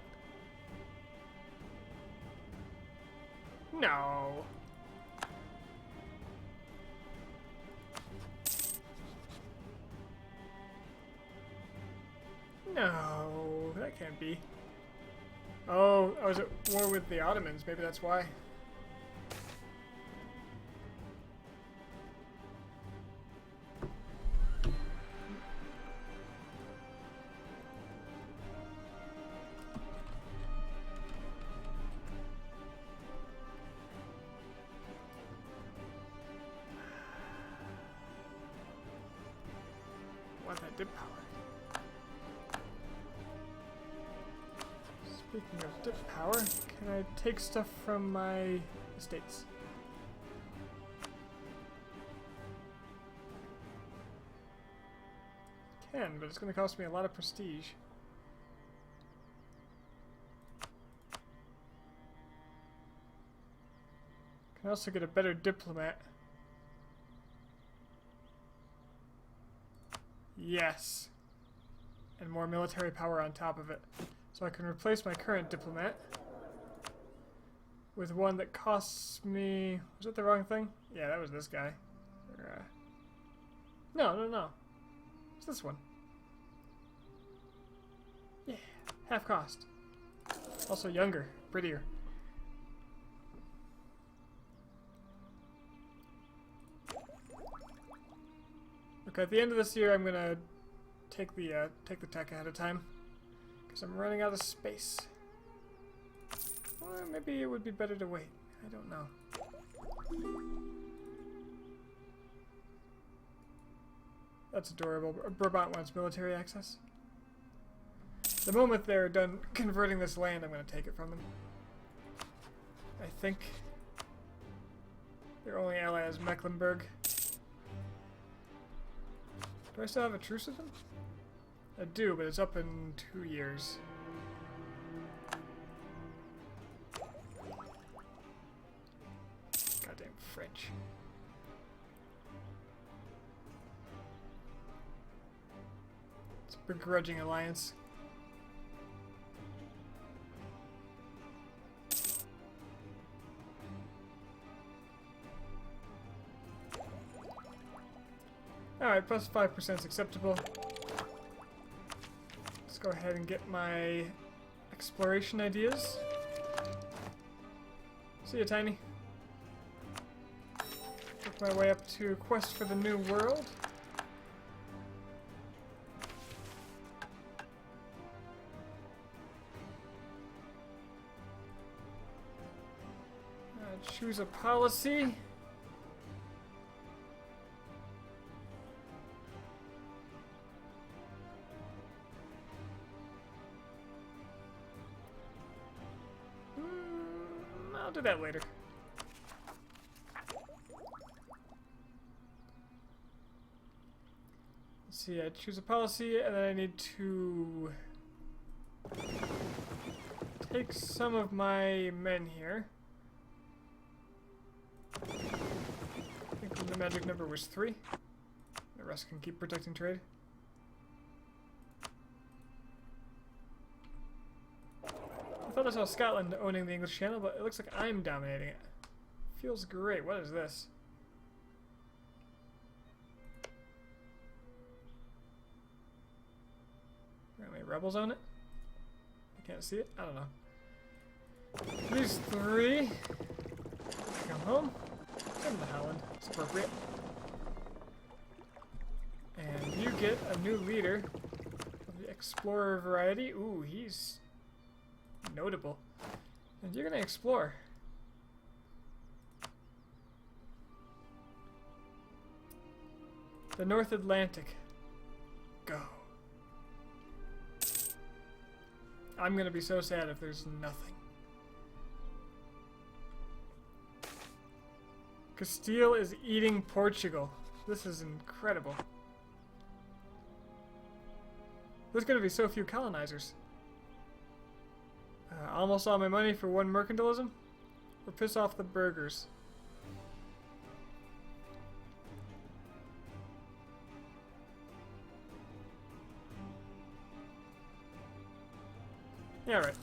No. No, that can't be. Oh, I was at war with the Ottomans. Maybe that's why. Want that dip power. Speaking of dip power, can I take stuff from my estates? Can, but it's going to cost me a lot of prestige. Can also get a better diplomat. Yes. and more military power on top of it. So I can replace my current diplomat with one that costs me... Was that the wrong thing? Yeah, that was this guy. Or, no. It's this one. Yeah, half cost. Also younger, prettier. Okay, at the end of this year, I'm gonna take the tech ahead of time, because I'm running out of space. Or maybe it would be better to wait. I don't know. That's adorable. Brabant wants military access. The moment they're done converting this land, I'm going to take it from them. I think their only ally is Mecklenburg. Do I still have a truce with them? I do, but it's up in 2 years. Goddamn French. It's a begrudging alliance. Alright, plus 5% is acceptable. Let's go ahead and get my exploration ideas. See ya, Tiny. Work my way up to Quest for the New World. Choose a policy. I'll do that later. Let's see, I choose a policy, and then I need to take some of my men here. I think the magic number was 3. The rest can keep protecting trade. I thought I saw Scotland owning the English Channel, but it looks like I'm dominating it. Feels great. What is this? Are any rebels on it? I can't see it. I don't know. These 3 come home. Send them to Holland. It's appropriate. And you get a new leader of the explorer variety. Ooh, he's notable. And you're gonna explore. The North Atlantic. Go. I'm gonna be so sad if there's nothing. Castile is eating Portugal. This is incredible. There's gonna be so few colonizers. Almost all my money for 1 mercantilism, or piss off the burghers. Yeah, right.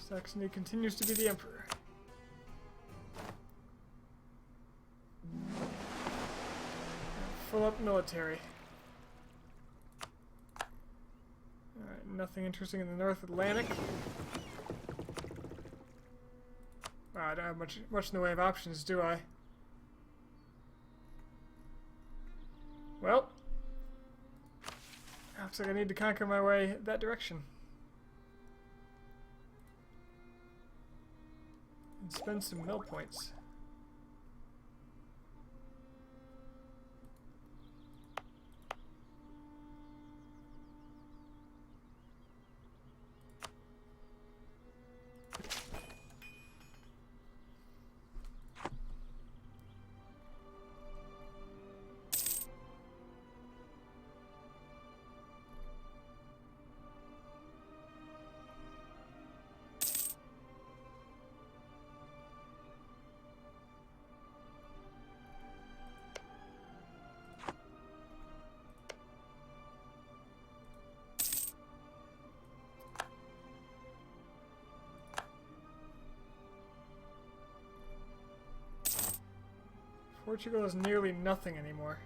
Saxony continues to be the emperor. Full up military. Alright, nothing interesting in the North Atlantic. Wow, I don't have much in the way of options, do I? Well, looks like I need to conquer my way that direction. and spend some mill points. Portugal is nearly nothing anymore.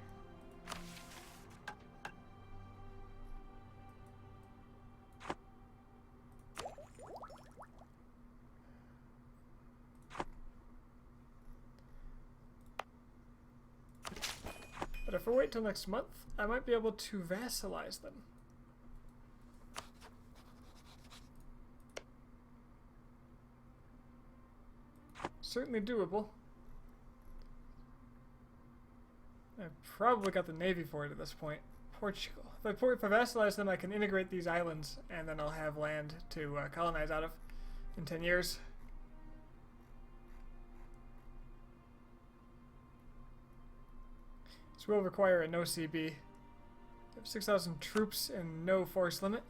But if I wait till next month, I might be able to vassalize them. Certainly doable. I've probably got the navy for it at this point. Portugal. If I vassalize them, I can integrate these islands, and then I'll have land to colonize out of in 10 years. This will require a no CB. I have 6,000 troops and no force limit.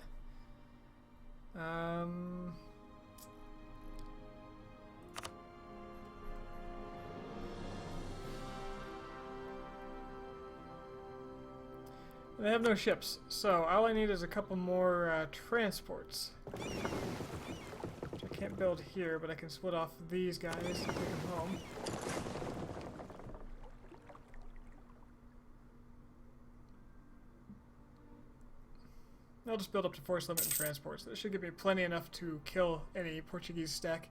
They have no ships, so all I need is a couple more transports. Which I can't build here, but I can split off these guys and take them home. I'll just build up to force limit and transports. That should give me plenty enough to kill any Portuguese stack.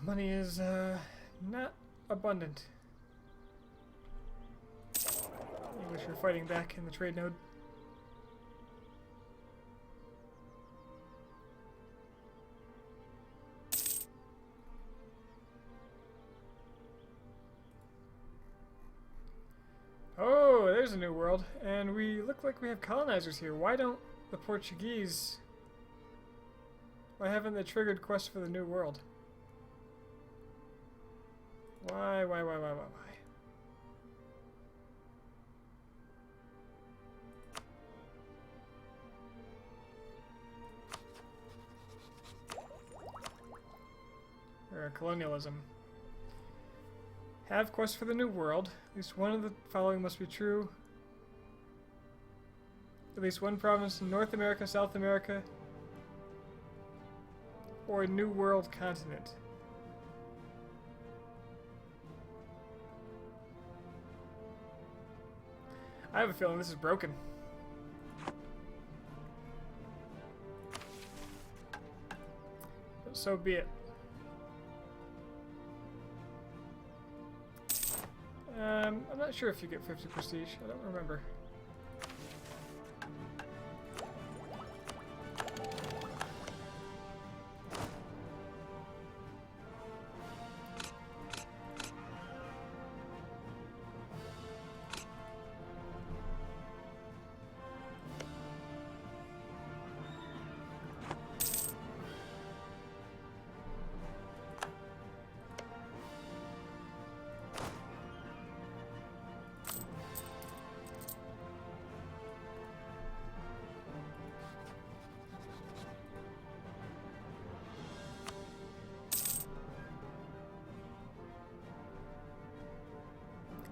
Money is not abundant. English are fighting back in the trade node. Oh, there's a new world, and we look like we have colonizers here. Why don't the Portuguese... Why haven't they triggered quest for the new world? Why? Or colonialism. Have quest for the new world. At least one of the following must be true. At least one province in North America, South America, or a new world continent. I have a feeling this is broken. But so be it. I'm not sure if you get 50 prestige. I don't remember.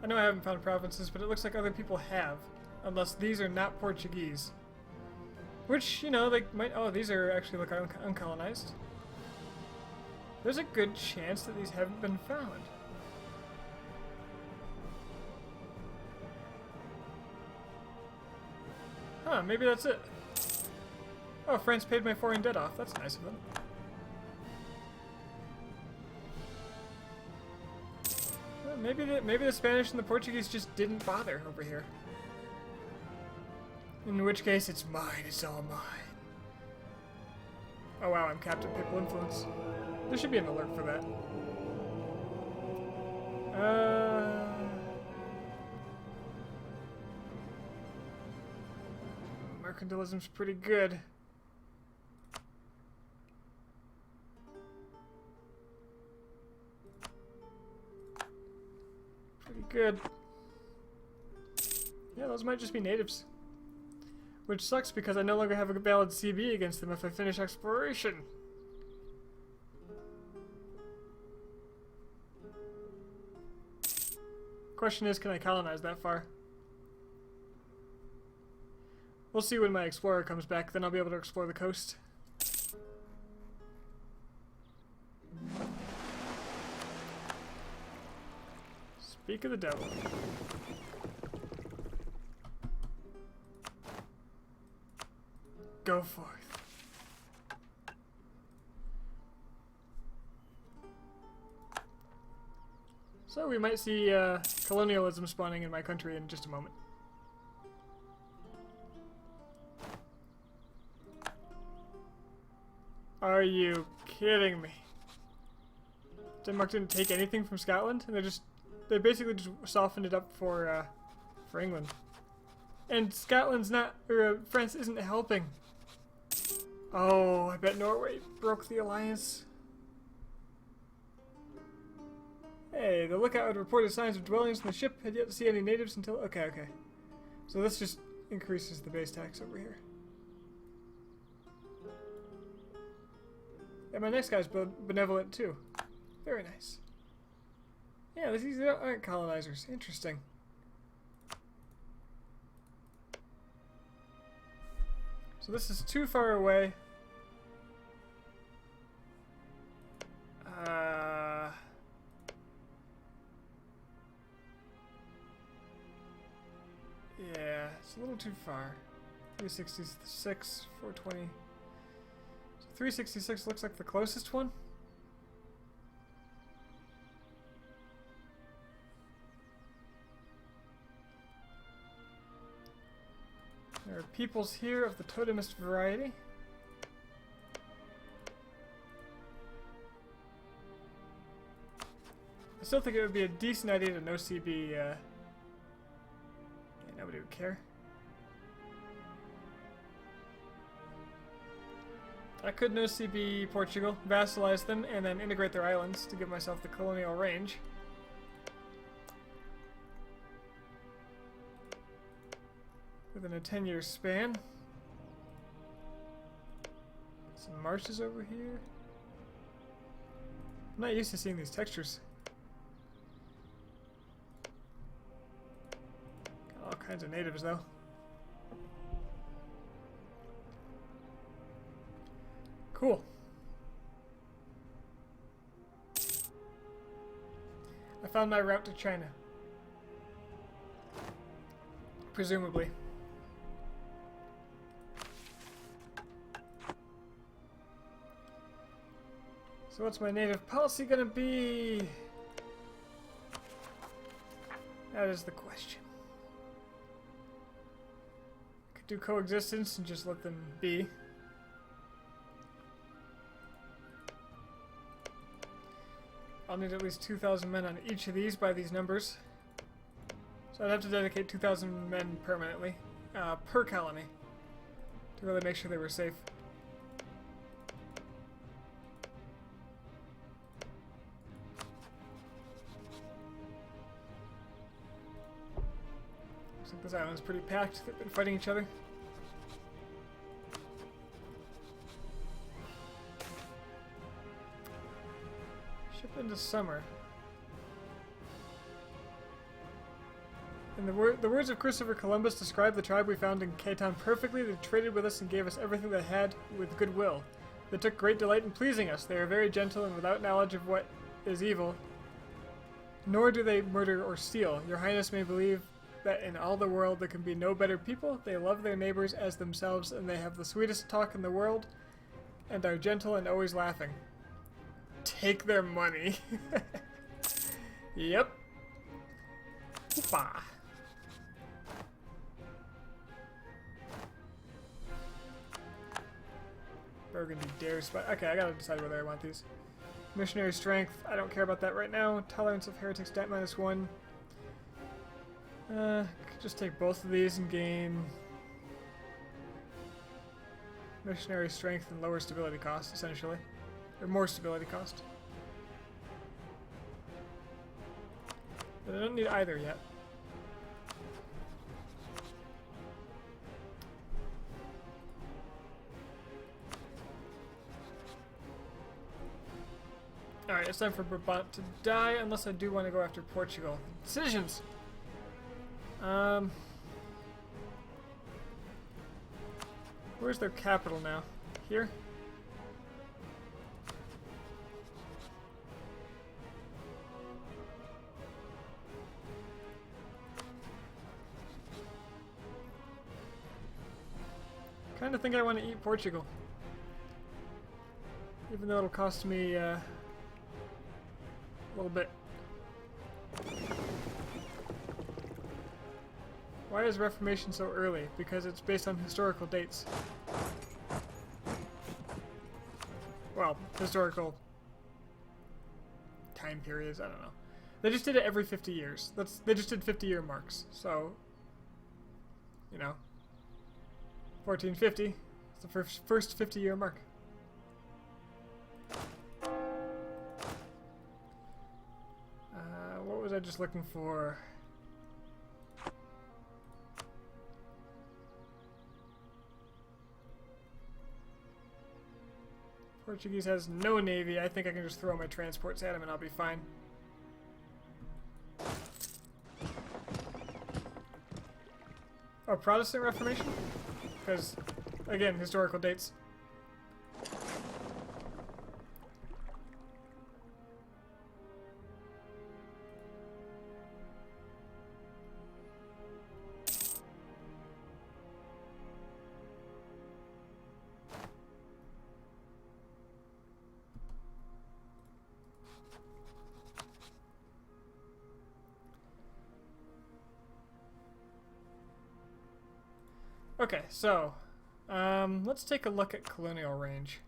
I know I haven't found provinces, but it looks like other people have. Unless these are not Portuguese. Which, you know, they might... Oh, these are actually look uncolonized. There's a good chance that these haven't been found. Huh, maybe that's it. Oh, France paid my foreign debt off. That's nice of them. Maybe the Spanish and the Portuguese just didn't bother over here. In which case, it's mine. It's all mine. Oh wow, I'm Captain Papal Influence. There should be an alert for that. Mercantilism's pretty good. Pretty good. Yeah, those might just be natives. Which sucks because I no longer have a valid CB against them if I finish exploration. Question is, can I colonize that far? We'll see when my explorer comes back, then I'll be able to explore the coast. Speak of the devil. Go forth. So we might see colonialism spawning in my country in just a moment. Are you kidding me? Denmark didn't take anything from Scotland, and they basically just softened it up for England. And Scotland's not, or France isn't helping. Oh, I bet Norway broke the alliance. Hey, the lookout had reported signs of dwellings in the ship, had yet to see any natives until... Okay. So this just increases the base tax over here. And my next guy's benevolent too. Very nice. Yeah, these aren't colonizers. Interesting. So this is too far away. Yeah, it's a little too far. 366, 420. So 366 looks like the closest one. There are peoples here of the totemist variety. I still think it would be a decent idea to no CB. Yeah, nobody would care. I could no CB Portugal, vassalize them, and then integrate their islands to give myself the colonial range. Within a 10-year span. Some marshes over here. I'm not used to seeing these textures. Got all kinds of natives though. Cool. I found my route to China. Presumably. So what's my native policy gonna be? That is the question. Could do coexistence and just let them be. I'll need at least 2,000 men on each of these by these numbers. So I'd have to dedicate 2,000 men permanently, per colony, to really make sure they were safe. Looks like this island's pretty packed. They've been fighting each other. Ship into summer. And the words of Christopher Columbus describe the tribe we found in Caton perfectly. They traded with us and gave us everything they had with goodwill. They took great delight in pleasing us. They are very gentle and without knowledge of what is evil. Nor do they murder or steal. Your Highness may believe that in all the world there can be no better people. They love their neighbors as themselves, and they have the sweetest talk in the world, and are gentle and always laughing. Take their money. Yep. Hoopa. Burgundy Dare Spy. Okay, I gotta decide whether I want these. Missionary Strength. I don't care about that right now. Tolerance of Heretics. Stat -1. Could just take both of these and gain Missionary Strength and lower stability cost, essentially. Or more stability cost. But I don't need either yet. Alright, it's time for Brabant to die, unless I do want to go after Portugal. Decisions! Where's their capital now? Here? Kinda think I want to eat Portugal. Even though it'll cost me, a little bit. Why is Reformation so early? Because it's based on historical dates. Well, historical time periods, I don't know. They just did it every 50 years. They just did 50-year marks. So, you know, 1450 is the first 50-year mark. What was I just looking for? Portuguese has no navy. I think I can just throw my transports at him and I'll be fine. Oh, Protestant Reformation? Because, again, historical dates. Okay, so, let's take a look at colonial range.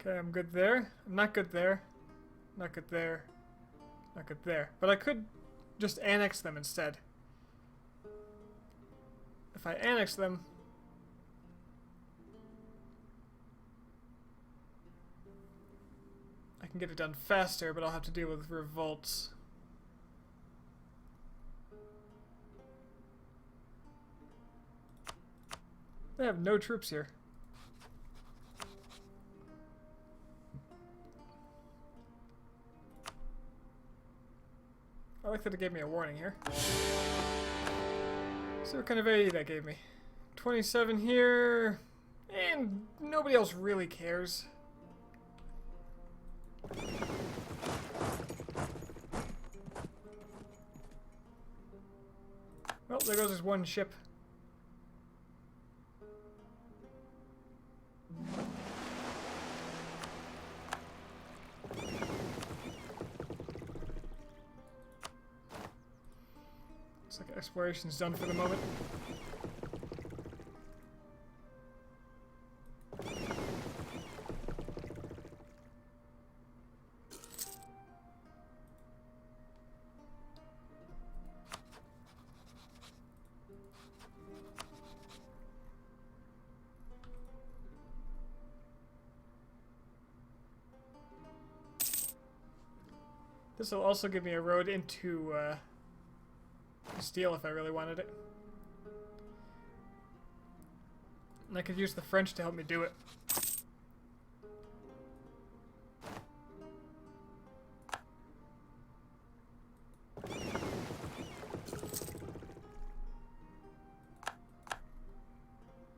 Okay, I'm good there. I'm not good there. Not good there. Not good there. But I could just annex them instead. If I annex them, I can get it done faster, but I'll have to deal with revolts. They have no troops here. I like that it gave me a warning here. See what kind of aid that gave me. 27 here, and nobody else really cares. Well, there goes this one ship. Looks like exploration's done for the moment. This will also give me a road into Castile if I really wanted it. And I could use the French to help me do it.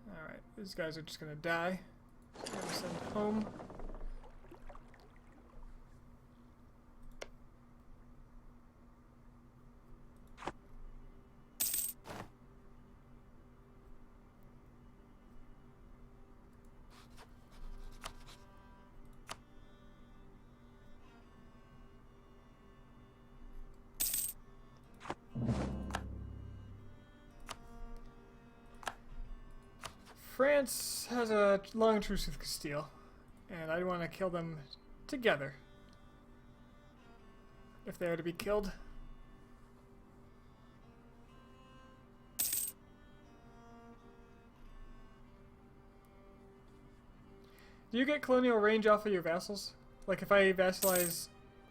Alright, these guys are just gonna die. So I'm gonna send home. France has a long truce with Castile, and I want to kill them together. If they are to be killed. Do you get colonial range off of your vassals? Like if I vassalize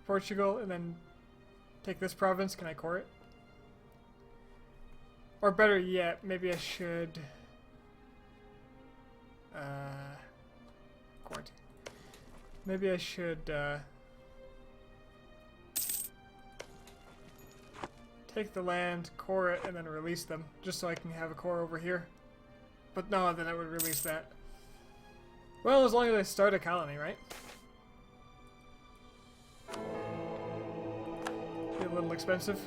Portugal and then take this province, can I core it? Or better yet, maybe I should... quarantine. Maybe I should take the land, core it, and then release them, just so I can have a core over here. But no, then I would release that. Well, as long as I start a colony, right? Be a little expensive.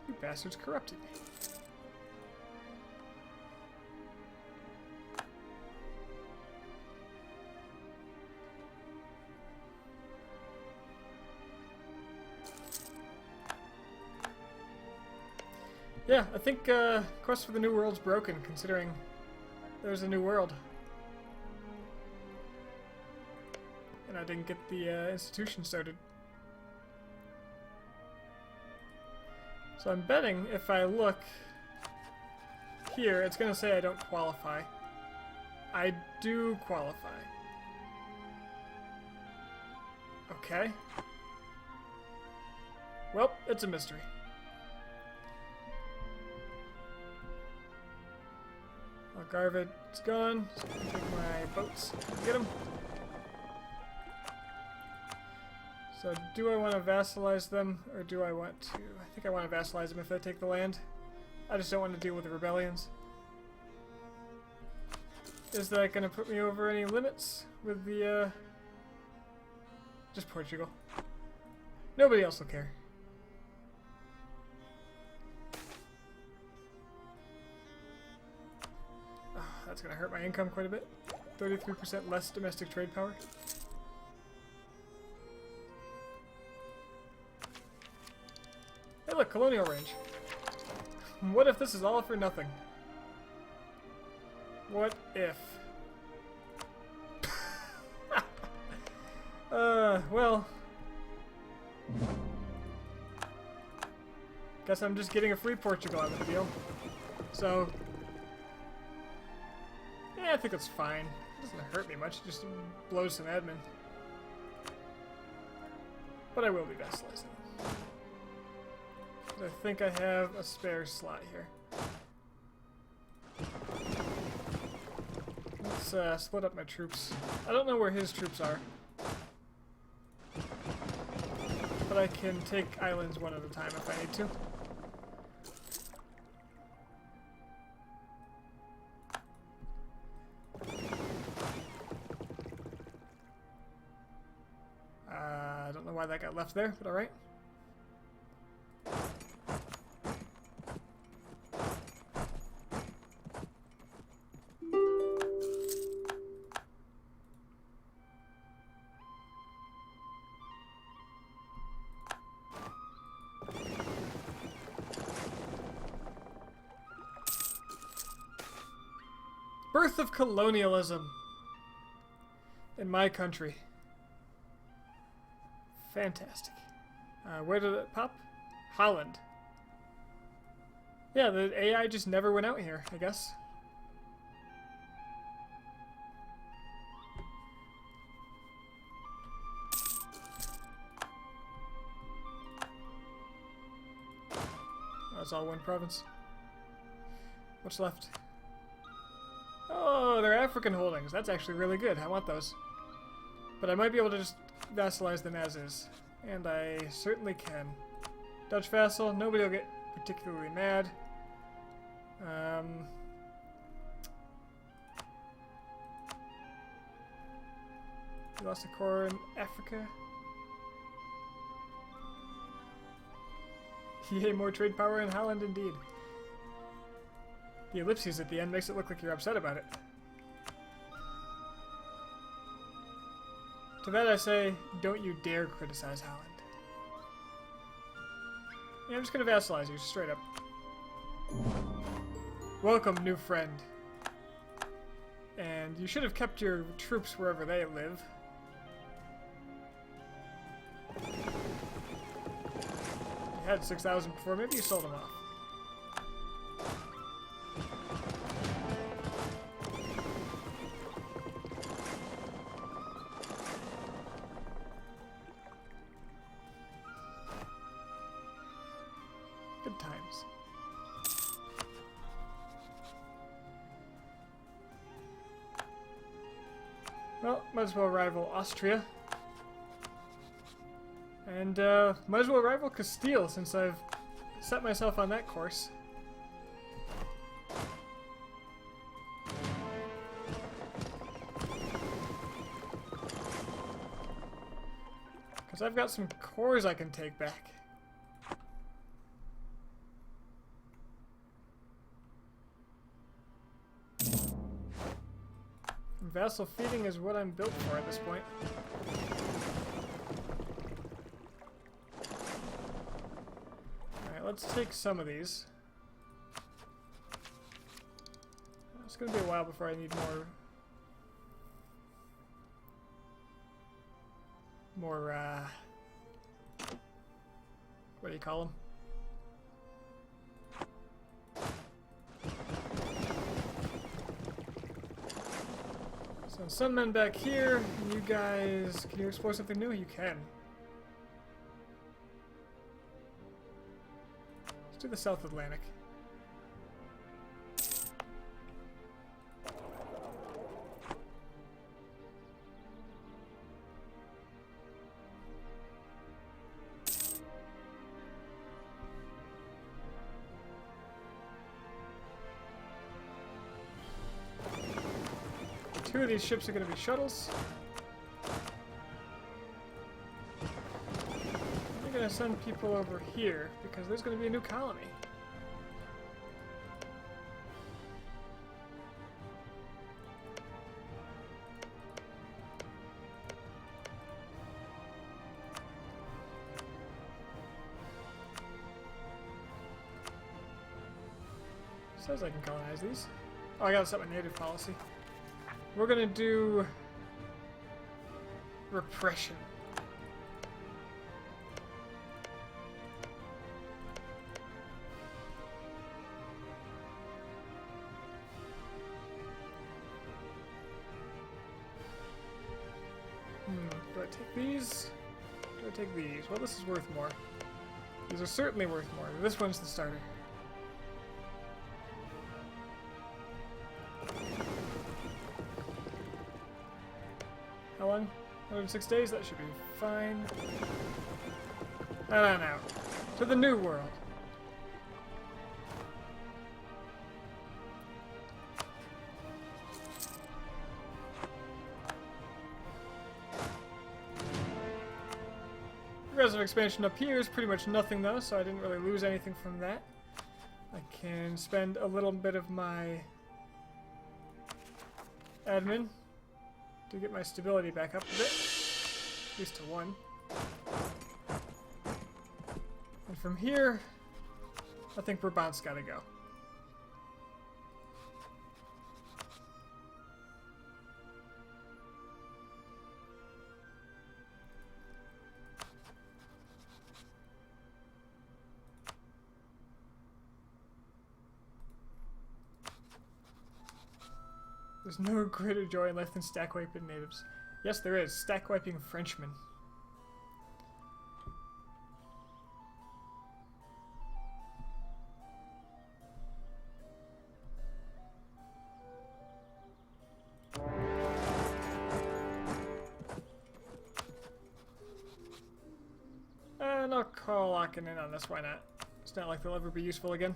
You bastards corrupted me. Yeah, I think Quest for the New World's broken, considering there's a new world. And I didn't get the institution started. So I'm betting if I look here, it's going to say I don't qualify. I do qualify. Okay. Well, it's a mystery. Algarve, it's gone. So I can take my boats and get them. So do I want to vassalize them, or do I want to... I think I want to vassalize them if I take the land. I just don't want to deal with the rebellions. Is that going to put me over any limits with the... just Portugal. Nobody else will care. That's going to hurt my income quite a bit. 33% less domestic trade power. Hey look, colonial range. What if this is all for nothing? What if? Well. Guess I'm just getting a free Portugal out of the deal. So... yeah, I think it's fine. It doesn't hurt me much, it just blows some admin. But I will be vassalizing. I think I have a spare slot here. Let's split up my troops. I don't know where his troops are. But I can take islands one at a time if I need to. I don't know why that got left there, but alright. Birth of colonialism in my country. Fantastic. Where did it pop? Holland. Yeah, the AI just never went out here, I guess. Oh, it's all one province. What's left? Oh, they're African holdings. That's actually really good. I want those. But I might be able to just vassalize them as is. And I certainly can. Dutch vassal. Nobody will get particularly mad. We lost a core in Africa. Yay, more trade power in Holland indeed. The ellipses at the end makes it look like you're upset about it. To that I say, don't you dare criticize Holland. Yeah, I'm just gonna vassalize you, straight up. Welcome, new friend. And you should have kept your troops wherever they live. You had 6,000 before, maybe you sold them off. Good times. Well, might as well rival Austria. And might as well rival Castile since I've set myself on that course. Because I've got some cores I can take back. Vassal feeding is what I'm built for at this point. Alright, let's take some of these. It's gonna be a while before I need more, what do you call them? So some men back here, you guys, can you explore something new? You can. Let's do the South Atlantic. Two of these ships are going to be shuttles. I'm going to send people over here because there's going to be a new colony. Says I can colonize these. Oh, I gotta set my native policy. We're gonna do repression. Do I take these? Do I take these? Well, this is worth more. These are certainly worth more. This one's the starter. How long? 106 days? That should be fine. And out. To the new world. Progressive expansion up here is pretty much nothing though, so I didn't really lose anything from that. I can spend a little bit of my admin to get my stability back up a bit, at least to 1. And from here, I think Brabant's gotta go. There's no greater joy in life than stack wiping natives. Yes, there is. Stack wiping Frenchmen. And I'll call Aachen in on this, why not? It's not like they'll ever be useful again.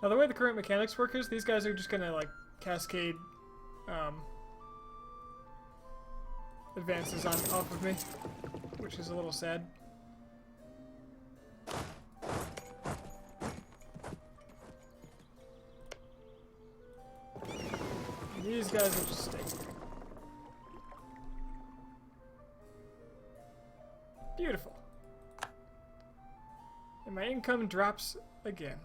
Now the way the current mechanics work is these guys are just gonna like cascade advances on off of me, which is a little sad. These guys will just stay here. Beautiful. And my income drops again.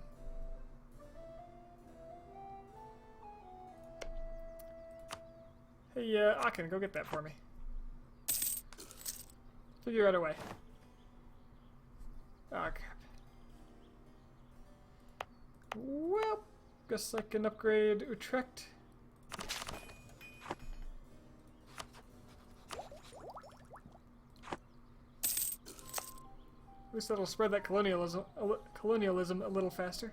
Hey, Aachen, go get that for me. Figure out a way. Ah, crap. Well, guess I can upgrade Utrecht. At least that'll spread that colonialism a little faster.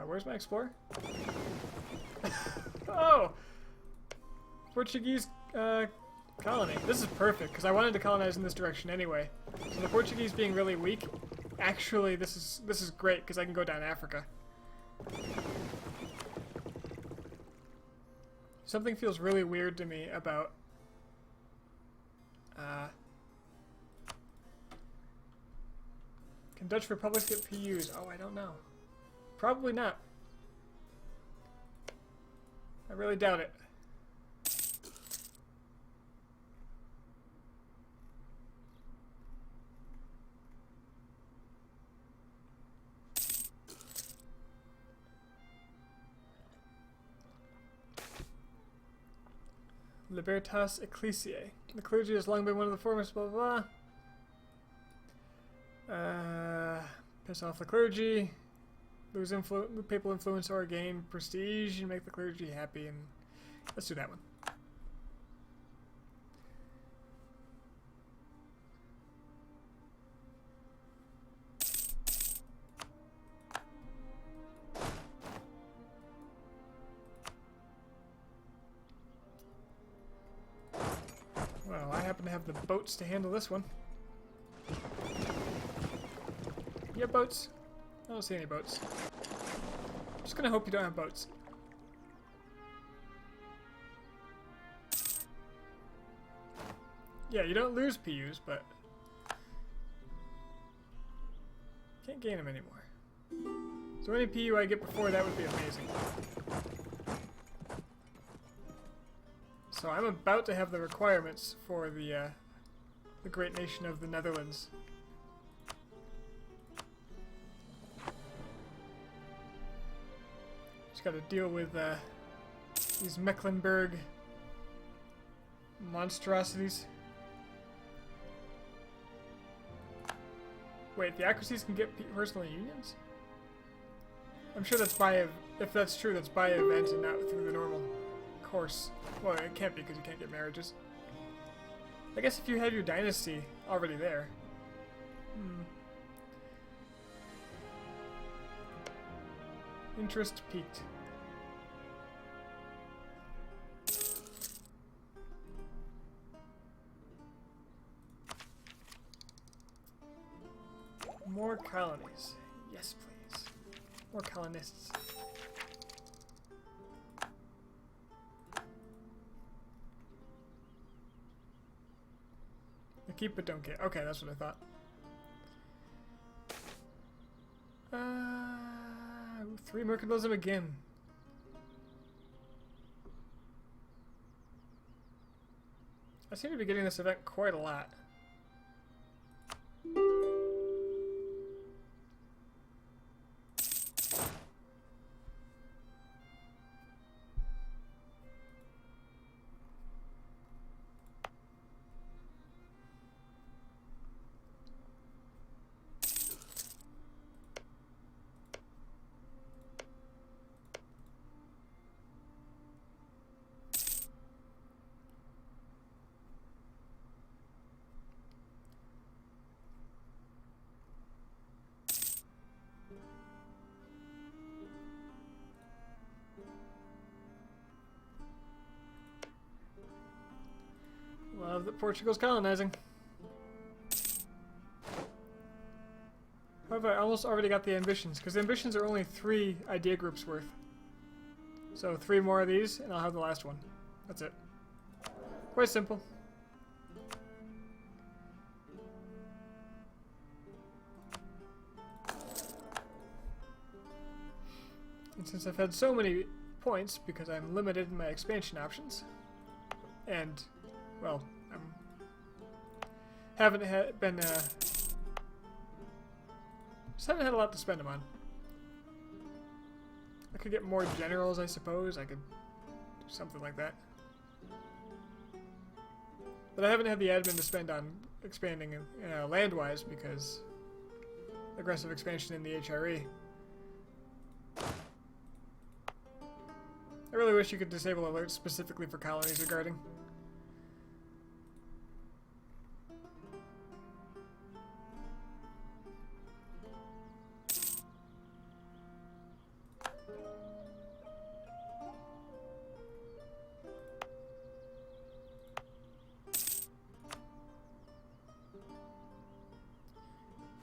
Where's my explorer? Oh! Portuguese colony. This is perfect, because I wanted to colonize in this direction anyway. So the Portuguese being really weak, actually this is great, because I can go down Africa. Something feels really weird to me about can Dutch republics get PUs? Oh, I don't know. Probably not. I really doubt it. Libertas Ecclesiae. The clergy has long been one of the foremost blah blah blah. Piss off the clergy. Lose papal influence or gain prestige and make the clergy happy, and let's do that one. Well, I happen to have the boats to handle this one. Yeah, boats. I don't see any boats. I'm just gonna hope you don't have boats. Yeah, you don't lose PUs, but can't gain them anymore. So any PU I get before that would be amazing. So I'm about to have the requirements for the great nation of the Netherlands. Just got to deal with these Mecklenburg monstrosities. Wait, the Acracies can get personal unions? I'm sure that's by if that's true, that's by event and not through the normal course. Well, it can't be because you can't get marriages. I guess if you had your dynasty already there. Interest peaked. More colonies. Yes, please. More colonists. The keep but don't get. Okay, that's what I thought. 3 mercantilism again. I seem to be getting this event quite a lot. Love that Portugal's colonizing. However, I almost already got the ambitions, because the ambitions are only 3 idea groups worth. So 3 more of these, and I'll have the last one. That's it. Quite simple. And since I've had so many points because I'm limited in my expansion options, and, well, haven't been, just haven't had a lot to spend them on. I could get more generals, I suppose. I could do something like that. But I haven't had the admin to spend on expanding land-wise because aggressive expansion in the HRE. I really wish you could disable alerts specifically for colonies regarding.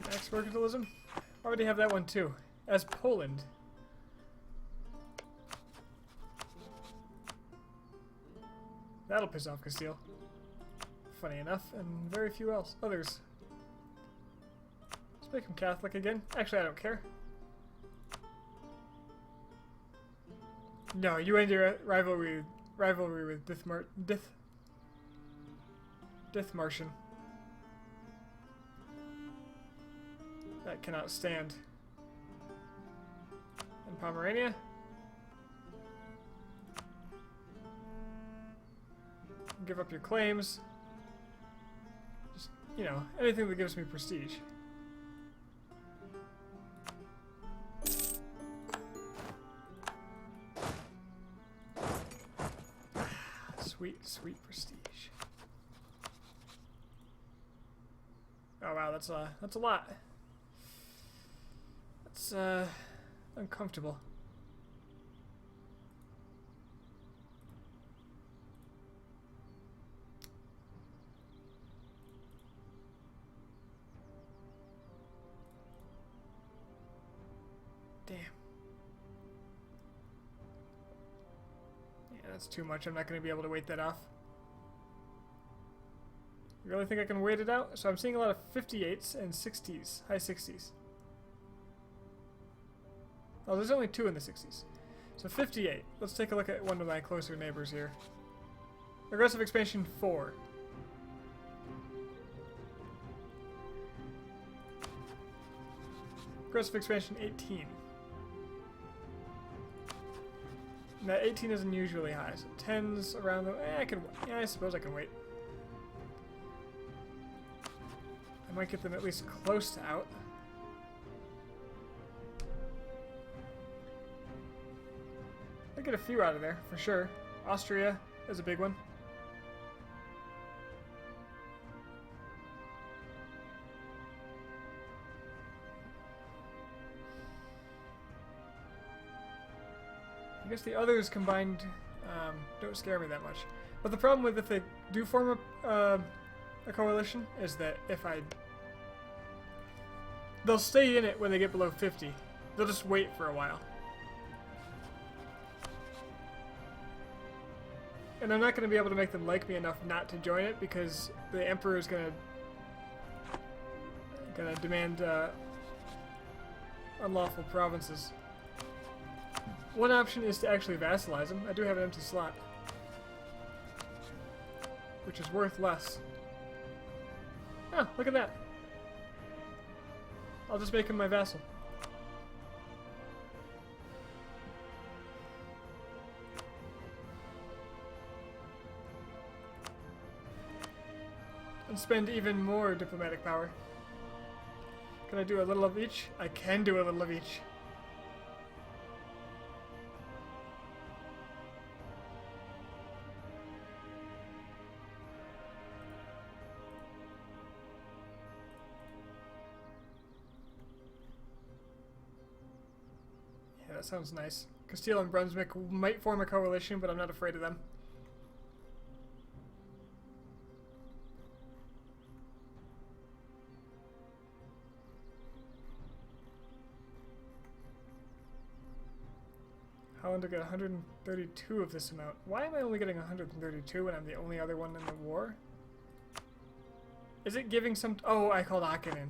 Max mercantilism? Already have that one too. As Poland. That'll piss off Castile. Funny enough, and very few others. Let's make him Catholic again. Actually, I don't care. No, you end your rivalry with Dithmarschen. That cannot stand. And Pomerania? Give up your claims. Just, you know, anything that gives me prestige. Sweet, sweet prestige. Oh wow, that's a lot. That's uncomfortable. Damn. Yeah, that's too much. I'm not going to be able to wait that off. You really think I can wait it out? So I'm seeing a lot of 58s and 60s, high 60s. Oh, there's only 2 in the 60s. So 58. Let's take a look at one of my closer neighbors here. Aggressive expansion 4. Aggressive expansion 18. And that 18 is unusually high, so 10's around the... I suppose I can wait. I might get them at least close to out. I get a few out of there, for sure. Austria is a big one. I guess the others combined don't scare me that much. But the problem with if they do form a coalition is that they'll stay in it when they get below 50. They'll just wait for a while. And I'm not going to be able to make them like me enough not to join it because the Emperor is going to demand unlawful provinces. One option is to actually vassalize him. I do have an empty slot, which is worth less. Oh, look at that. I'll just make him my vassal. And spend even more diplomatic power. Can I do a little of each? I can do a little of each. Yeah, that sounds nice. Castile and Brunswick might form a coalition, but I'm not afraid of them. Holland to get 132 of this amount. Why am I only getting 132 when I'm the only other one in the war? Is it giving some... Oh, I called Aachen in.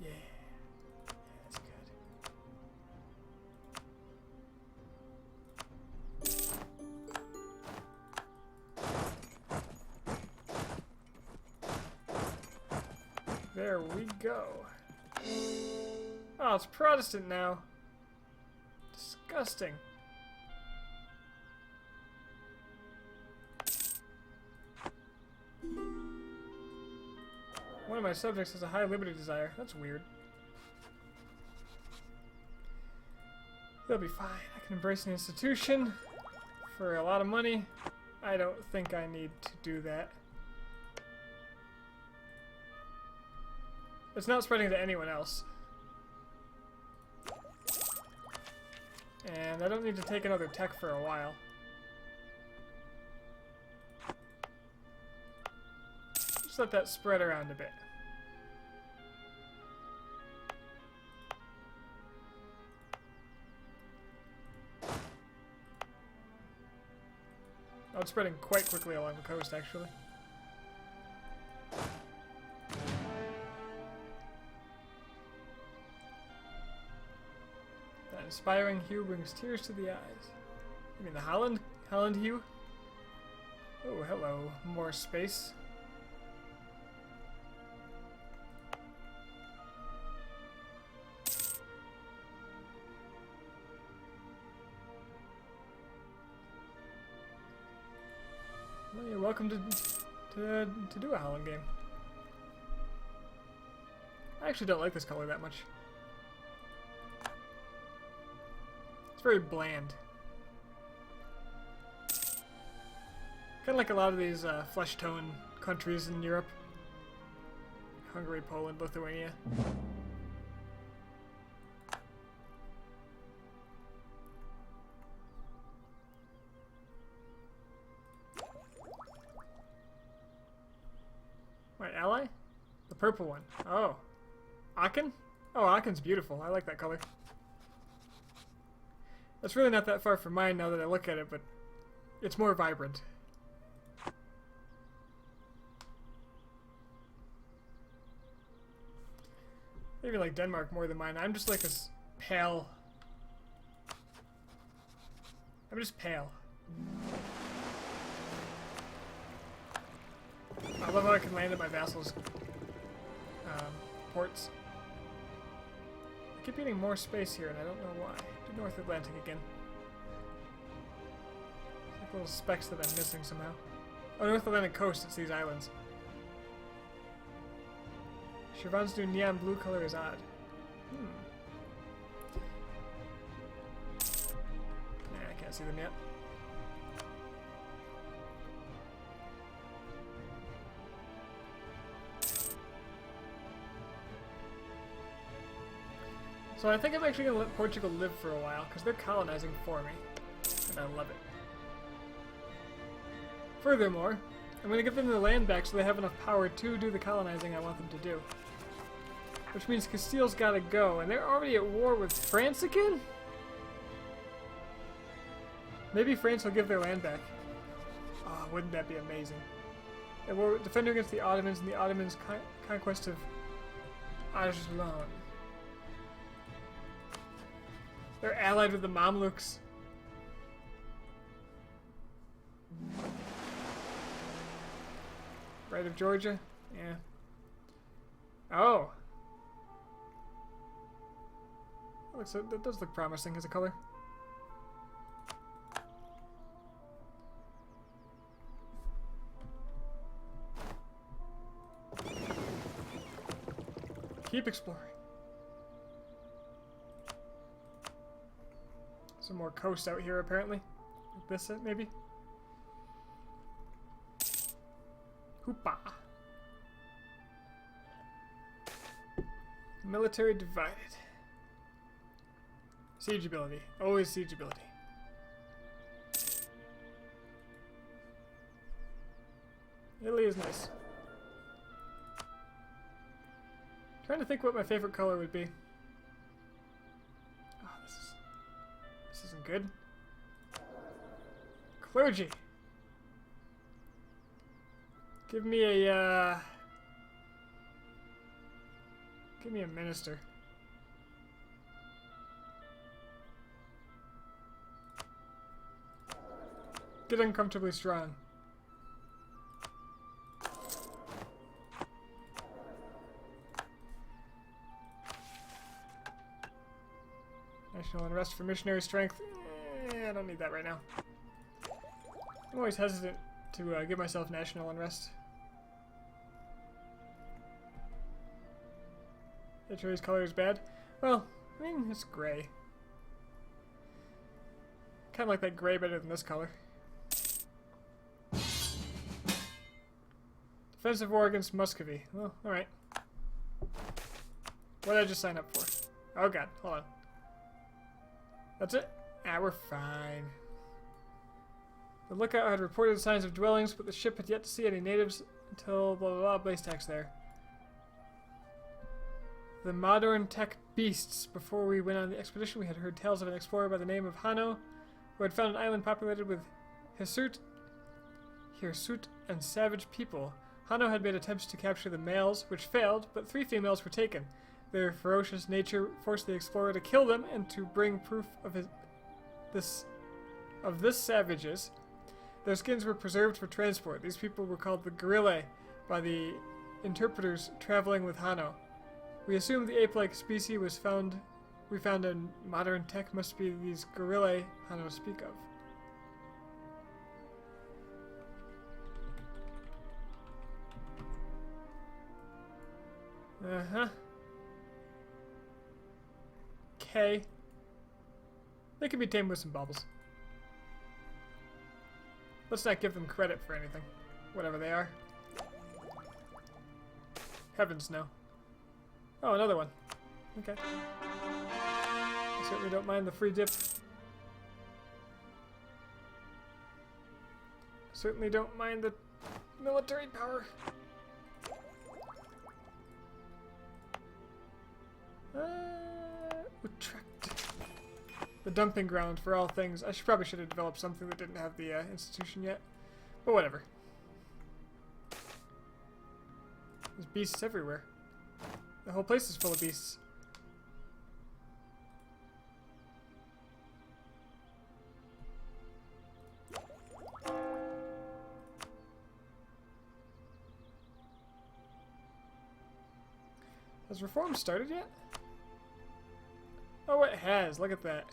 Yeah. That's good. There we go. Oh, it's Protestant now. Disgusting. One of my subjects has a high liberty desire. That's weird. They'll be fine. I can embrace an institution for a lot of money. I don't think I need to do that. It's not spreading to anyone else. And I don't need to take another tech for a while. Just let that spread around a bit. Oh, it's spreading quite quickly along the coast, actually. That inspiring hue brings tears to the eyes. You mean the Holland hue? Oh, hello. More space. Well, you're welcome to do a Holland game. I actually don't like this color that much. It's very bland. Kind of like a lot of these flesh tone countries in Europe. Hungary, Poland, Lithuania. My ally? The purple one. Oh. Aachen? Oh, Aachen's beautiful. I like that color. That's really not that far from mine now that I look at it, but it's more vibrant. Maybe like Denmark more than mine. I'm just like this pale. I'm just pale. I love how I can land at my vassals' ports. I keep getting more space here, and I don't know why. Do North Atlantic again. It's like little specks that I'm missing somehow. Oh, North Atlantic coast, it's these islands. Shirvan's new neon blue color is odd. Nah, I can't see them yet. So I think I'm actually going to let Portugal live for a while, because they're colonizing for me, and I love it. Furthermore, I'm going to give them the land back so they have enough power to do the colonizing I want them to do. Which means Castile's got to go, and they're already at war with France again? Maybe France will give their land back. Oh, wouldn't that be amazing? And we're defending against the Ottomans and the Ottomans' conquest of Ajlan. They're allied with the Mamluks. Right of Georgia? Yeah. Oh. That does look promising as a color. Keep exploring. Some more coast out here, apparently. Like this, maybe? Hoopa. Military divided. Siege ability. Always siege ability. Italy is nice. Trying to think what my favorite color would be. Oh, isn't good. Clergy. Give me a minister. Get uncomfortably strong. National unrest for missionary strength. I don't need that right now. I'm always hesitant to give myself national unrest. HOA's color is bad. Well, I mean, it's gray. Kind of like that gray better than this color. Defensive war against Muscovy. Well, alright. What did I just sign up for? Oh god, hold on. That's it? Ah, we're fine. The lookout had reported signs of dwellings, but the ship had yet to see any natives until blah blah blah, blaze text there. The modern tech beasts. Before we went on the expedition, we had heard tales of an explorer by the name of Hanno, who had found an island populated with hirsute and savage people. Hanno had made attempts to capture the males, which failed, but 3 females were taken. Their ferocious nature forced the explorer to kill them and to bring proof of this savages. Their skins were preserved for transport. These people were called the Gorillae by the interpreters traveling with Hanno. We assumed the ape-like species we found in modern tech must be these Gorillae Hanno speak of. Uh-huh. Okay. They can be tamed with some baubles. Let's not give them credit for anything. Whatever they are. Heavens no. Oh, another one. Okay. I certainly don't mind the free dip. Certainly don't mind the military power. Utrecht. The dumping ground for all things. I probably should have developed something that didn't have the institution yet. But whatever. There's beasts everywhere. The whole place is full of beasts. Has reform started yet? Oh, it has. Look at that.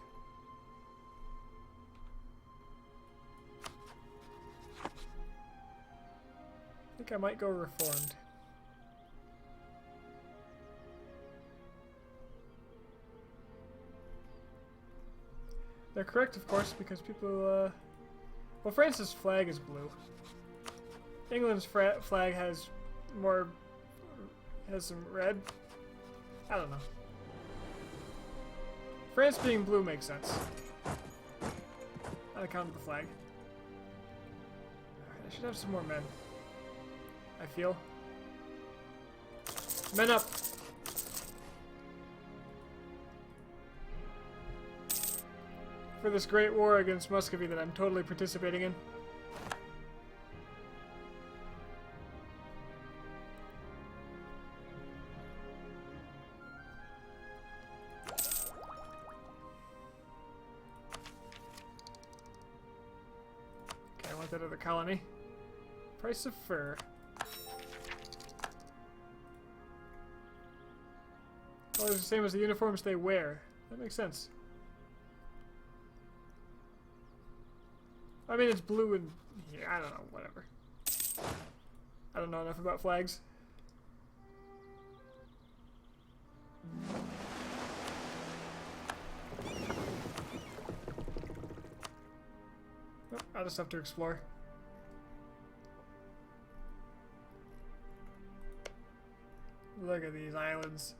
I think I might go reformed. They're correct, of course, because people, well, France's flag is blue. England's flag has some red. I don't know. France being blue makes sense. On account of the flag. Alright, I should have some more men. I feel. Men up! For this great war against Muscovy that I'm totally participating in. Okay, I want that other colony. Price of fur. Well, it's the same as the uniforms they wear. That makes sense. I mean, it's blue and here. I don't know. Whatever. I don't know enough about flags. Nope, I'll just have to explore. Look at these islands.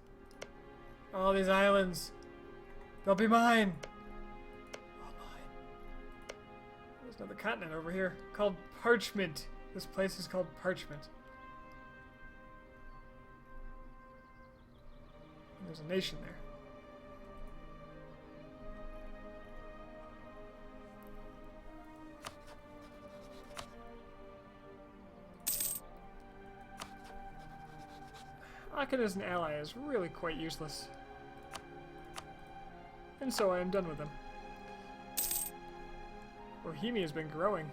All these islands. They'll be mine. There's another continent over here called Parchment. This place is called Parchment. And there's a nation there. Aachen as an ally is really quite useless. And so I am done with them. Bohemia has been growing.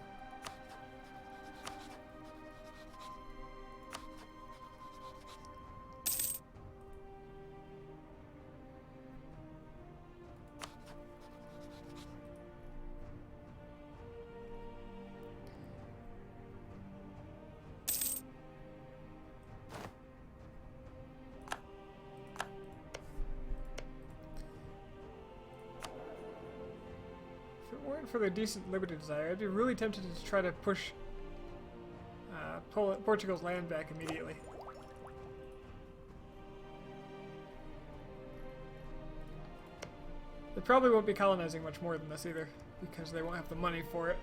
For the decent liberty desire, I'd be really tempted to try to push Portugal's land back immediately. They probably won't be colonizing much more than this either, because they won't have the money for it.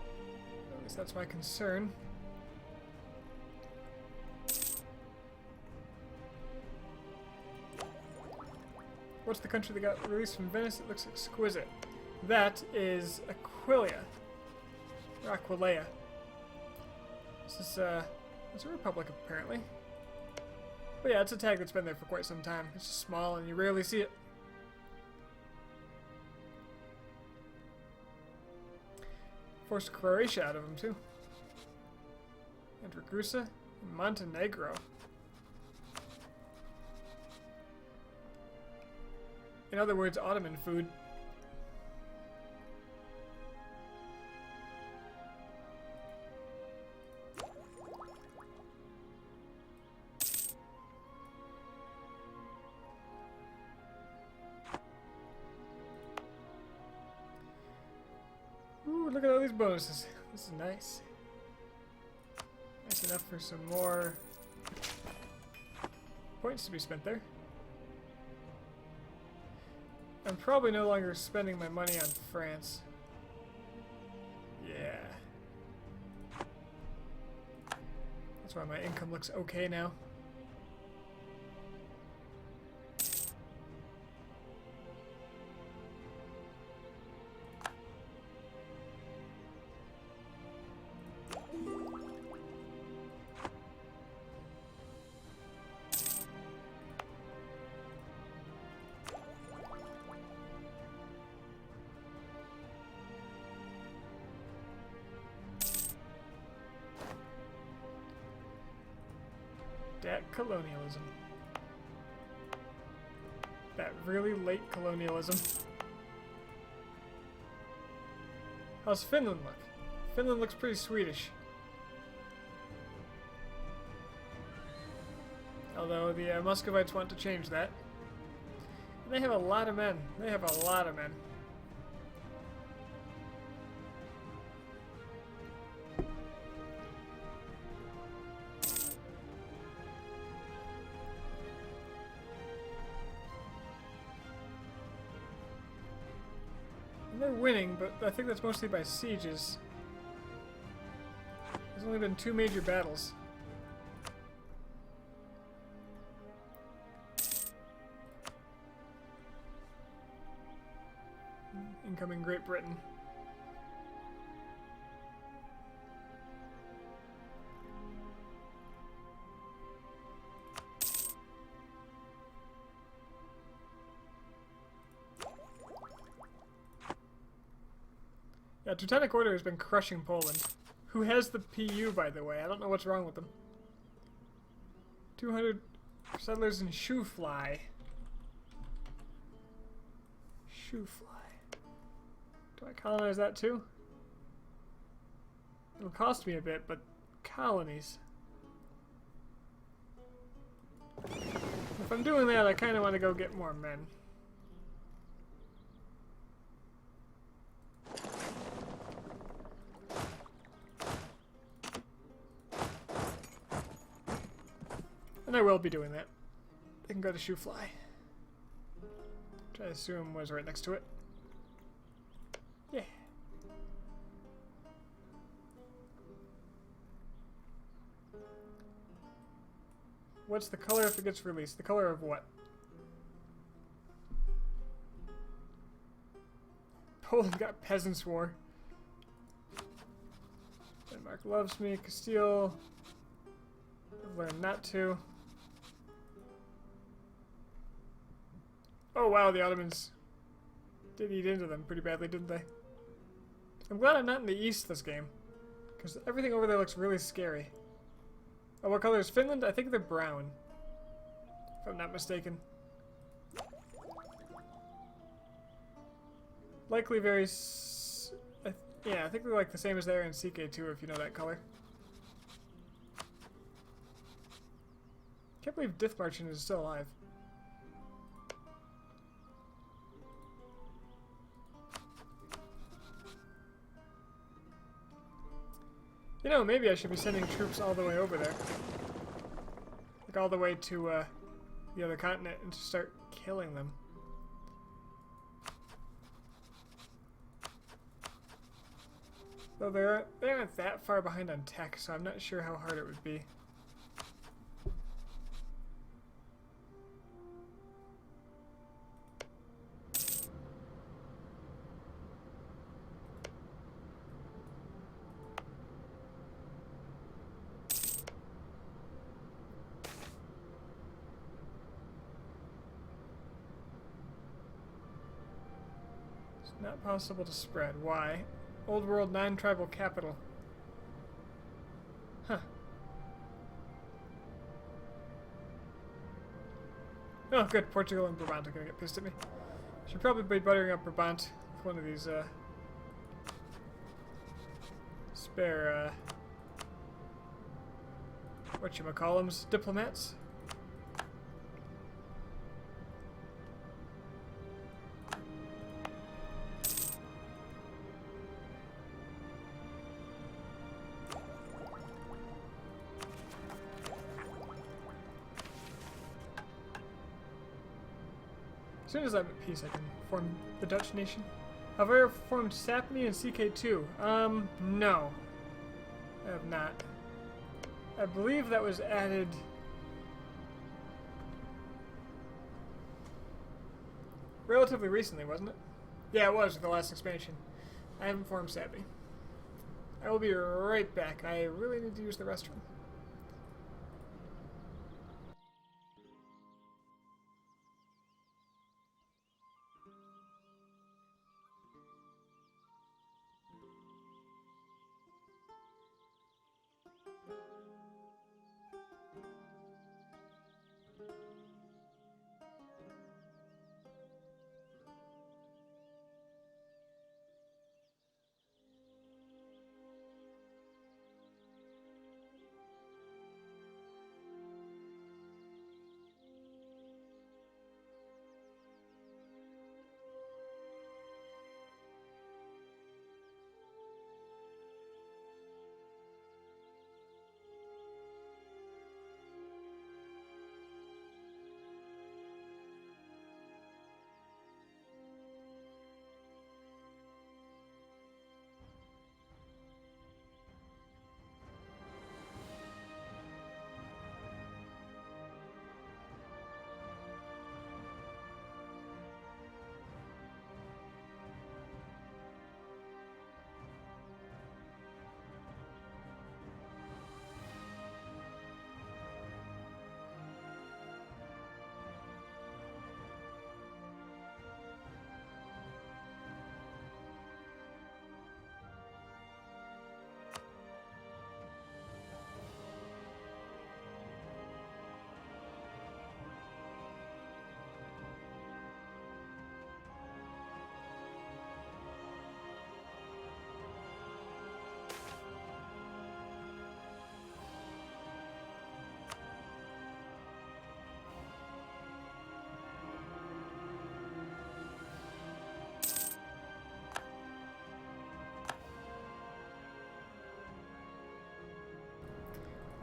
At least that's my concern. What's the country that got released from Venice? It looks exquisite. That is Aquileia. Or Aquileia. This is it's a republic apparently. But yeah, it's a tag that's been there for quite some time. It's just small and you rarely see it. Forced Croatia out of them too. And Ragusa and Montenegro. In other words, Ottoman food. Ooh, look at all these bonuses. This is nice. Nice enough for some more points to be spent there. I'm probably no longer spending my money on France. Yeah. That's why my income looks okay now. That colonialism. That really late colonialism. How's Finland look? Finland looks pretty Swedish. Although the Muscovites want to change that. And they have a lot of men. They have a lot of men. They're winning, but I think that's mostly by sieges. There's only been 2 major battles. Incoming Great Britain. Yeah, Teutonic Order has been crushing Poland. Who has the PU, by the way? I don't know what's wrong with them. 200 settlers in Shoofly. Shoofly. Do I colonize that too? It'll cost me a bit, but colonies. If I'm doing that, I kind of want to go get more men. And I will be doing that. They can go to Shoofly, which I assume was right next to it. Yeah. What's the color if it gets released? The color of what? Poland got Peasants' War. Denmark loves me. Castile. I've learned not to. Oh wow, the Ottomans did eat into them pretty badly, didn't they? I'm glad I'm not in the east this game, because everything over there looks really scary. Oh, what color is Finland? I think they're brown, if I'm not mistaken. Likely very... yeah, I think they're like the same as they are in CK2, if you know that color. Can't believe Dithmarschen is still alive. You know, maybe I should be sending troops all the way over there. Like all the way to the other continent and just start killing them. Though they aren't that far behind on tech, so I'm not sure how hard it would be. Not possible to spread. Why? Old World non-tribal capital. Huh. Oh, good. Portugal and Brabant are gonna get pissed at me. Should probably be buttering up Brabant with one of these, spare, whatchamacallums, diplomats. As soon as I'm at peace, I can form the Dutch nation. Have I ever formed Sapmi in CK2? No. I have not. I believe that was added... relatively recently, wasn't it? Yeah, it was, with the last expansion. I haven't formed Sapmi. I will be right back. I really need to use the restroom.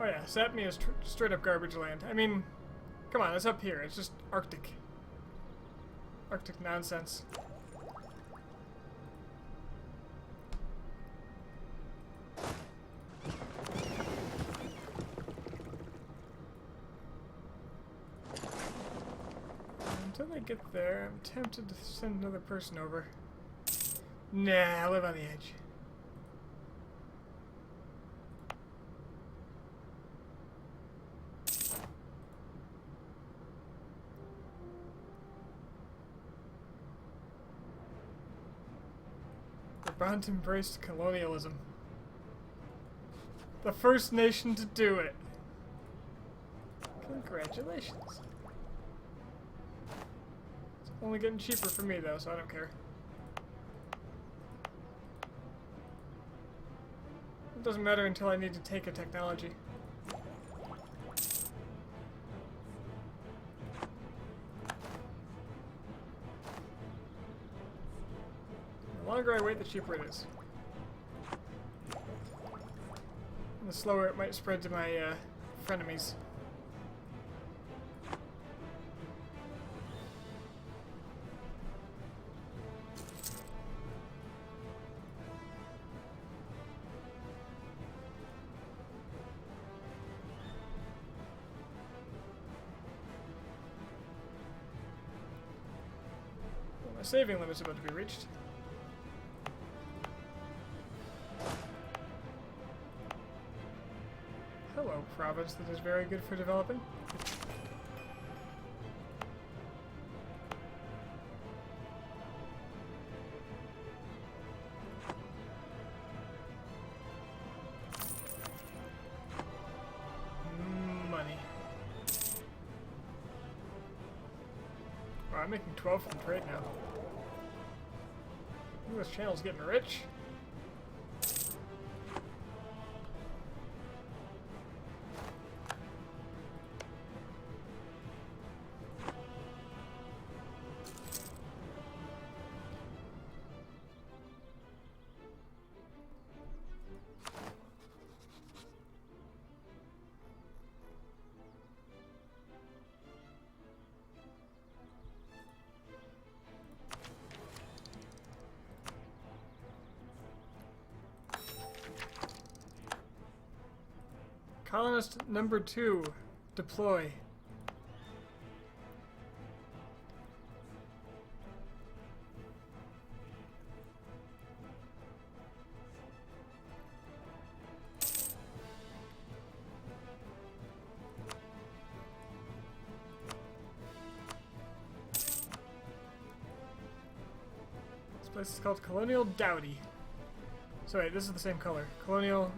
Oh yeah, Sapmi is straight up garbage land. I mean, come on, it's up here. It's just Arctic. Arctic nonsense. Until I get there, I'm tempted to send another person over. Nah, I live on the edge. Brabant embraced colonialism. The first nation to do it. Congratulations. It's only getting cheaper for me though, so I don't care. It doesn't matter until I need to take a technology. The longer I wait, the cheaper it is. And the slower it might spread to my frenemies. Well, my saving limit's about to be reached. Hello, province that is very good for developing. Money. Oh, I'm making 12 from trade now. Ooh, this channel's getting rich. Colonist number 2, deploy. This place is called Colonial Dowdy. So wait, this is the same color. Colonial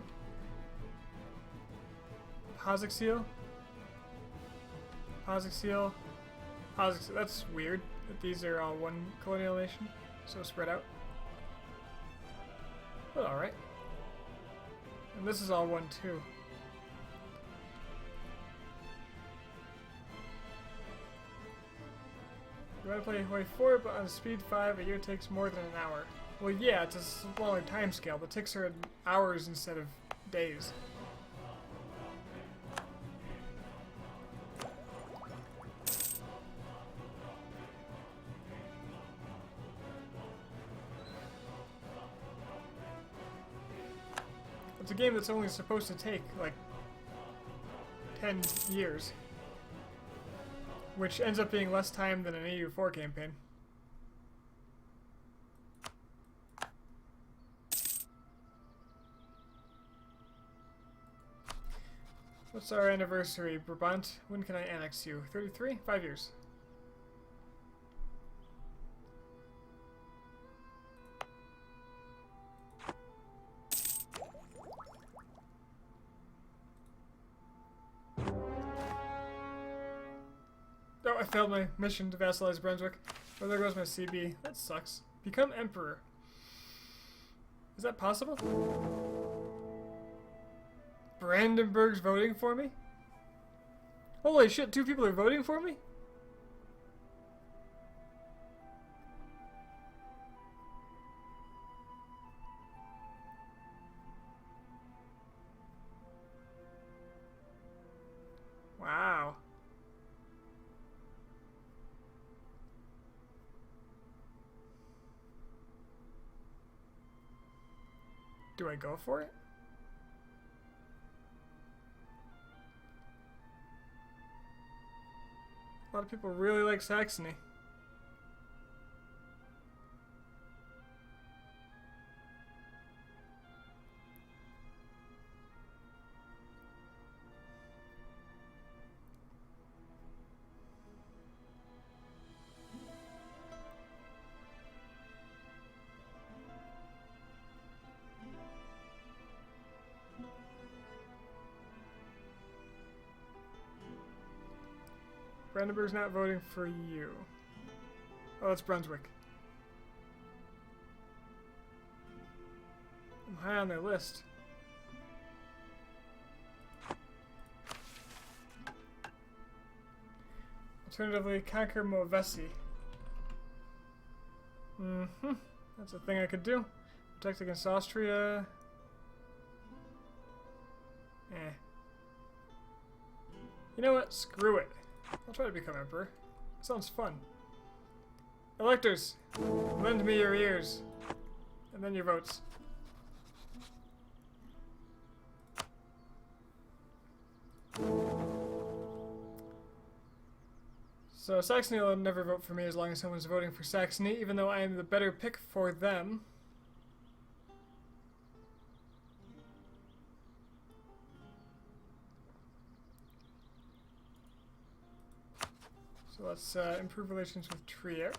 Pozixiel? Pozixiel? Pozixiel. That's weird that these are all one colonial nation, so spread out. But alright. And this is all one too. You want to play Hawaii 4, but on speed 5, a year takes more than an hour. Well, yeah, it's a smaller time scale. The ticks are in hours instead of days. It's a game that's only supposed to take, like, 10 years. Which ends up being less time than an EU4 campaign. What's our anniversary, Brabant? When can I annex you? 33? 5 years. Oh, I failed my mission to vassalize Brunswick. Oh, there goes my CB. That sucks. Become emperor. Is that possible? Brandenburg's voting for me? Holy shit, 2 people are voting for me? Wow. Do I go for it? A lot of people really like Saxony. Brandenburg's not voting for you. Oh, that's Brunswick. I'm high on their list. Alternatively, conquer Movesi. That's a thing I could do. Protect against Austria. Eh. You know what? Screw it. I'll try to become emperor. Sounds fun. Electors, lend me your ears. And then your votes. So Saxony will never vote for me as long as someone's voting for Saxony, even though I am the better pick for them. So let's improve relations with Trier.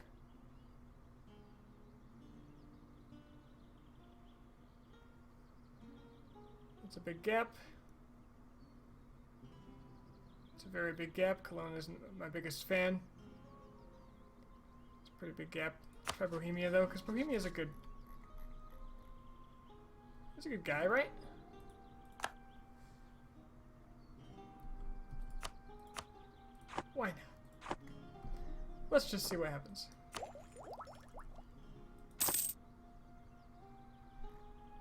It's a big gap. It's a very big gap. Cologne isn't my biggest fan. It's a pretty big gap. Try Bohemia though, because Bohemia is a good... He's a good guy, right? Why not? Let's just see what happens.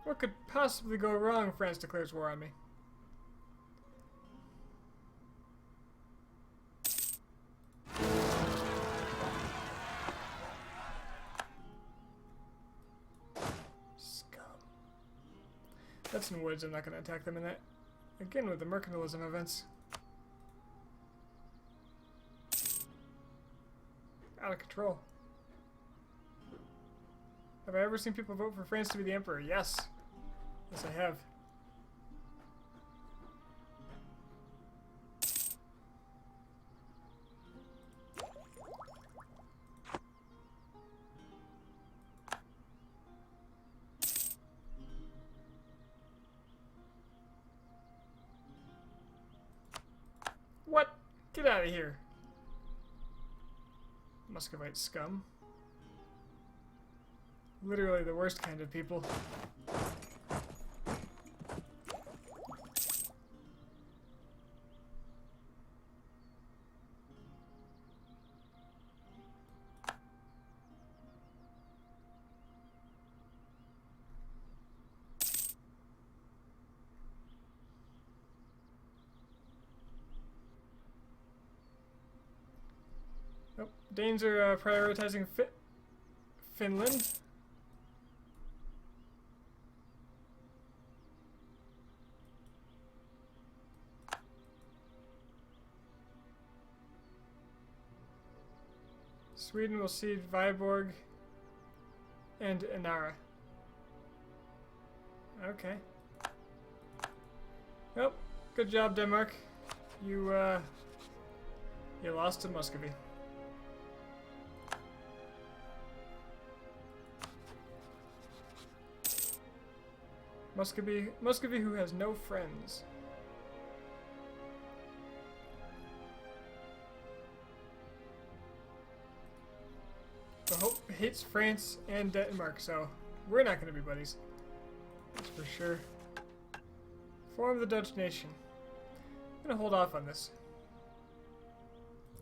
What could possibly go wrong? France declares war on me. That's in woods, I'm not going to attack them in that. Again with the mercantilism events. Out of control. Have I ever seen people vote for France to be the emperor? Yes. Yes, I have. What? Get out of here. Muscovite scum. Literally the worst kind of people. Nope. Danes are prioritizing Finland. Sweden will cede Viborg and Inara. Okay. Well, good job, Denmark. You lost to Muscovy. Muscovy who has no friends. The Hope hates France and Denmark, so we're not going to be buddies. That's for sure. Form the Dutch nation. I'm going to hold off on this.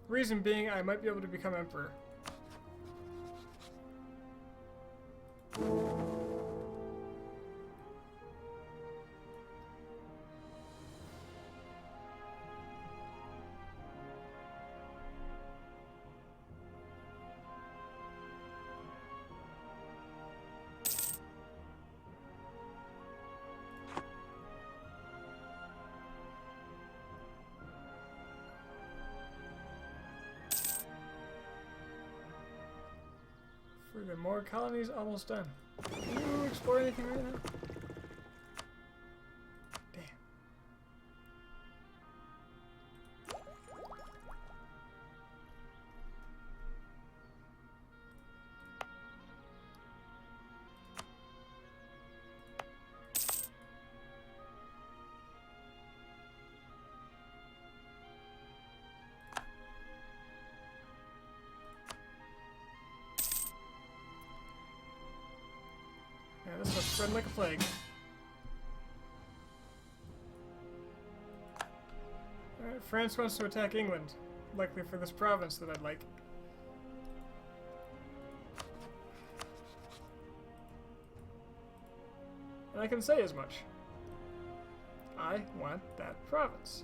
Reason being, I might be able to become emperor. More colonies almost done. Can you explore anything right now? Damn. spreading like a plague. Alright, France wants to attack England. Likely for this province that I'd like. And I can say as much. I want that province.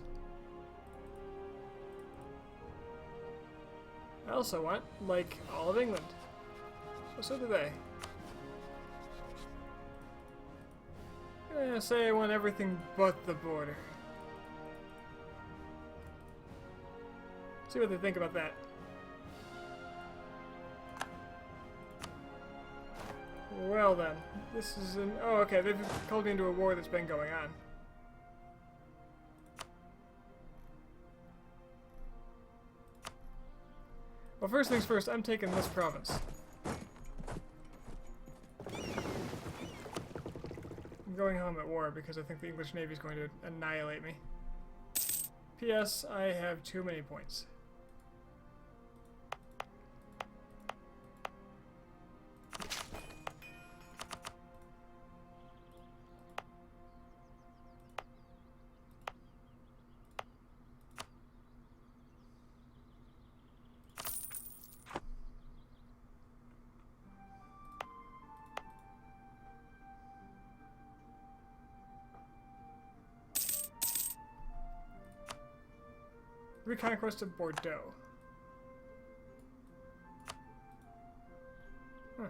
I also want, like, all of England. Well, so do they. Say I want everything but the border. See what they think about that. Well then, this is an... Oh, okay, they've called me into a war that's been going on. Well, first things first, I'm taking this province. I'm going home at war because I think the English Navy is going to annihilate me. P.S. I have too many points. Reconquest of Bordeaux. Huh.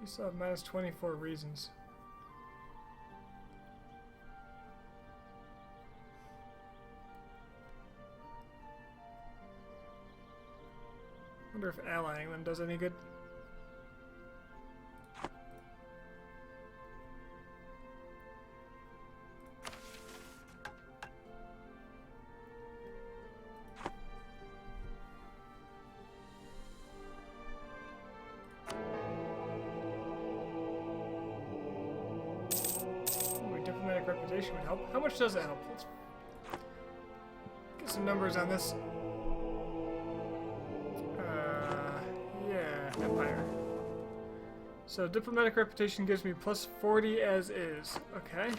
You still have minus 24 reasons. Wonder if allying them does any good. Reputation would help. How much does it help? Let's get some numbers on this. Yeah, Empire. So diplomatic reputation gives me plus 40 as is. Okay.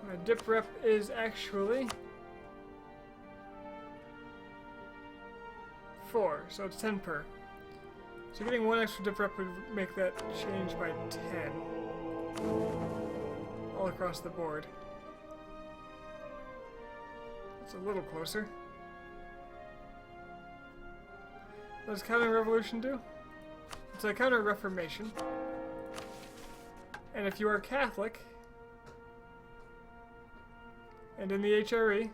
My dip rep is actually 4, so it's 10 per. So getting one extra dip rep would make that change by 10. All across the board. That's a little closer. What does counter-revolution do? It's a counter-reformation. And if you are Catholic, and in the HRE,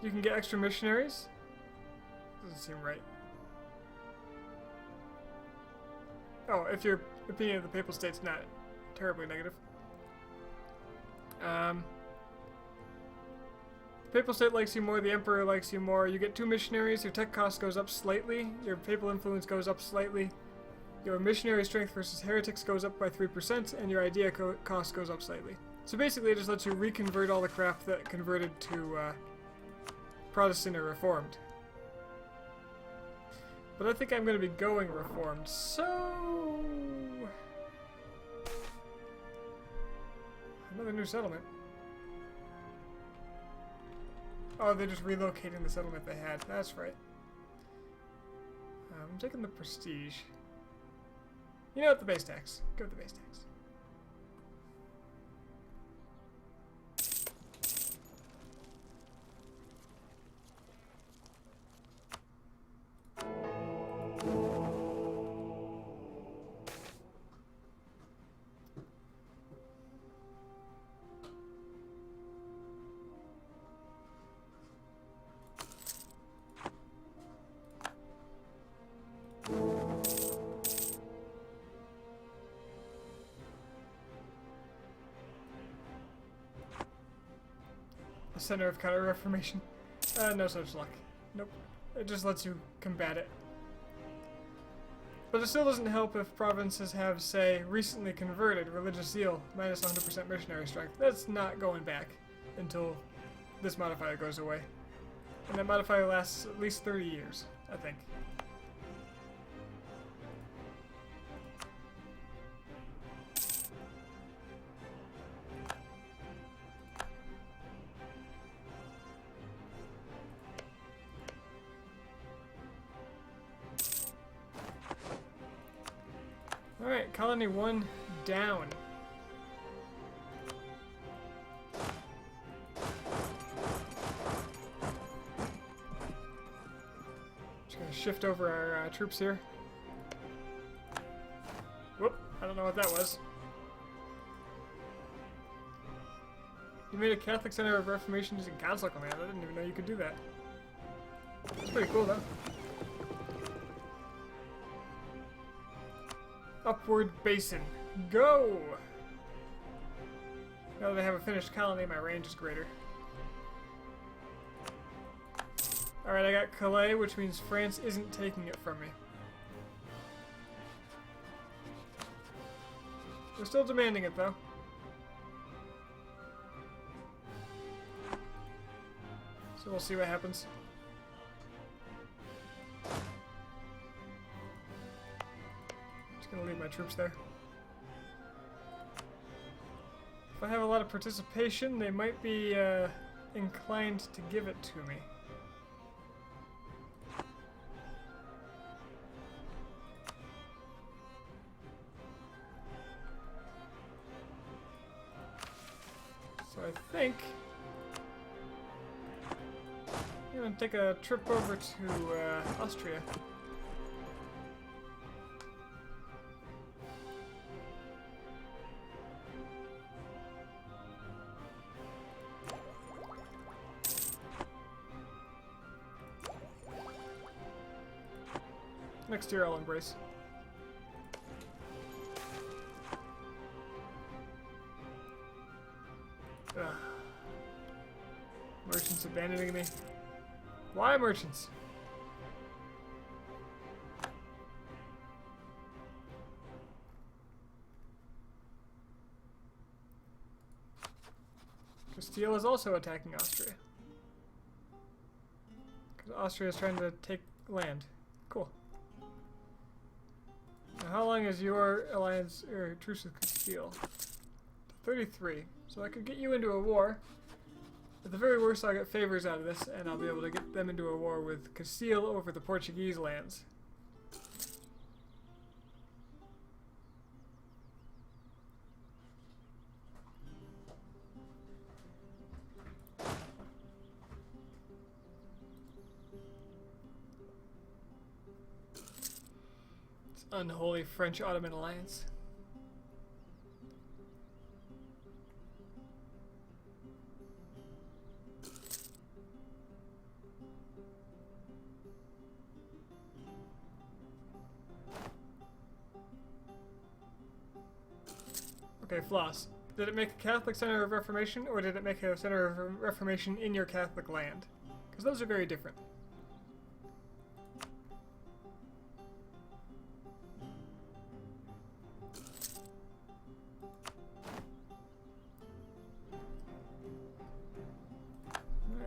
you can get extra missionaries. Doesn't seem right. Oh, if your opinion of the Papal State's not terribly negative. The Papal State likes you more, the Emperor likes you more. You get 2 missionaries, your tech cost goes up slightly, your papal influence goes up slightly, your missionary strength versus heretics goes up by 3%, and your idea cost goes up slightly. So basically it just lets you reconvert all the crap that converted to Protestant or Reformed. But I think I'm going to be going Reformed, so... Another new settlement. Oh, they're just relocating the settlement they had. That's right. I'm taking the prestige. You know what? The base tax. Go with the base tax. Center of Counter-Reformation. No such luck. Nope. It just lets you combat it. But it still doesn't help if provinces have, say, recently converted, religious zeal, minus 100% missionary strength. That's not going back until this modifier goes away. And that modifier lasts at least 30 years, I think. Alright, colony 1 down. Just gonna shift over our troops here. Whoop, I don't know what that was. You made a Catholic Center of Reformation using console command. I didn't even know you could do that. That's pretty cool though. Upward Basin. Go! Now that I have a finished colony, my range is greater. Alright, I got Calais, which means France isn't taking it from me. They're still demanding it, though. So we'll see what happens. Gonna leave my troops there. If I have a lot of participation, they might be inclined to give it to me. So I think I'm gonna take a trip over to Austria. Next year I'll embrace. Ugh. Merchants abandoning me. Why merchants? Castile is also attacking Austria. Because Austria is trying to take land. Cool. Now, how long is your alliance or truce with Castile? 33. So I could get you into a war. At the very worst, I'll get favors out of this, and I'll be able to get them into a war with Castile over the Portuguese lands. Unholy French-Ottoman alliance. Okay, Floss. Did it make a Catholic Center of Reformation, or did it make a Center of Reformation in your Catholic land? Because those are very different.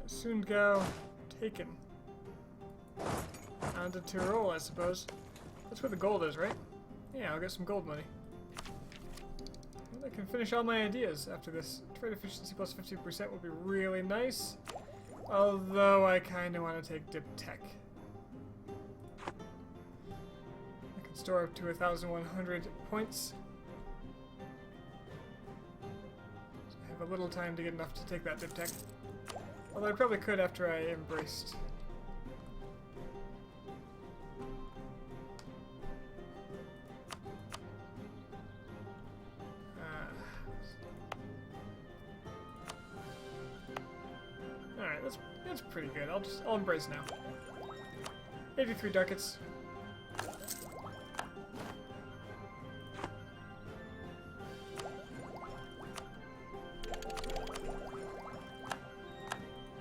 Sundgau taken. On to Tyrol, I suppose. That's where the gold is, right? Yeah, I'll get some gold money. And I can finish all my ideas after this. Trade efficiency plus 50% would be really nice. Although I kind of want to take Dip Tech. I can store up to 1,100 points. So I have a little time to get enough to take that Dip Tech. Although I probably could after I embraced. Alright, that's pretty good. I'll embrace now. 83 ducats.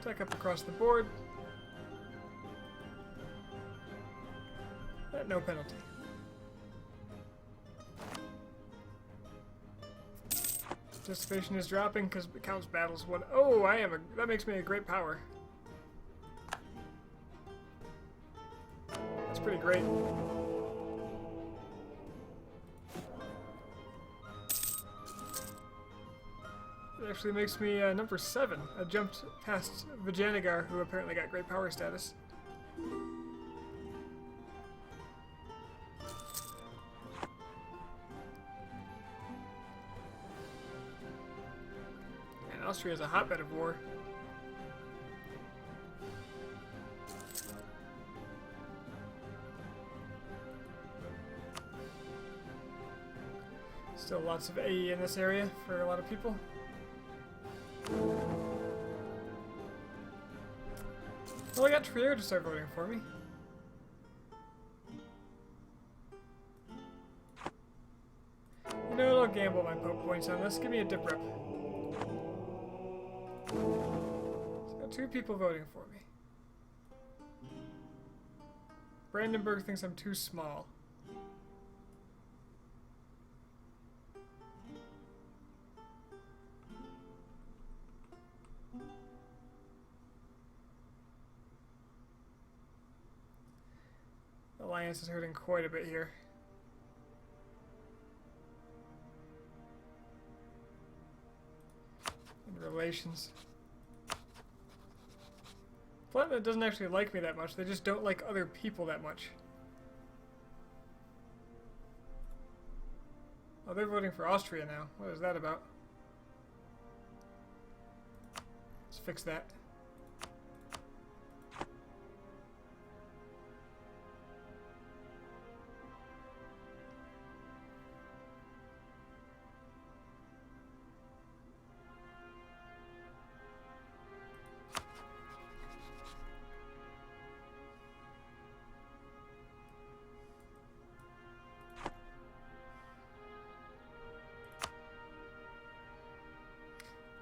Attack up across the board. At no penalty. Participation is dropping because it counts battles won. Oh, that makes me a great power. That's pretty great. It actually makes me number 7. I jumped past Vijayanagar, who apparently got great power status. And Austria is a hotbed of war. Still lots of AE in this area for a lot of people. Well, I got Trier to start voting for me. You know what, I'll gamble my Pope points on this. Give me a dip rep. So got 2 people voting for me. Brandenburg thinks I'm too small. Alliance is hurting quite a bit here. In relations. Flatland doesn't actually like me that much, they just don't like other people that much. Oh, they're voting for Austria now. What is that about? Let's fix that.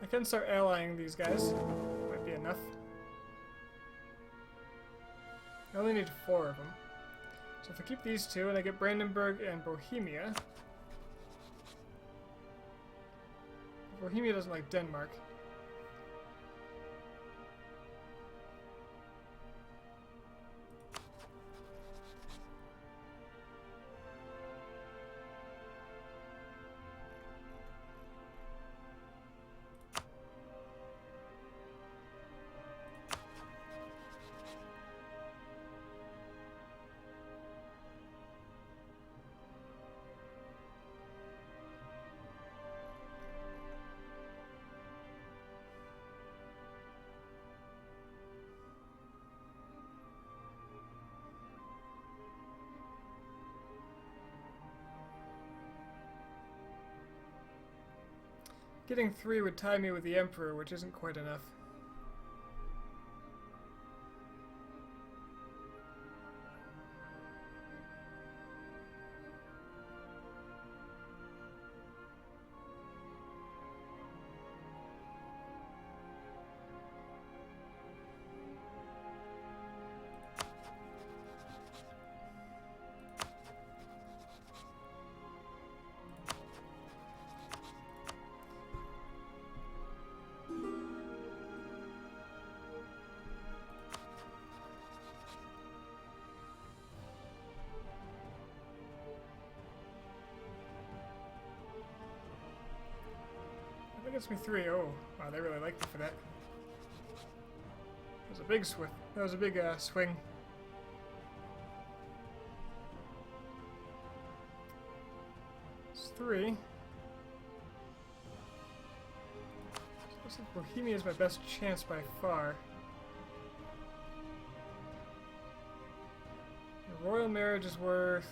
I can start allying these guys. Might be enough. I only need 4 of them. So if I keep these 2 and I get Brandenburg and Bohemia. Bohemia doesn't like Denmark. Getting 3 would tie me with the Emperor, which isn't quite enough. That gets me 3. Oh, wow, they really like me for that. That was a big swing. That was a big swing. It's 3. So looks like Bohemia is my best chance by far. The royal marriage is worth...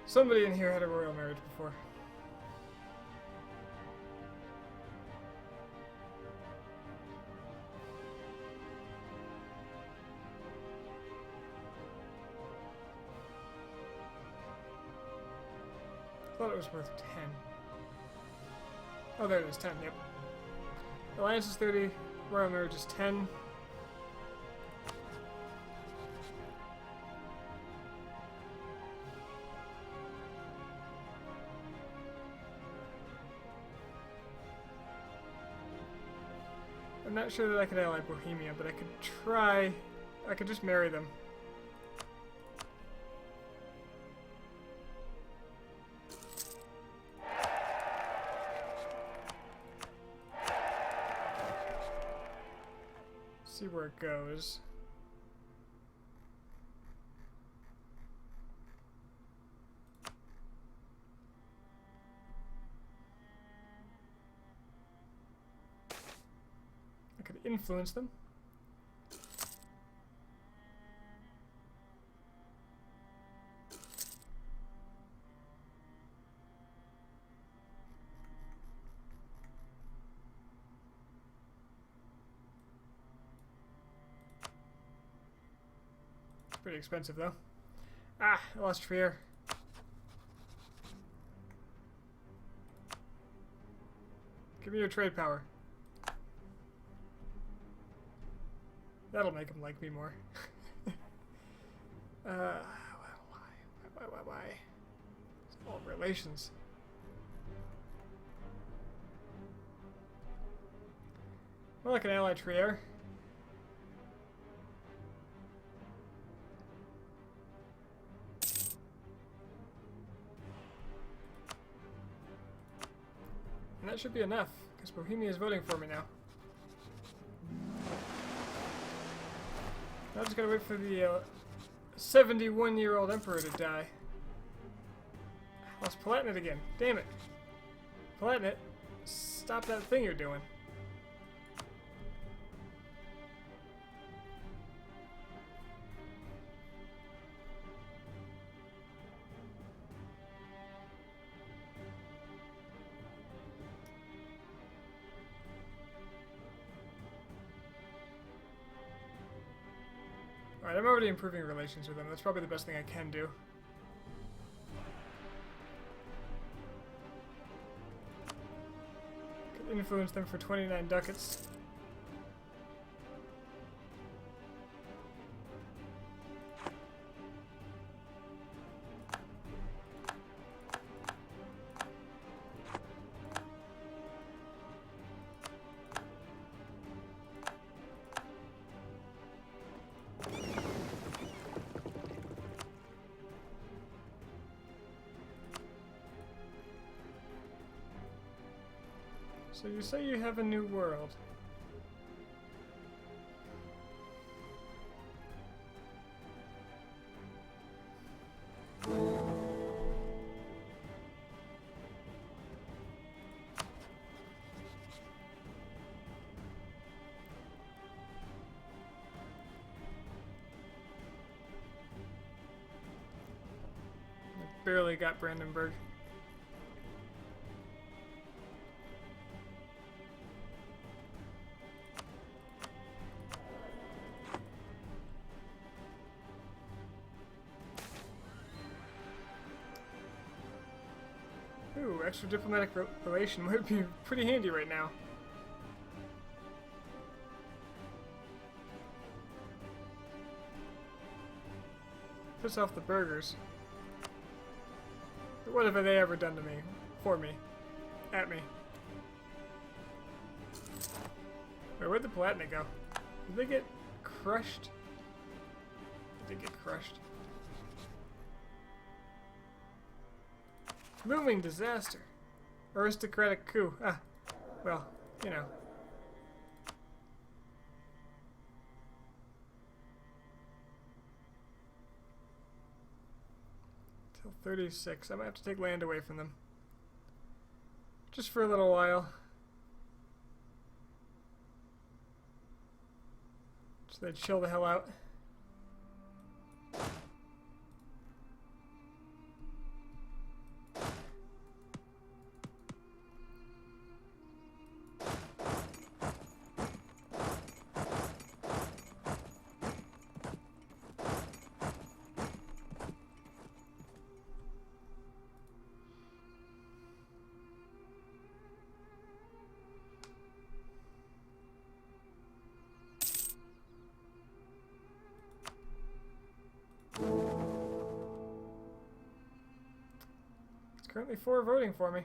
Somebody in here had a royal marriage before. I thought it was worth 10. Oh, there it is, 10, yep. Alliance is 30, Royal Marriage is 10. I'm not sure that I could ally Bohemia, but I could try. I could just marry them. See where it goes. I could influence them. Pretty expensive though. Ah, I lost Trier. Give me your trade power. That'll make him like me more. Why? It's all relations. Well, I can ally Trier. And that should be enough, because Bohemia is voting for me now. I'm just gonna wait for the 71-year-old emperor to die. I lost Palatinate again. Damn it. Palatinate, stop that thing you're doing. Alright, I'm already improving relations with them. That's probably the best thing I can do. Could influence them for 29 ducats. So you say you have a new world. I barely got Brandenburg. Ooh, extra diplomatic relation would be pretty handy right now. Piss off the burgers. But what have they ever done to me? For me. At me. Wait, where'd the Palatinate go? Did they get crushed? Did they get crushed? Moving disaster. Aristocratic coup. Ah, well, you know. Till 36. I might have to take land away from them. Just for a little while. So they chill the hell out. currently 4 voting for me.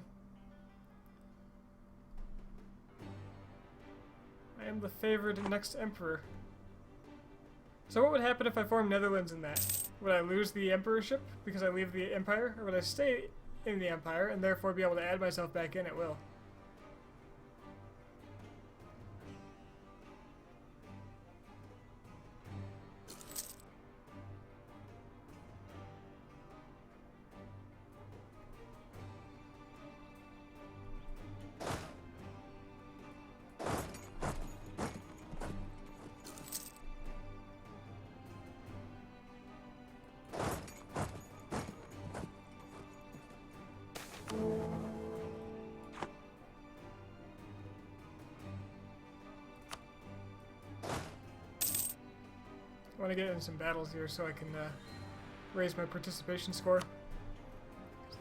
I am the favored next emperor. So what would happen if I form Netherlands in that? Would I lose the emperorship because I leave the empire? Or would I stay in the empire and therefore be able to add myself back in at will? I want to get in some battles here so I can raise my participation score. I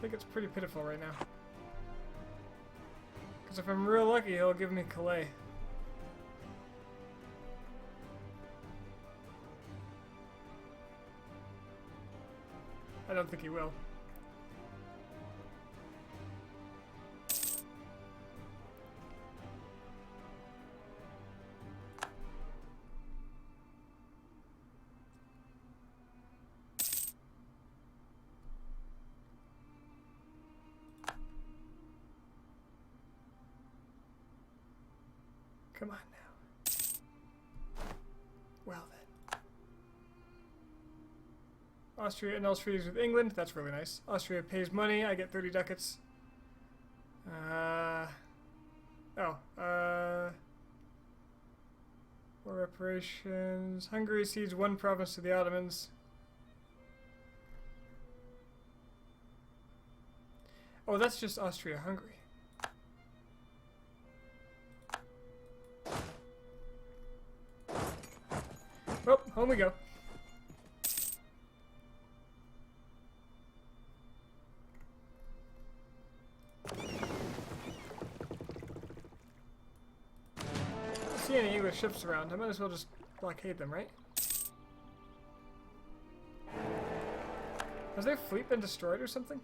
think it's pretty pitiful right now. Because if I'm real lucky, he'll give me Calais. I don't think he will. Come on now. Well then. Austria annuls treaties with England. That's really nice. Austria pays money. I get 30 ducats. War reparations. Hungary cedes 1 province to the Ottomans. Oh, that's just Austria-Hungary. Oh, home we go. I don't see any English ships around. I might as well just blockade them, right? Has their fleet been destroyed or something?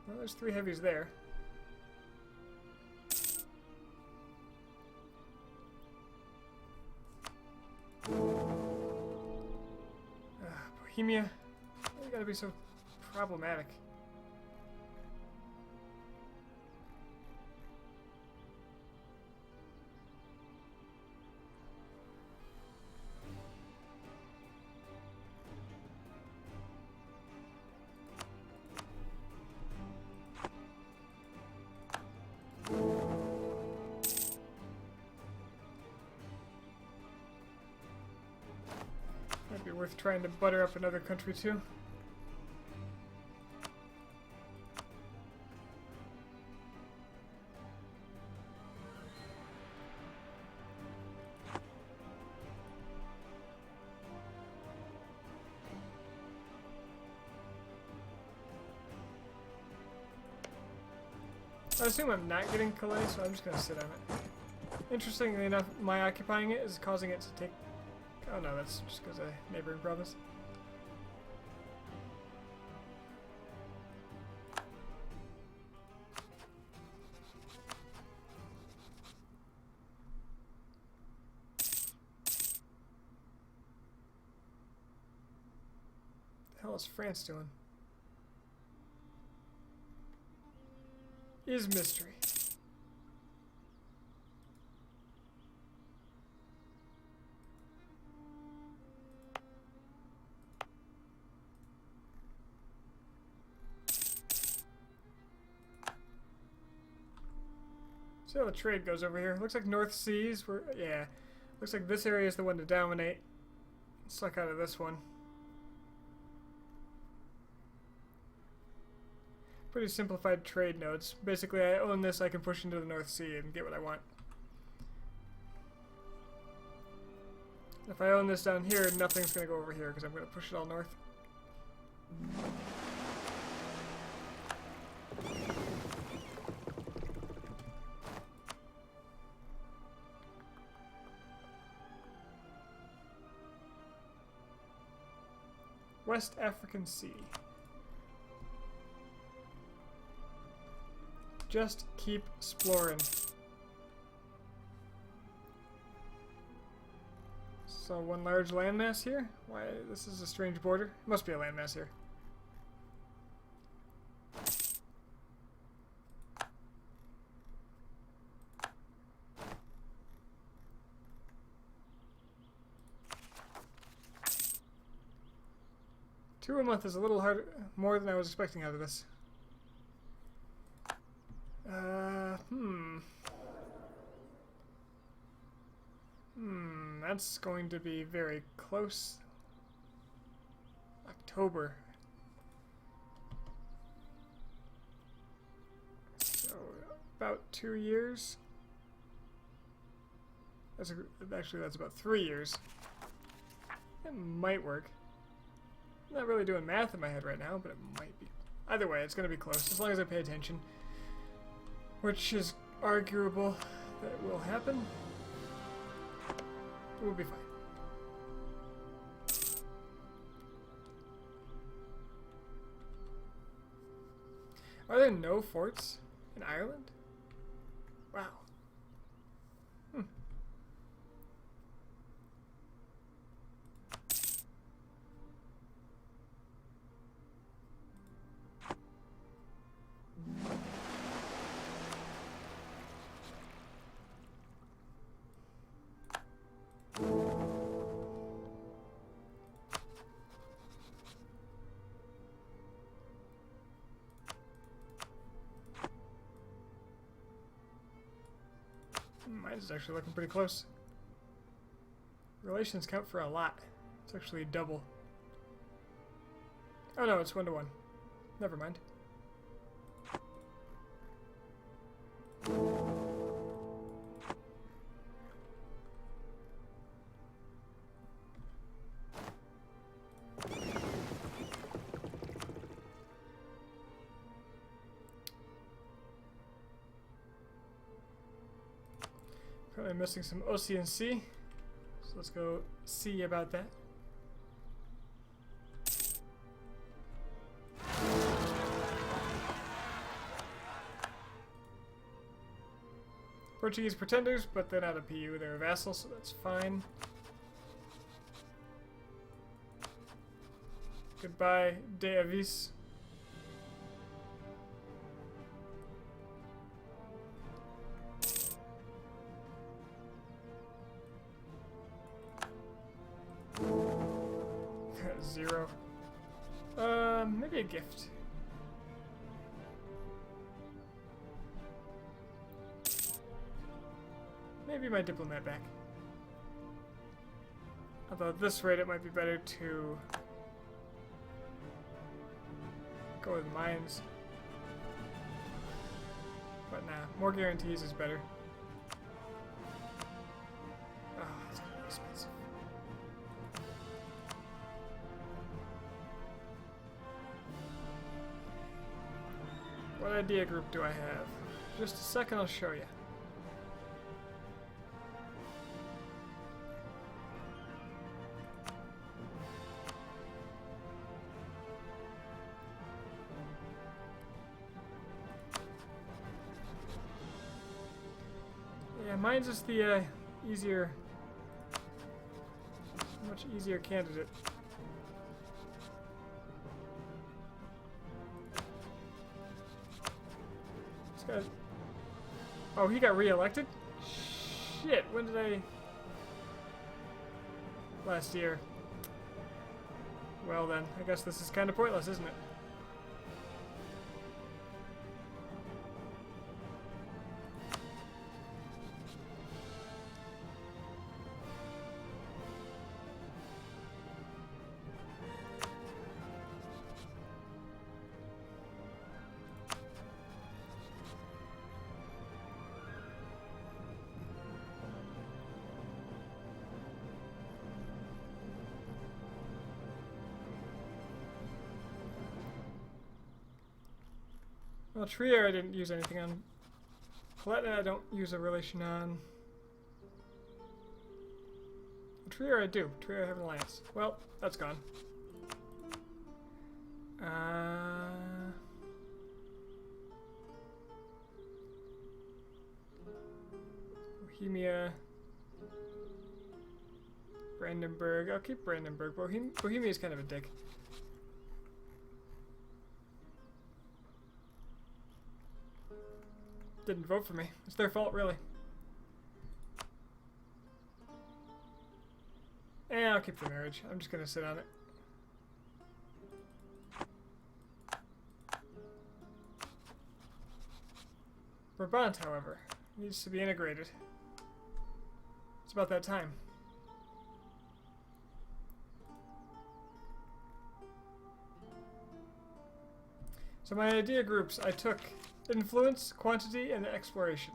Well, there's 3 heavies there. Bohemia, you gotta be so problematic. Might be worth trying to butter up another country too. I assume I'm not getting Calais, so I'm just gonna sit on it. Interestingly enough, my occupying it is causing it to take... Oh no, that's just because of neighboring province. What the hell is France doing? Is mystery. See how the trade goes over here. Looks like North Seas were, yeah. Looks like this area is the one to dominate. Suck out of this one. Pretty simplified trade nodes. Basically, I own this, I can push into the North Sea and get what I want. If I own this down here, nothing's going to go over here because I'm going to push it all north. West African Sea. just keep exploring. So one large landmass here? Why, this is a strange border. Must be a landmass here. Two a month is a little harder, more than I was expecting out of this. That's going to be very close. October. So, about 2 years. Actually, that's about 3 years. It might work. I'm not really doing math in my head right now, but it might be. Either way, it's going to be close, as long as I pay attention. Which is arguable that will happen. We'll be fine. Are there no forts in Ireland? Wow. Mine is actually looking pretty close. Relations count for a lot. It's actually double. Oh no, it's 1 to 1. Never mind. Probably missing some OC&C, so let's go see about that. Portuguese pretenders, but they're not a PU, they're a vassal, so that's fine. Goodbye, De Avis. Zero. Maybe a gift. Maybe my diplomat back. Although at this rate it might be better to go with mines. But nah, more guarantees is better. Oh, it's gonna be expensive. What idea group do I have? Just a second, I'll show you. Yeah, mine's just the easier, much easier candidate. Oh, he got re-elected? Shit, when did I... Last year. Well then, I guess this is kind of pointless, isn't it? Well, Trier I didn't use anything on. Palatinate I don't use a relation on. Trier I do. Trier I have an alliance. Well, that's gone. Bohemia. Brandenburg. I'll keep Brandenburg. Bohemia is kind of a dick. Didn't vote for me. It's their fault, really. Yeah, I'll keep the marriage. I'm just gonna sit on it. Brabant, however, needs to be integrated. It's about that time. So my idea groups, I took influence, quantity, and exploration.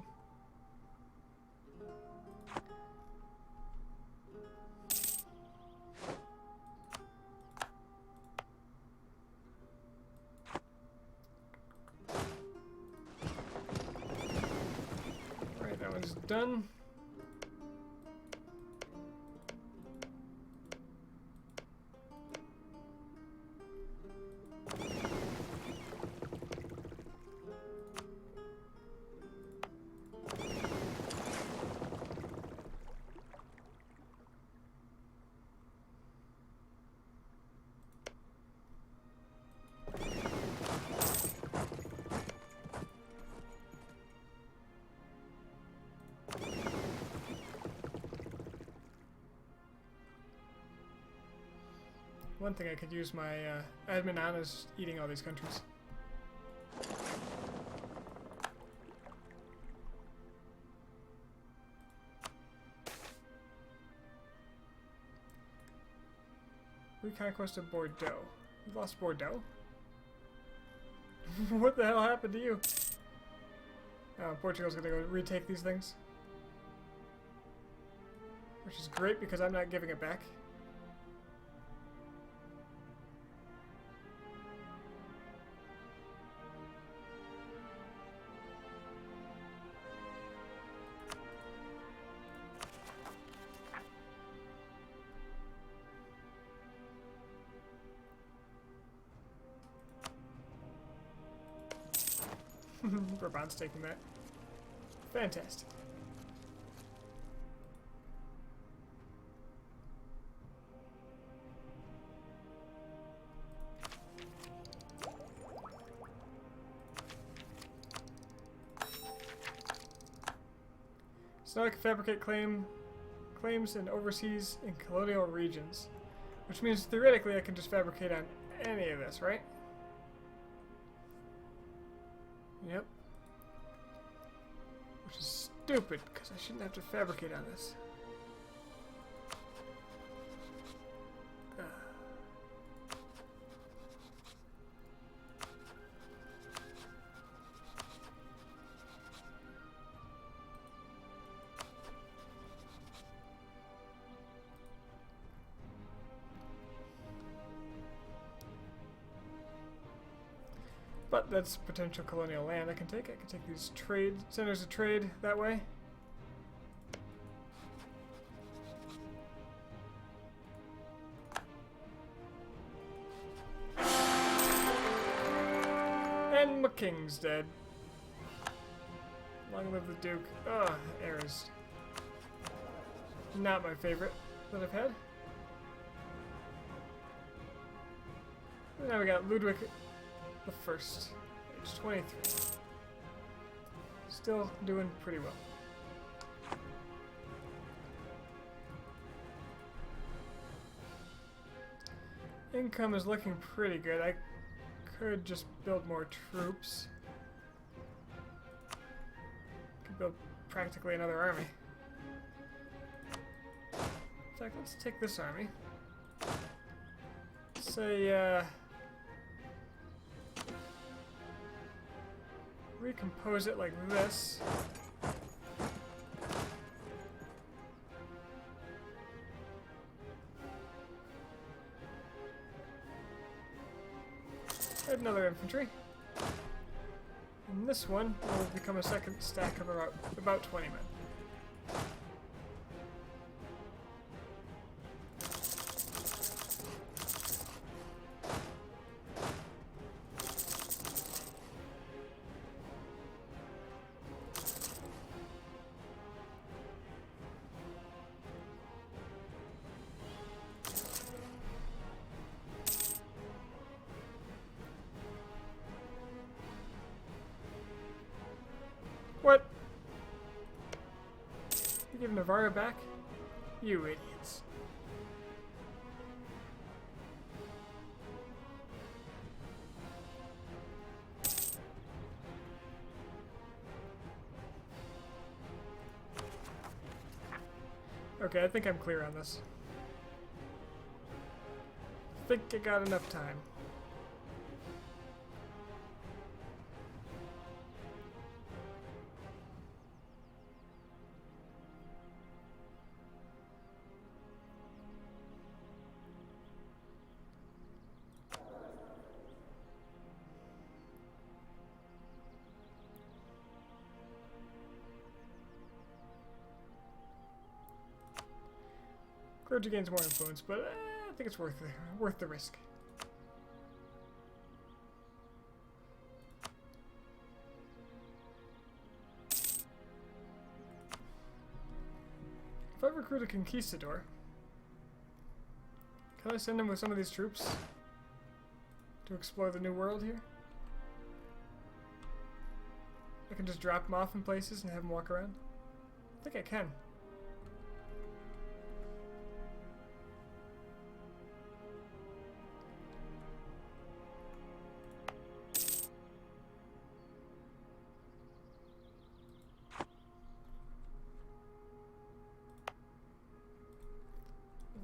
Alright, that one's done. One thing I could use my admin on is eating all these countries. Reconquest of Bordeaux. You lost Bordeaux? What the hell happened to you? Portugal's gonna go retake these things. Which is great because I'm not giving it back. Brabant's taking that. Fantastic. So now I can fabricate claims in overseas and colonial regions. Which means theoretically I can just fabricate on any of this, right? Yep. Which is stupid, because I shouldn't have to fabricate on this. But that's potential colonial land I can take. I can take these trade centers of trade that way. And my king's dead. Long live the Duke. Ugh, heirs. Not my favorite that I've had. And now we got Ludwig the First, age 23. Still doing pretty well. Income is looking pretty good. I could just build more troops. Could build practically another army. In fact, let's take this army. Say, recompose it like this. Add another infantry. And this one will become a second stack of about 20 men. Give Navarro back? You idiots. Okay, I think I'm clear on this. I think I got enough time. Clergy gains more influence, but I think it's worth the risk. If I recruit a conquistador, can I send him with some of these troops to explore the new world here? I can just drop him off in places and have him walk around? I think I can.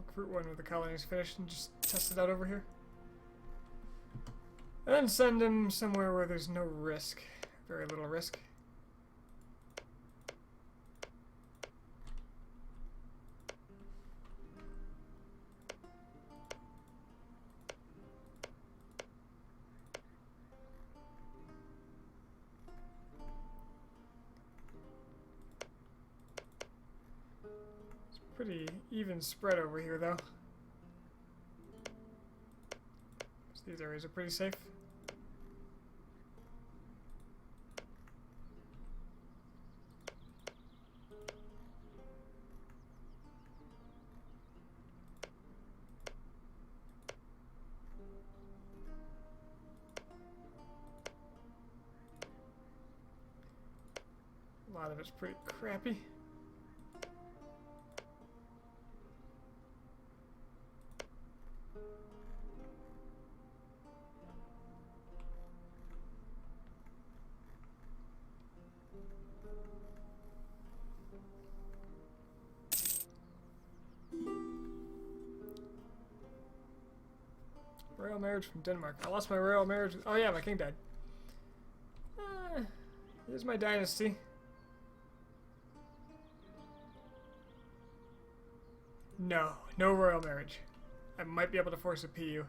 Recruit one with the colonies finished and just test it out over here. And then send him somewhere where there's no risk. Very little risk. Pretty even spread over here, though. So these areas are pretty safe. A lot of it's pretty crappy. Royal marriage from Denmark. I lost my royal marriage. Oh yeah, my king died. Here's my dynasty. No, no royal marriage. I might be able to force a PU.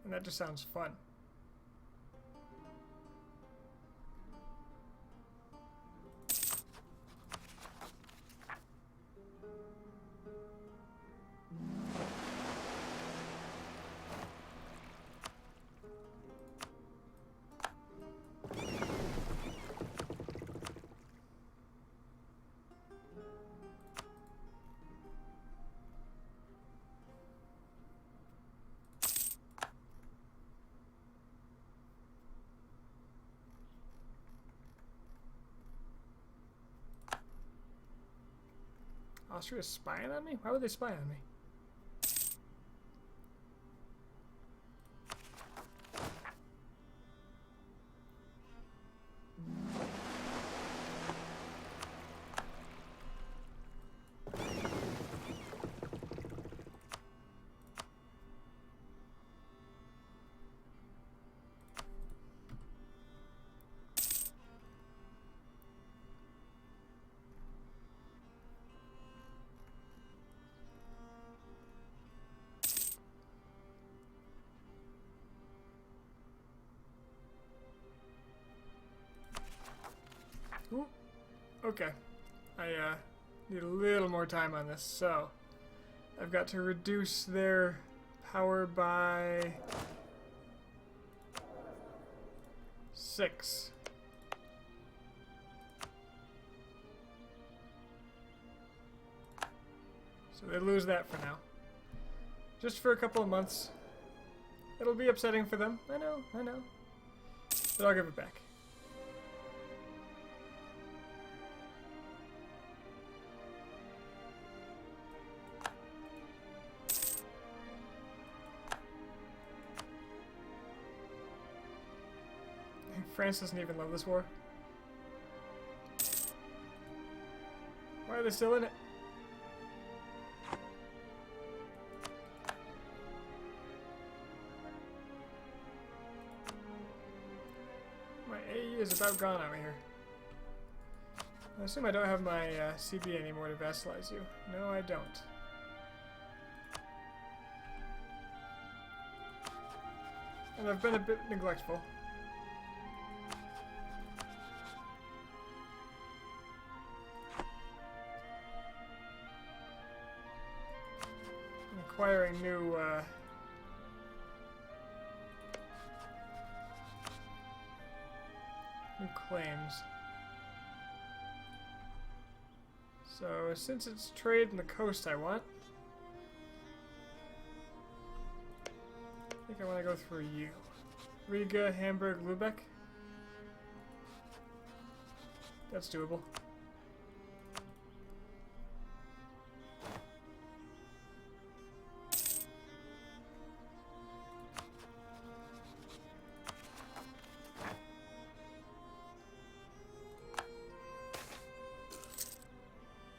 And that just sounds fun. Austria's spying on me? Why would they spy on me? Ooh, okay. I need a little more time on this, so I've got to reduce their power by 6. So they lose that for now. Just for a couple of months. It'll be upsetting for them. I know. But I'll give it back. France doesn't even love this war. Why are they still in it? My AE is about gone out here. I assume I don't have my CB anymore to vassalize you. No, I don't. And I've been a bit neglectful. Acquiring new claims. So since it's trade in the coast I want, I think I want to go through you. Riga, Hamburg, Lübeck. That's doable.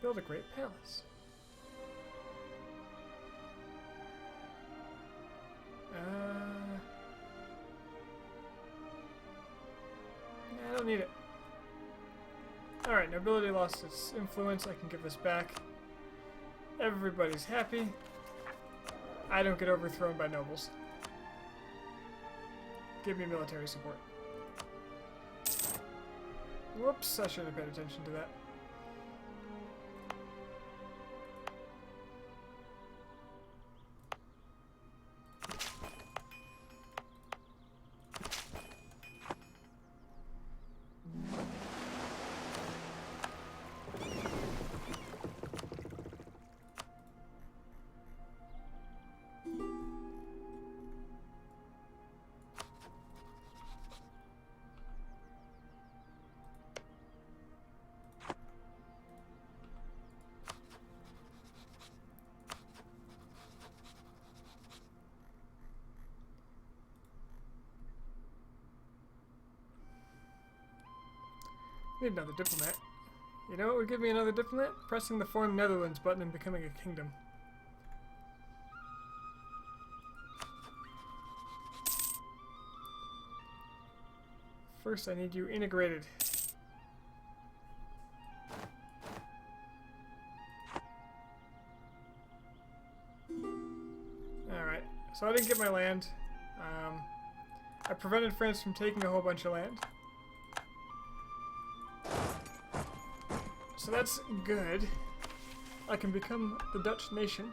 Build a great palace. I don't need it. Alright, nobility lost its influence. I can give this back. Everybody's happy. I don't get overthrown by nobles. Give me military support. Whoops, I should have paid attention to that. Need another diplomat. You know what would give me another diplomat? Pressing the Form Netherlands button and becoming a kingdom. First, I need you integrated. Alright, so I didn't get my land. I prevented France from taking a whole bunch of land. So that's good. I can become the Dutch nation.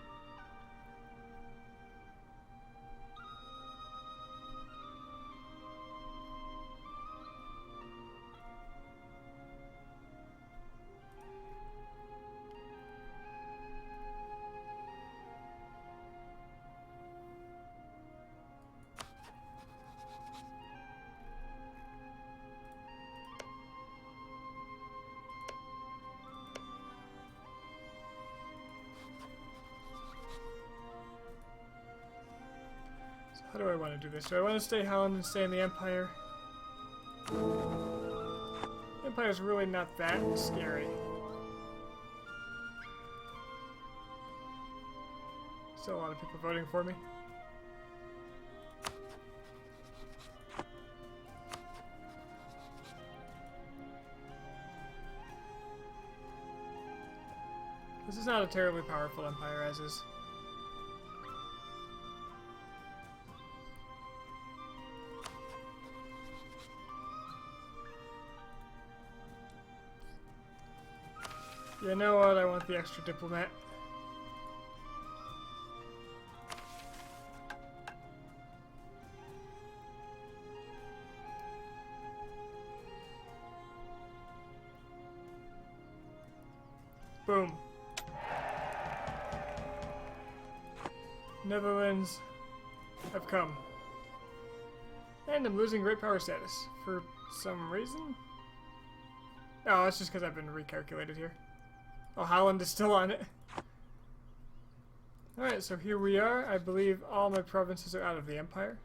How do I want to do this? Do I want to stay Holland and stay in the Empire? Empire's really not that scary. Still a lot of people voting for me. This is not a terribly powerful empire as is. You know what? I want the extra diplomat. Boom. Netherlands have come. And I'm losing great power status for some reason. Oh, it's just because I've been recalculated here. Oh, Holland is still on it. Alright, so here we are. I believe all my provinces are out of the empire.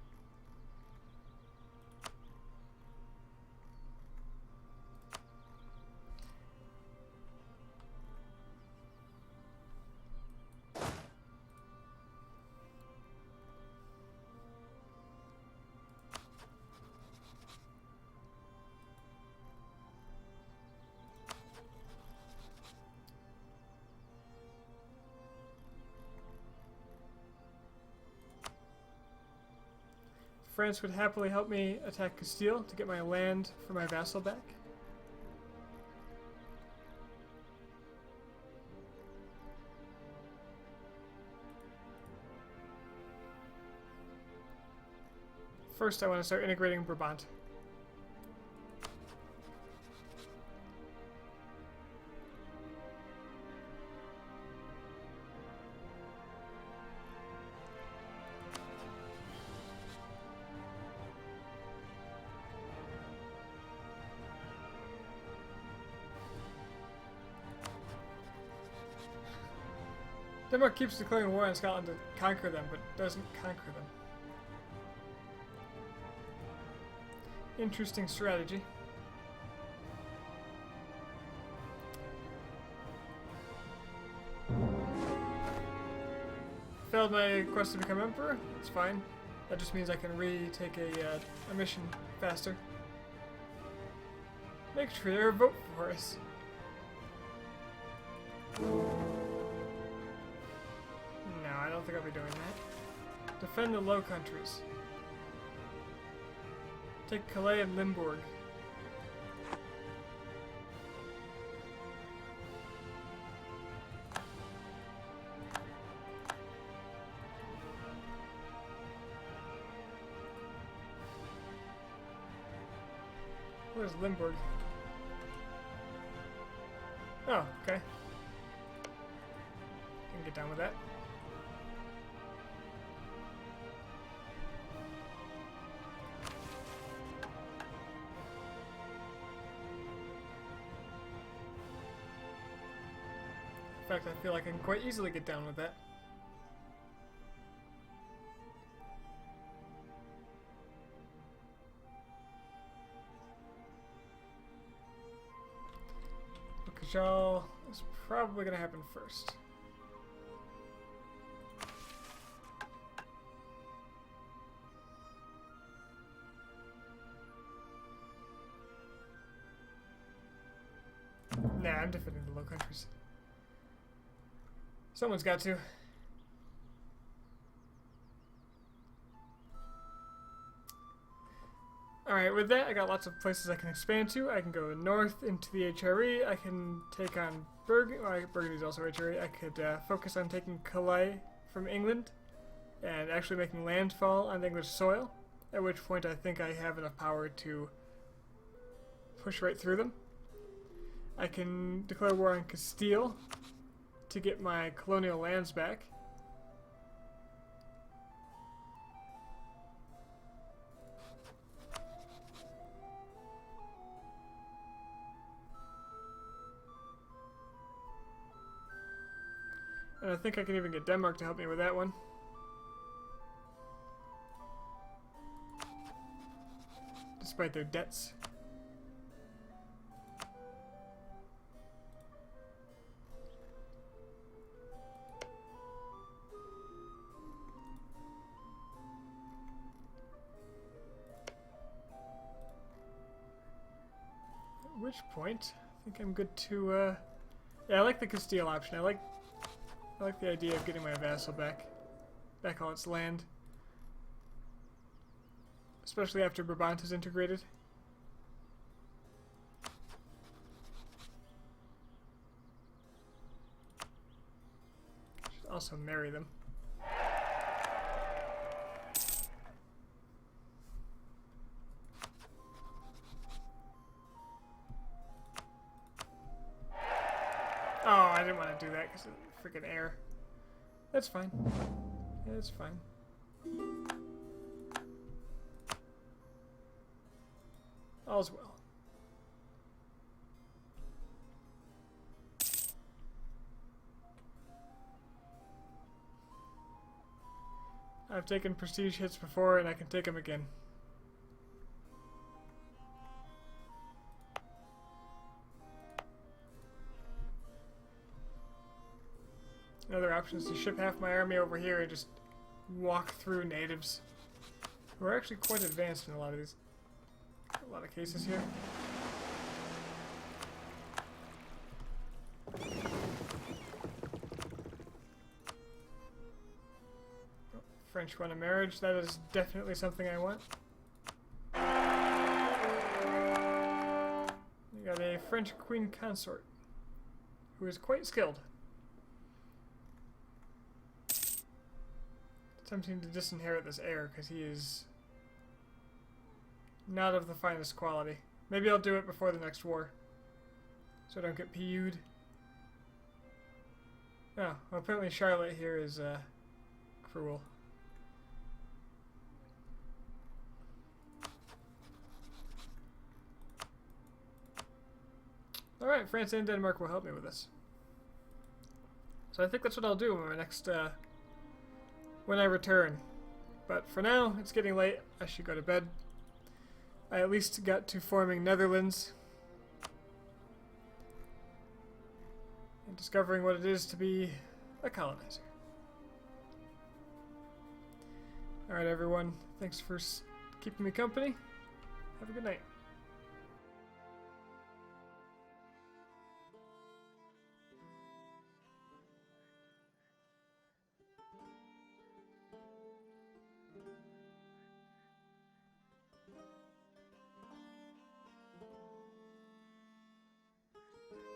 France would happily help me attack Castile to get my land for my vassal back. First, I want to start integrating Brabant. Denmark keeps declaring war on Scotland to conquer them, but doesn't conquer them. Interesting strategy. Failed my quest to become emperor. That's fine. That just means I can retake a mission faster. Make sure they vote for us. I don't think I'll be doing that. Defend the Low Countries. Take Calais and Limburg. Where's Limburg? Oh, okay. Can get down with that. In fact, I feel like I can quite easily get down with that. Kajal is probably going to happen first. Nah, I'm defending the Low Countries. Someone's got to. Alright, with that, I got lots of places I can expand to. I can go north into the HRE. I can take on Burgundy. Well, Burgundy's also HRE. I could focus on taking Calais from England and actually making landfall on English soil, at which point I think I have enough power to push right through them. I can declare war on Castile to get my colonial lands back. And I think I can even get Denmark to help me with that one. Despite their debts. At which point, I think I'm good to, yeah, I like the Castile option. I like the idea of getting my vassal back all its land. Especially after Brabant is integrated. Should also marry them. Oh, I didn't want to do that because of freaking air. That's fine. Yeah, it's fine. All's well. I've taken prestige hits before, and I can take them again. Another option is to ship half my army over here and just walk through natives who are actually quite advanced in a lot of cases here. French want a marriage. That is definitely something I want. You got a French queen consort who is quite skilled. Tempting to disinherit this heir because he is not of the finest quality. Maybe I'll do it before the next war so I don't get PU'd. Oh, well, apparently Charlotte here is cruel. Alright, France and Denmark will help me with this. So I think that's what I'll do in my next, when I return. But for now, it's getting late. I should go to bed. I at least got to forming Netherlands. And discovering what it is to be a colonizer. Alright everyone, thanks for keeping me company. Have a good night.